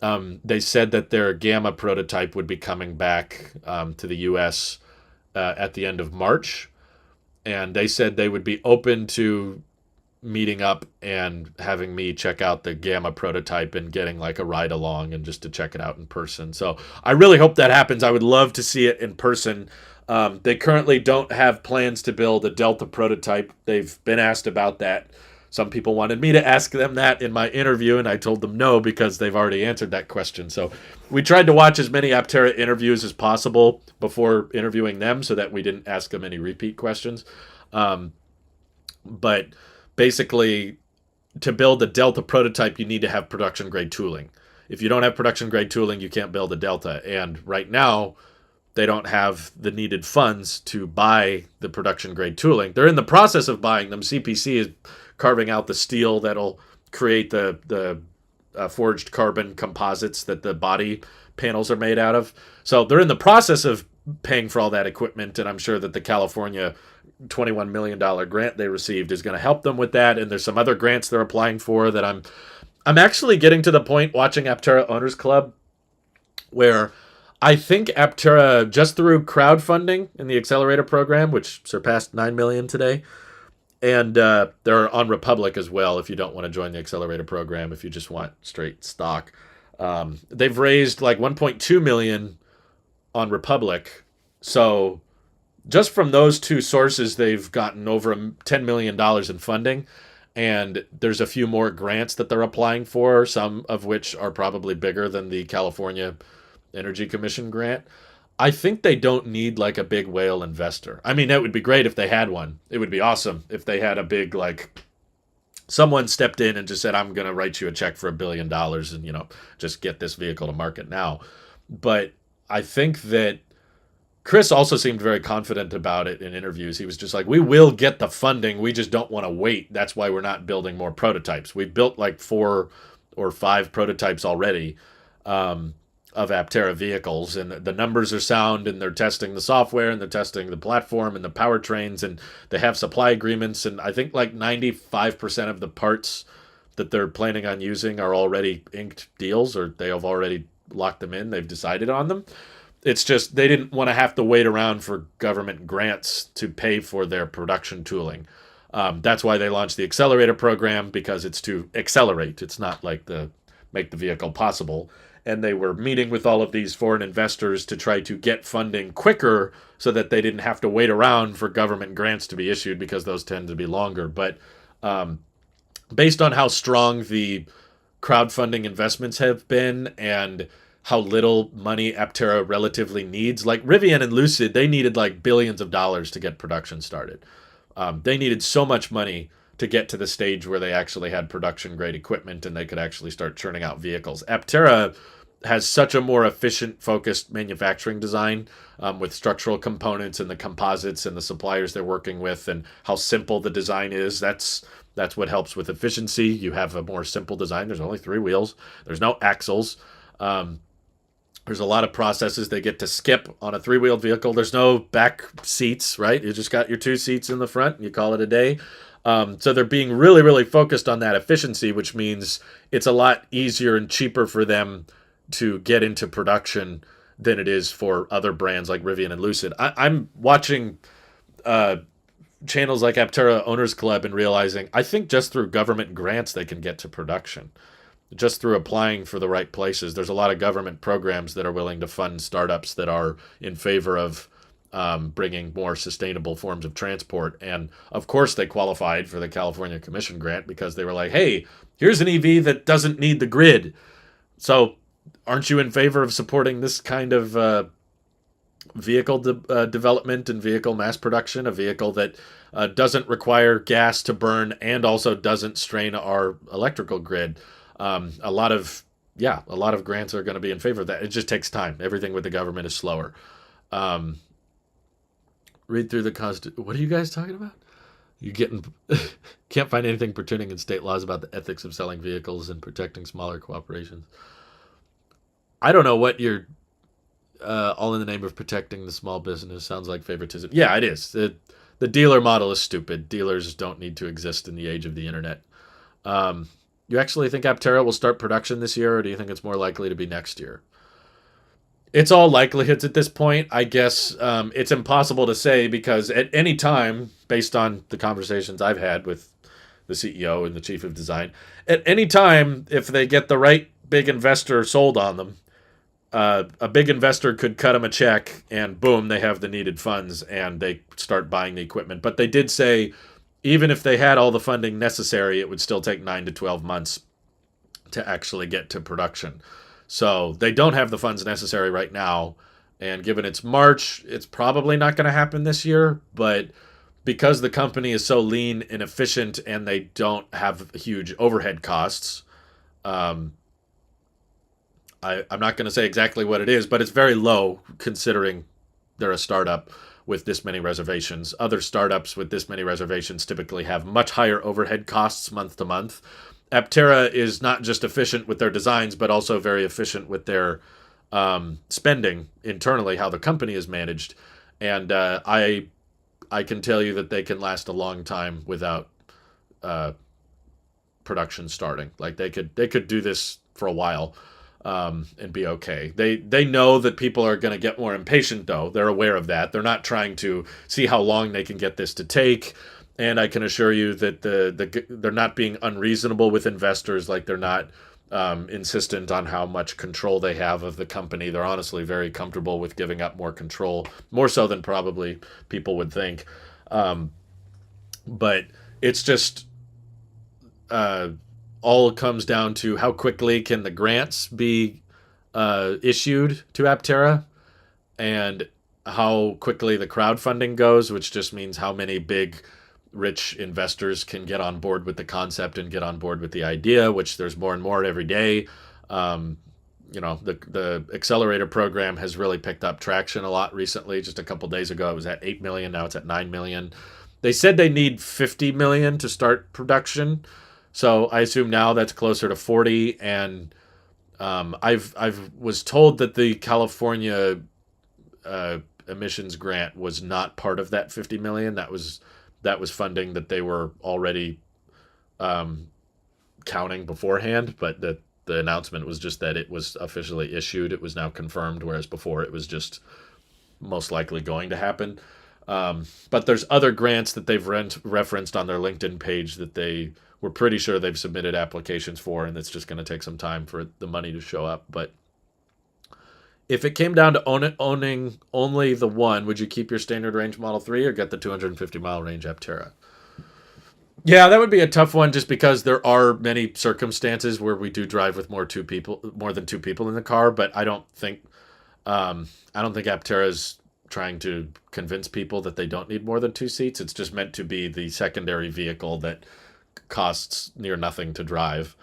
they said that their Gamma prototype would be coming back to the U.S. At the end of March. And they said they would be open to meeting up and having me check out the Gamma prototype and getting like a ride along and just to check it out in person. So I really hope that happens. I would love to see it in person. They currently don't have plans to build a Delta prototype. They've been asked about that. Some people wanted me to ask them that in my interview, and I told them no because they've already answered that question. So we tried to watch as many Aptera interviews as possible before interviewing them so that we didn't ask them any repeat questions. But basically, to build a Delta prototype, you need to have production-grade tooling. If you don't have production-grade tooling, you can't build a Delta. And right now, they don't have the needed funds to buy the production-grade tooling. They're in the process of buying them. CPC is carving out the steel that'll create the forged carbon composites that the body panels are made out of. So they're in the process of paying for all that equipment, and I'm sure that the California $21 million grant they received is going to help them with that. And there's some other grants they're applying for that I'm actually getting to the point watching Aptera Owners Club where I think Aptera, just through crowdfunding in the accelerator program, which surpassed 9 million today, and they're on Republic as well if you don't want to join the accelerator program, if you just want straight stock. They've raised like 1.2 million on Republic. So just from those two sources, they've gotten over $10 million in funding. And there's a few more grants that they're applying for, some of which are probably bigger than the California Energy Commission grant. I think they don't need like a big whale investor. I mean, it would be great if they had one. It would be awesome if they had a big, like, someone stepped in and just said, I'm going to write you a check for $1 billion and, just get this vehicle to market now. But I think that Chris also seemed very confident about it in interviews. He was just like, we will get the funding. We just don't want to wait. That's why we're not building more prototypes. We've built like 4 or 5 prototypes already of Aptera vehicles, and the numbers are sound, and they're testing the software, and they're testing the platform and the powertrains, and they have supply agreements. And I think like 95% of the parts that they're planning on using are already inked deals, or they have already locked them in. They've decided on them. It's just they didn't want to have to wait around for government grants to pay for their production tooling. That's why they launched the accelerator program, because it's to accelerate. It's not like make the vehicle possible. And they were meeting with all of these foreign investors to try to get funding quicker so that they didn't have to wait around for government grants to be issued, because those tend to be longer. But based on how strong the crowdfunding investments have been and how little money Aptera relatively needs, like Rivian and Lucid, they needed like billions of dollars to get production started. They needed so much money to get to the stage where they actually had production grade equipment and they could actually start churning out vehicles. Aptera has such a more efficient, focused manufacturing design with structural components and the composites and the suppliers they're working with and how simple the design is. That's what helps with efficiency. You have a more simple design. There's only 3 wheels. There's no axles. There's a lot of processes they get to skip on a 3-wheeled vehicle. There's no back seats, right? You just got your 2 seats in the front and you call it a day. So they're being really, really focused on that efficiency, which means it's a lot easier and cheaper for them to get into production than it is for other brands like Rivian and Lucid. I'm watching channels like Aptera Owners Club and realizing I think just through government grants they can get to production. Just through applying for the right places. There's a lot of government programs that are willing to fund startups that are in favor of bringing more sustainable forms of transport. And of course they qualified for the California Commission grant because they were like, hey, here's an EV that doesn't need the grid. So aren't you in favor of supporting this kind of vehicle development and vehicle mass production, a vehicle that doesn't require gas to burn and also doesn't strain our electrical grid? A lot of grants are going to be in favor of that. It just takes time. Everything with the government is slower. Read through the What are you guys talking about? You can't find anything pertaining in state laws about the ethics of selling vehicles and protecting smaller corporations. I don't know what you're all in the name of protecting the small business. Sounds like favoritism. Yeah, it is. The dealer model is stupid. Dealers don't need to exist in the age of the internet. You actually think Aptera will start production this year, or do you think it's more likely to be next year? It's all likelihoods at this point. I guess it's impossible to say because at any time, based on the conversations I've had with the CEO and the chief of design, at any time, if they get the right big investor sold on them, a big investor could cut them a check and boom, they have the needed funds and they start buying the equipment. But they did say, even if they had all the funding necessary, it would still take 9 to 12 months to actually get to production. So they don't have the funds necessary right now. And given it's March, it's probably not going to happen this year. But because the company is so lean and efficient and they don't have huge overhead costs, I'm not going to say exactly what it is, but it's very low considering they're a startup with this many reservations. Other startups with this many reservations typically have much higher overhead costs month to month. Aptera is not just efficient with their designs, but also very efficient with their spending internally, how the company is managed. And I can tell you that they can last a long time without production starting. Like they could do this for a while. And be okay. They know that people are going to get more impatient, though. They're aware of that. They're not trying to see how long they can get this to take. And I can assure you that they're not being unreasonable with investors. Like they're not insistent on how much control they have of the company. They're honestly very comfortable with giving up more control, more so than probably people would think. But it's just all comes down to how quickly can the grants be issued to Aptera and how quickly the crowdfunding goes, which just means how many big rich investors can get on board with the concept and get on board with the idea, which there's more and more every day. The accelerator program has really picked up traction a lot recently. Just a couple days ago, it was at 8 million. Now it's at 9 million. They said they need 50 million to start production. So I assume now that's closer to 40. And I've was told that the California emissions grant was not part of that 50 million. That was funding that they were already counting beforehand, but that the announcement was just that it was officially issued. It was now confirmed, whereas before it was just most likely going to happen. But there's other grants that they've referenced on their LinkedIn page that they were pretty sure they've submitted applications for, and it's just going to take some time for the money to show up. But if it came down to owning only the one, would you keep your standard range Model 3 or get the 250-mile range Aptera? Yeah, that would be a tough one just because there are many circumstances where we do drive with more than two people in the car, but I don't think Aptera's trying to convince people that they don't need more than 2 seats. It's just meant to be the secondary vehicle that costs near nothing to drive,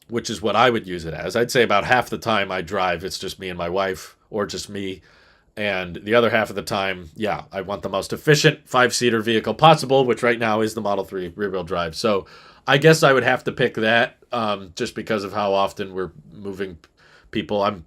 which is what I would use it as. I'd say about half the time I drive, it's just me and my wife, or just me. And the other half of the time, yeah, I want the most efficient 5-seater vehicle possible, which right now is the Model 3 rear-wheel drive. So I guess I would have to pick that, just because of how often we're moving people.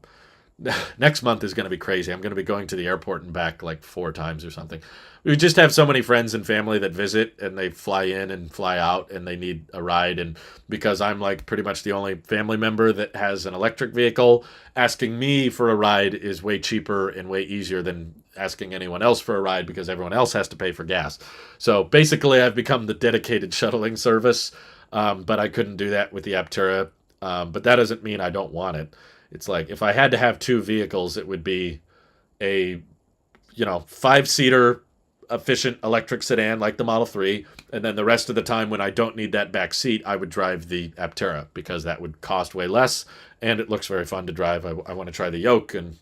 Next month is going to be crazy. I'm going to be going to the airport and back like 4 times or something. We just have so many friends and family that visit, and they fly in and fly out, and they need a ride. And because I'm like pretty much the only family member that has an electric vehicle, asking me for a ride is way cheaper and way easier than asking anyone else for a ride, because everyone else has to pay for gas. So basically, I've become the dedicated shuttling service, but I couldn't do that with the Aptera. But that doesn't mean I don't want it. It's like, if I had to have 2 vehicles, it would be a 5-seater efficient electric sedan like the Model 3, and then the rest of the time when I don't need that back seat, I would drive the Aptera, because that would cost way less and it looks very fun to drive. I want to try the yoke, and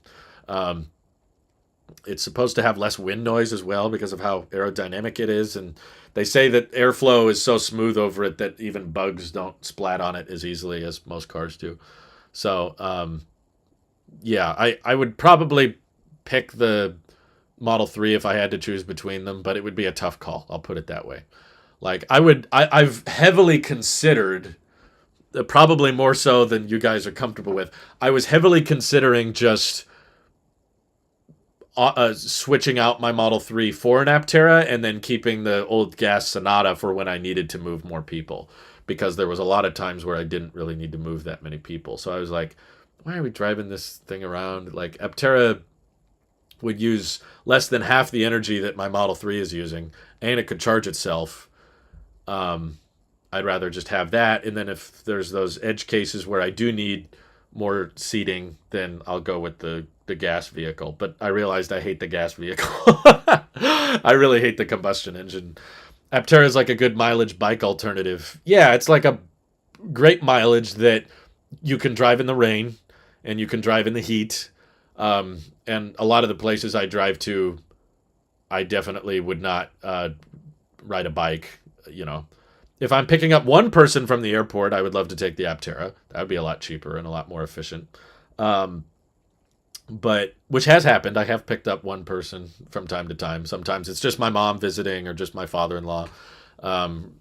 it's supposed to have less wind noise as well because of how aerodynamic it is, and they say that airflow is so smooth over it that even bugs don't splat on it as easily as most cars do. So yeah, I would probably pick the Model 3 if I had to choose between them, but it would be a tough call. I'll put it that way. Like, I've heavily considered, probably more so than you guys are comfortable with, I was heavily considering just switching out my Model 3 for an Aptera and then keeping the old gas Sonata for when I needed to move more people, because there was a lot of times where I didn't really need to move that many people. So I was like, why are we driving this thing around? Like, Aptera would use less than half the energy that my Model 3 is using, and it could charge itself. I'd rather just have that, and then if there's those edge cases where I do need more seating, then I'll go with the gas vehicle. But I realized I hate the gas vehicle. I really hate the combustion engine. Aptera is like a good mileage bike alternative. Yeah, it's like a great mileage that you can drive in the rain and you can drive in the heat. And a lot of the places I drive to, I definitely would not ride a bike. If I'm picking up one person from the airport, I would love to take the Aptera. That would be a lot cheaper and a lot more efficient. But which has happened. I have picked up one person from time to time. Sometimes it's just my mom visiting or just my father-in-law.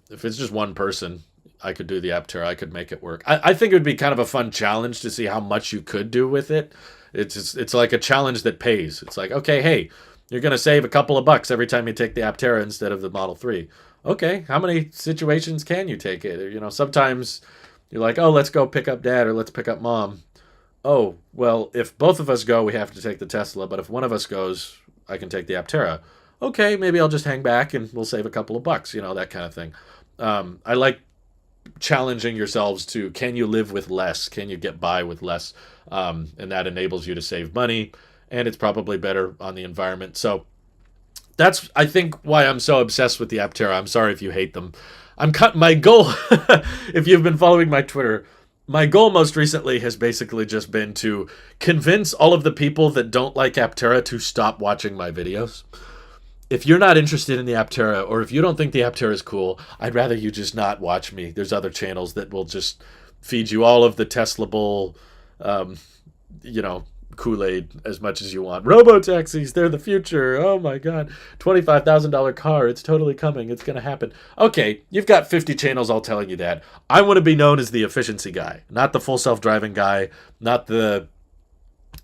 If it's just one person, I could do the Aptera. I could make it work. I think it would be kind of a fun challenge to see how much you could do with it. It's like a challenge that pays. It's like, okay, hey, you're going to save a couple of bucks every time you take the Aptera instead of the Model 3. Okay, how many situations can you take it? Sometimes you're like, oh, let's go pick up Dad or let's pick up Mom. Oh, well, if both of us go, we have to take the Tesla, but if one of us goes, I can take the Aptera. Okay, maybe I'll just hang back and we'll save a couple of bucks, that kind of thing. I like challenging yourselves to, can you live with less? Can you get by with less? And that enables you to save money, and it's probably better on the environment. So that's, I think, why I'm so obsessed with the Aptera. I'm sorry if you hate them. My goal, if you've been following my Twitter, my goal most recently has basically just been to convince all of the people that don't like Aptera to stop watching my videos. If you're not interested in the Aptera, or if you don't think the Aptera is cool, I'd rather you just not watch me. There's other channels that will just feed you all of the Tesla bull, Kool-Aid as much as you want. Robo-taxis, they're the future. Oh my God. $25,000 car. It's totally coming. It's going to happen. Okay, you've got 50 channels all telling you that. I want to be known as the efficiency guy, not the full self-driving guy, not the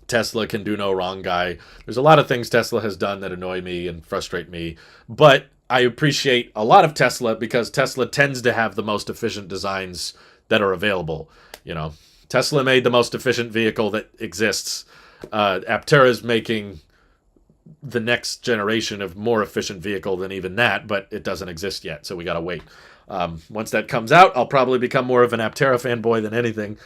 Tesla can do no wrong guy. There's a lot of things Tesla has done that annoy me and frustrate me, but I appreciate a lot of Tesla because Tesla tends to have the most efficient designs that are available. Tesla made the most efficient vehicle that exists. Aptera is making the next generation of more efficient vehicle than even that, but it doesn't exist yet, so we gotta wait. Once that comes out, I'll probably become more of an Aptera fanboy than anything.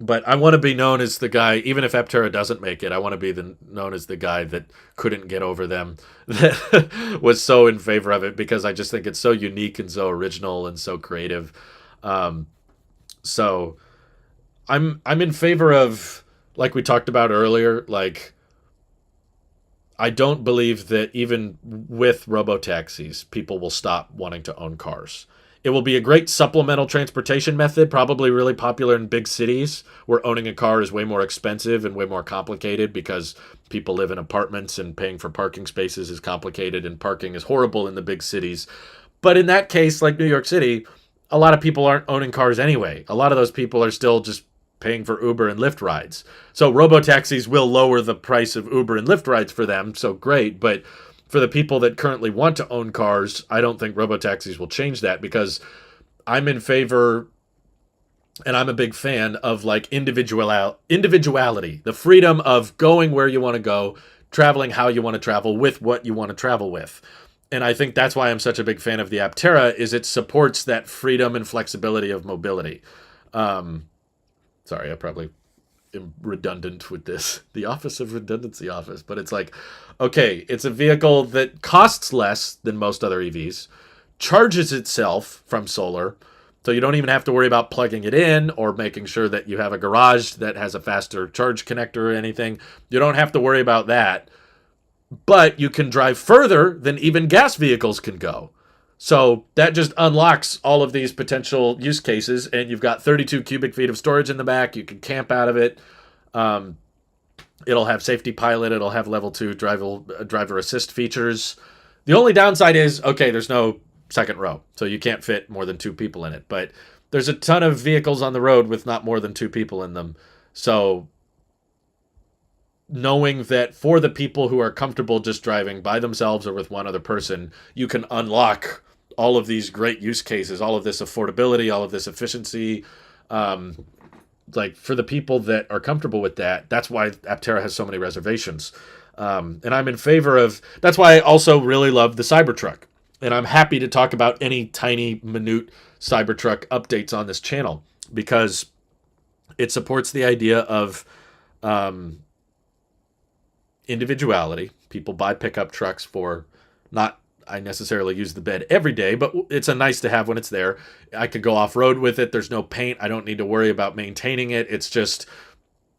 But I want to be known as the guy, even if Aptera doesn't make it, I want to be known as the guy that couldn't get over them, that was so in favor of it, because I just think it's so unique and so original and so creative. So I'm in favor of, like we talked about earlier, like I don't believe that even with robo-taxis, people will stop wanting to own cars. It will be a great supplemental transportation method, probably really popular in big cities where owning a car is way more expensive and way more complicated because people live in apartments and paying for parking spaces is complicated and parking is horrible in the big cities. But in that case, like New York City, a lot of people aren't owning cars anyway. A lot of those people are still just paying for Uber and Lyft rides. So robo-taxis will lower the price of Uber and Lyft rides for them, so great. But for the people that currently want to own cars, I don't think robo-taxis will change that because I'm in favor and I'm a big fan of like individuality, the freedom of going where you want to go, traveling how you want to travel with what you want to travel with. And I think that's why I'm such a big fan of the Aptera is it supports that freedom and flexibility of mobility. Sorry, I probably am redundant with this. The Office of Redundancy Office. But it's like, okay, it's a vehicle that costs less than most other EVs, charges itself from solar, so you don't even have to worry about plugging it in or making sure that you have a garage that has a faster charge connector or anything. You don't have to worry about that. But you can drive further than even gas vehicles can go. So that just unlocks all of these potential use cases, and you've got 32 cubic feet of storage in the back. You can camp out of it. It'll have safety pilot. It'll have level 2 driver assist features. The only downside is, okay, there's no second row, so you can't fit more than 2 people in it. But there's a ton of vehicles on the road with not more than 2 people in them. So knowing that for the people who are comfortable just driving by themselves or with one other person, you can unlock all of these great use cases, all of this affordability, all of this efficiency. Like for the people that are comfortable with that, that's why Aptera has so many reservations. And I'm in favor of, that's why I also really love the Cybertruck. And I'm happy to talk about any tiny, minute Cybertruck updates on this channel because it supports the idea of individuality. People buy pickup trucks for not, I necessarily use the bed every day, but it's a nice to have when it's there. I could go off-road with it. There's no paint. I don't need to worry about maintaining it. It's just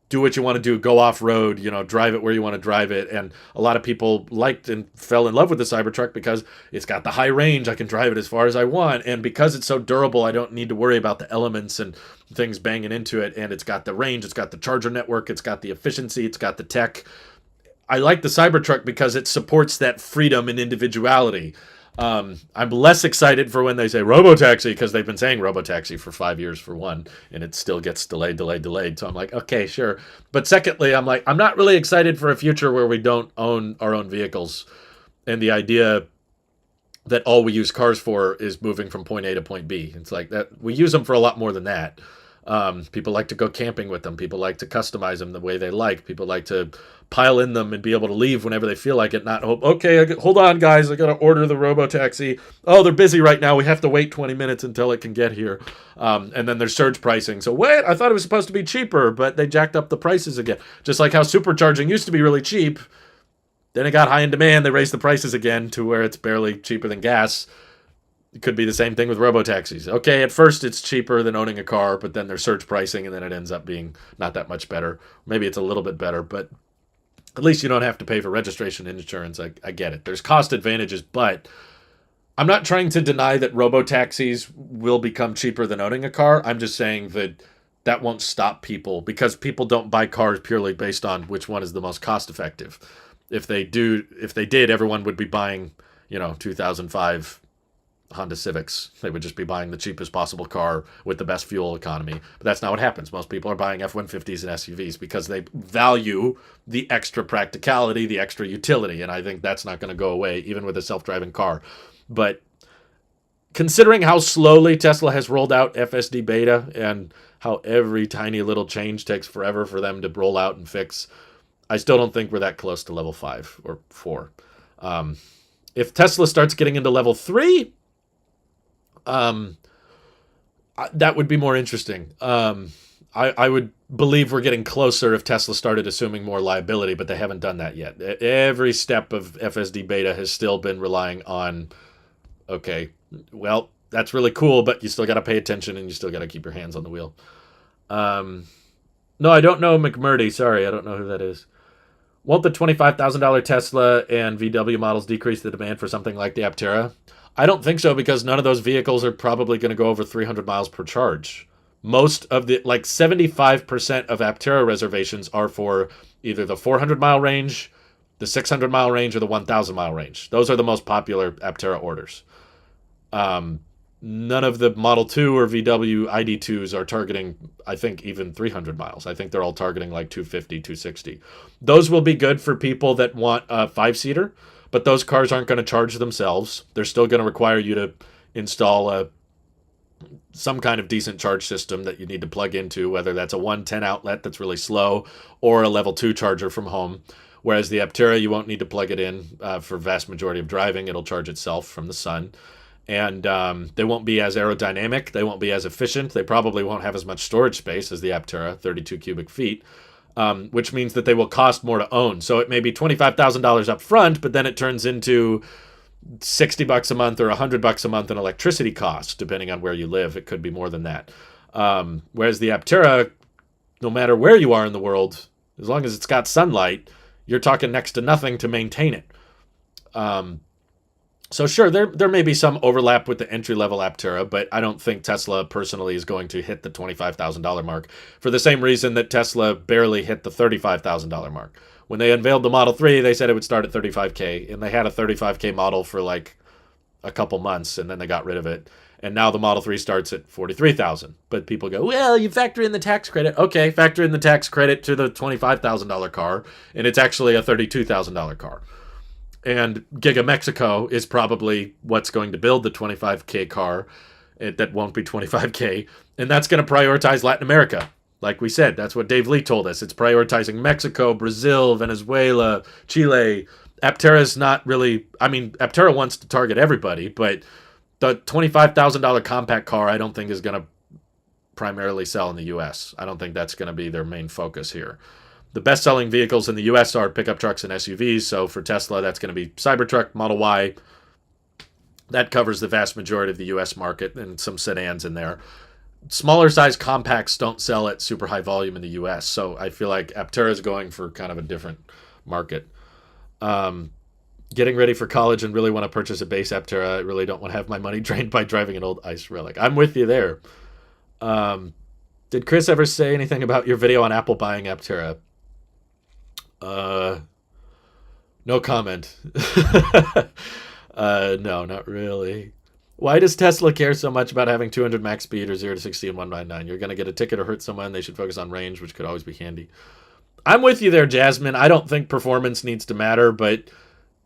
do what you want to do, go off-road, drive it where you want to drive it. And a lot of people liked and fell in love with the Cybertruck because it's got the high range. I can drive it as far as I want. And because it's so durable, I don't need to worry about the elements and things banging into it. And it's got the range, it's got the charger network, it's got the efficiency, it's got the tech. I like the Cybertruck because it supports that freedom and individuality. I'm less excited for when they say robotaxi because they've been saying robotaxi for 5 years for one, and it still gets delayed. So I'm like, okay, sure. But secondly, I'm like, I'm not really excited for a future where we don't own our own vehicles. And the idea that all we use cars for is moving from point A to point B. It's like that we use them for a lot more than that. People like to go camping with them. People like to customize them the way they like. People like to pile in them and be able to leave whenever they feel like it. Not hope, okay, hold on, guys. I got to order the robo-taxi. Oh, they're busy right now. We have to wait 20 minutes until it can get here. And then there's surge pricing. So wait, I thought it was supposed to be cheaper, but they jacked up the prices again. Just like how supercharging used to be really cheap. Then it got high in demand. They raised the prices again to where it's barely cheaper than gas. It could be the same thing with robo-taxis. Okay, at first it's cheaper than owning a car, but then there's surge pricing, and then it ends up being not that much better. Maybe it's a little bit better, but at least you don't have to pay for registration and insurance. I get it. There's cost advantages, but I'm not trying to deny that robo-taxis will become cheaper than owning a car. I'm just saying that that won't stop people because people don't buy cars purely based on which one is the most cost-effective. If they did, everyone would be buying, 2005 Honda Civics. They would just be buying the cheapest possible car with the best fuel economy. But that's not what happens. Most people are buying F-150s and SUVs because they value the extra practicality, the extra utility. And I think that's not going to go away, even with a self-driving car. But considering how slowly Tesla has rolled out FSD beta and how every tiny little change takes forever for them to roll out and fix, I still don't think we're that close to level 5 or 4. If Tesla starts getting into level 3, that would be more interesting. I would believe we're getting closer if Tesla started assuming more liability, but they haven't done that yet. Every step of FSD beta has still been relying on, okay, well, that's really cool, but you still got to pay attention and you still got to keep your hands on the wheel. No, I don't know McMurdy. Sorry, I don't know who that is. Won't the $25,000 Tesla and VW models decrease the demand for something like the Aptera? I don't think so, because none of those vehicles are probably going to go over 300 miles per charge. Most of the, like 75% of Aptera reservations are for either the 400-mile range, the 600-mile range, or the 1,000-mile range. Those are the most popular Aptera orders. Um, None of the Model 2 or VW ID2s are targeting, I think, even 300 miles. I think they're all targeting like 250, 260. Those will be good for people that want a five-seater, but those cars aren't going to charge themselves. They're still going to require you to install some kind of decent charge system that you need to plug into, whether that's a 110 outlet that's really slow or a level 2 charger from home. Whereas the Aptera, you won't need to plug it in for vast majority of driving. It'll charge itself from the sun. And they won't be as aerodynamic. They won't be as efficient. They probably won't have as much storage space as the Aptera, 32 cubic feet, which means that they will cost more to own. So it may be $25,000 up front, but then it turns into $60 a month or $100 a month in electricity costs, depending on where you live. It could be more than that. Whereas the Aptera, no matter where you are in the world, as long as it's got sunlight, you're talking next to nothing to maintain it. So sure, there may be some overlap with the entry-level Aptera, but I don't think Tesla personally is going to hit the $25,000 mark for the same reason that Tesla barely hit the $35,000 mark. When they unveiled the Model 3, they said it would start at $35K, and they had a $35K model for like a couple months, and then they got rid of it. And now the Model 3 starts at $43,000. But people go, well, you factor in the tax credit. Okay, factor in the tax credit to the $25,000 car, and it's actually a $32,000 car. And Giga Mexico is probably what's going to build the 25K car. That won't be 25K. And that's going to prioritize Latin America. Like we said, that's what Dave Lee told us. It's prioritizing Mexico, Brazil, Venezuela, Chile. Aptera is not really... I mean, Aptera wants to target everybody, but the $25,000 compact car I don't think is going to primarily sell in the U.S. I don't think that's going to be their main focus here. The best-selling vehicles in the U.S. are pickup trucks and SUVs, so for Tesla, that's going to be Cybertruck, Model Y. That covers the vast majority of the U.S. market, and some sedans in there. Smaller-size compacts don't sell at super high volume in the U.S., so I feel like Aptera is going for kind of a different market. Getting ready for college and really want to purchase a base Aptera. I really don't want to have my money drained by driving an old ICE Relic. I'm with you there. Did Chris ever say anything about your video on Apple buying Aptera? No comment. No, not really. Why does Tesla care so much about having 200 max speed or 0 to 60 in 199? You're going to get a ticket or hurt someone. They should focus on range, which could always be handy. I'm with you there, Jasmine. I don't think performance needs to matter, but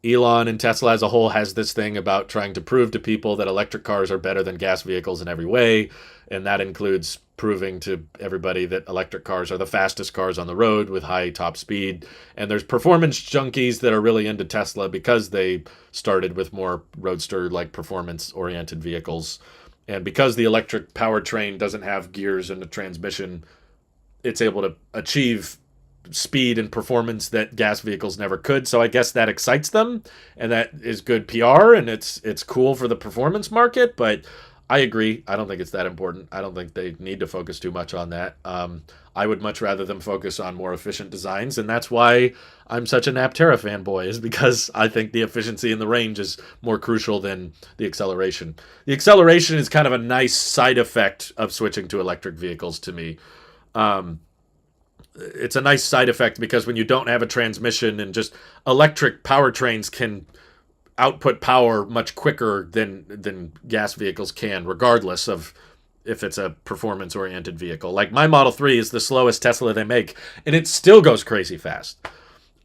Elon and Tesla as a whole has this thing about trying to prove to people that electric cars are better than gas vehicles in every way, and that includes proving to everybody that electric cars are the fastest cars on the road with high top speed. And there's performance junkies that are really into Tesla because they started with more roadster-like performance-oriented vehicles. And because the electric powertrain doesn't have gears and a transmission, it's able to achieve speed and performance that gas vehicles never could. So I guess that excites them, and that is good PR, and it's cool for the performance market. But I agree. I don't think it's that important. I don't think they need to focus too much on that. I would much rather them focus on more efficient designs, and that's why I'm such an Aptera fanboy, is because I think the efficiency and the range is more crucial than the acceleration. The acceleration is kind of a nice side effect of switching to electric vehicles to me. It's a nice side effect because when you don't have a transmission, and just electric powertrains can output power much quicker than gas vehicles can, regardless of if it's a performance-oriented vehicle. Like my Model 3 is the slowest Tesla they make, and it still goes crazy fast.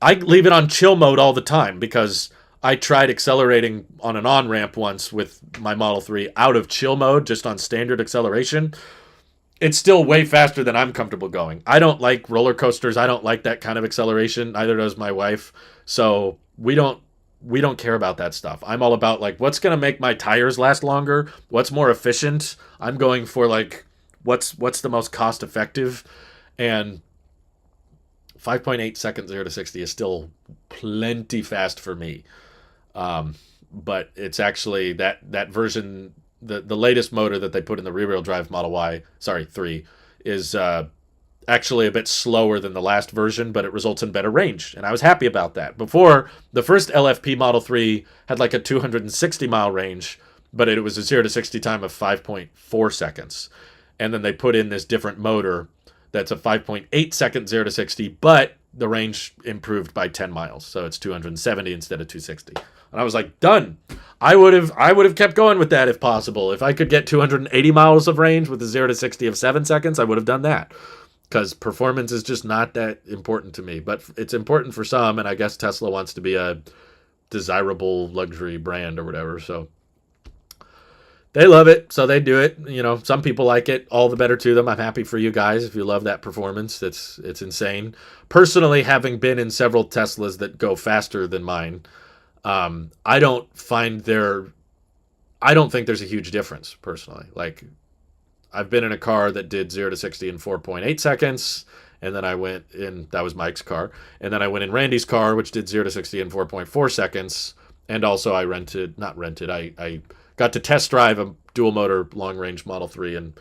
I leave it on chill mode all the time because I tried accelerating on an on-ramp once with my Model 3 out of chill mode, just on standard acceleration. It's still way faster than I'm comfortable going. I don't like roller coasters. I don't like that kind of acceleration. Neither does my wife. So we don't care about that stuff. I'm all about like what's going to make my tires last longer, what's more efficient. I'm going for like what's the most cost effective, and 5.8 seconds 0 to 60 is still plenty fast for me. But it's actually that version, the latest motor that they put in the rear-wheel drive Model Y, 3, is actually a bit slower than the last version, but it results in better range, and I was happy about that. Before, the first LFP Model 3 had like a 260-mile range, but it was a 0 to 60 time of 5.4 seconds. And then they put in this different motor that's a 5.8 second 0 to 60, but the range improved by 10 miles, so it's 270 instead of 260. And I was like, done. I would have kept going with that if possible. If I could get 280 miles of range with a 0 to 60 of 7 seconds, I would have done that. Because performance is just not that important to me. But it's important for some, and I guess Tesla wants to be a desirable luxury brand or whatever. So they love it, so they do it. You know, some people like it. All the better to them. I'm happy for you guys if you love that performance. It's insane. Personally, having been in several Teslas that go faster than mine, I don't think there's a huge difference, personally. Like, I've been in a car that did 0 to 60 in 4.8 seconds, and then I went in, that was Mike's car, and then I went in Randy's car, which did 0 to 60 in 4.4 seconds, and also I I got to test drive a dual-motor long-range Model 3 in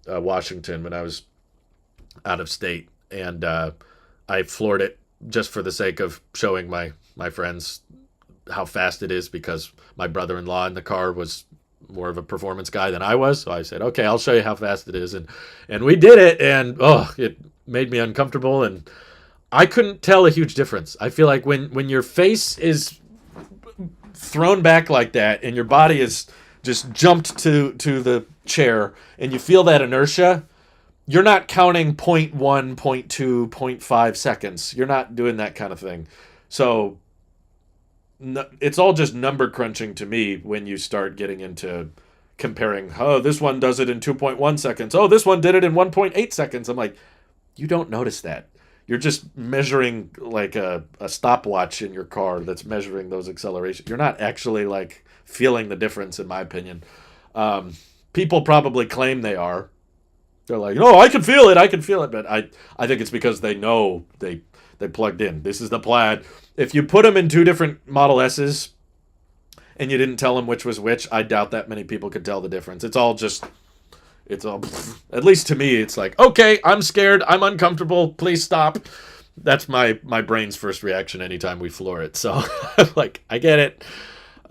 Washington when I was out of state, and I floored it just for the sake of showing my friends how fast it is, because my brother-in-law in the car was more of a performance guy than I was. So I said, okay, I'll show you how fast it is. And we did it, and it made me uncomfortable, and I couldn't tell a huge difference. I feel like when your face is thrown back like that and your body is just jumped to the chair and you feel that inertia, you're not counting 0.1, 0.2, 0.5 seconds. You're not doing that kind of thing. So it's all just number crunching to me when you start getting into comparing, oh, this one does it in 2.1 seconds. Oh, this one did it in 1.8 seconds. I'm like, you don't notice that. You're just measuring like a stopwatch in your car that's measuring those accelerations. You're not actually like feeling the difference, in my opinion. People probably claim they are. They're like, oh, I can feel it. But I think it's because they know they plugged in. This is the Plaid. If you put them in two different Model S's and you didn't tell them which was which, I doubt that many people could tell the difference. It's all, at least to me, it's like, okay, I'm scared, I'm uncomfortable, please stop. That's my brain's first reaction anytime we floor it. So I'm like, I get it.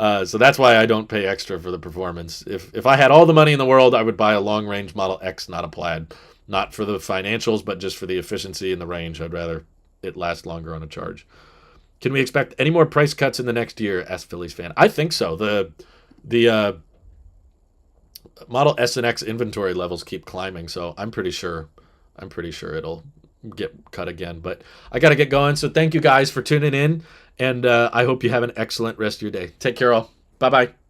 So that's why I don't pay extra for the performance. If I had all the money in the world, I would buy a long-range Model X, not a Plaid. Not for the financials, but just for the efficiency and the range. I'd rather it last longer on a charge. Can we expect any more price cuts in the next year? Asked Phillies fan. I think so. The Model S and X inventory levels keep climbing, so I'm pretty sure it'll get cut again. But I got to get going. So thank you guys for tuning in, and I hope you have an excellent rest of your day. Take care, all. Bye bye.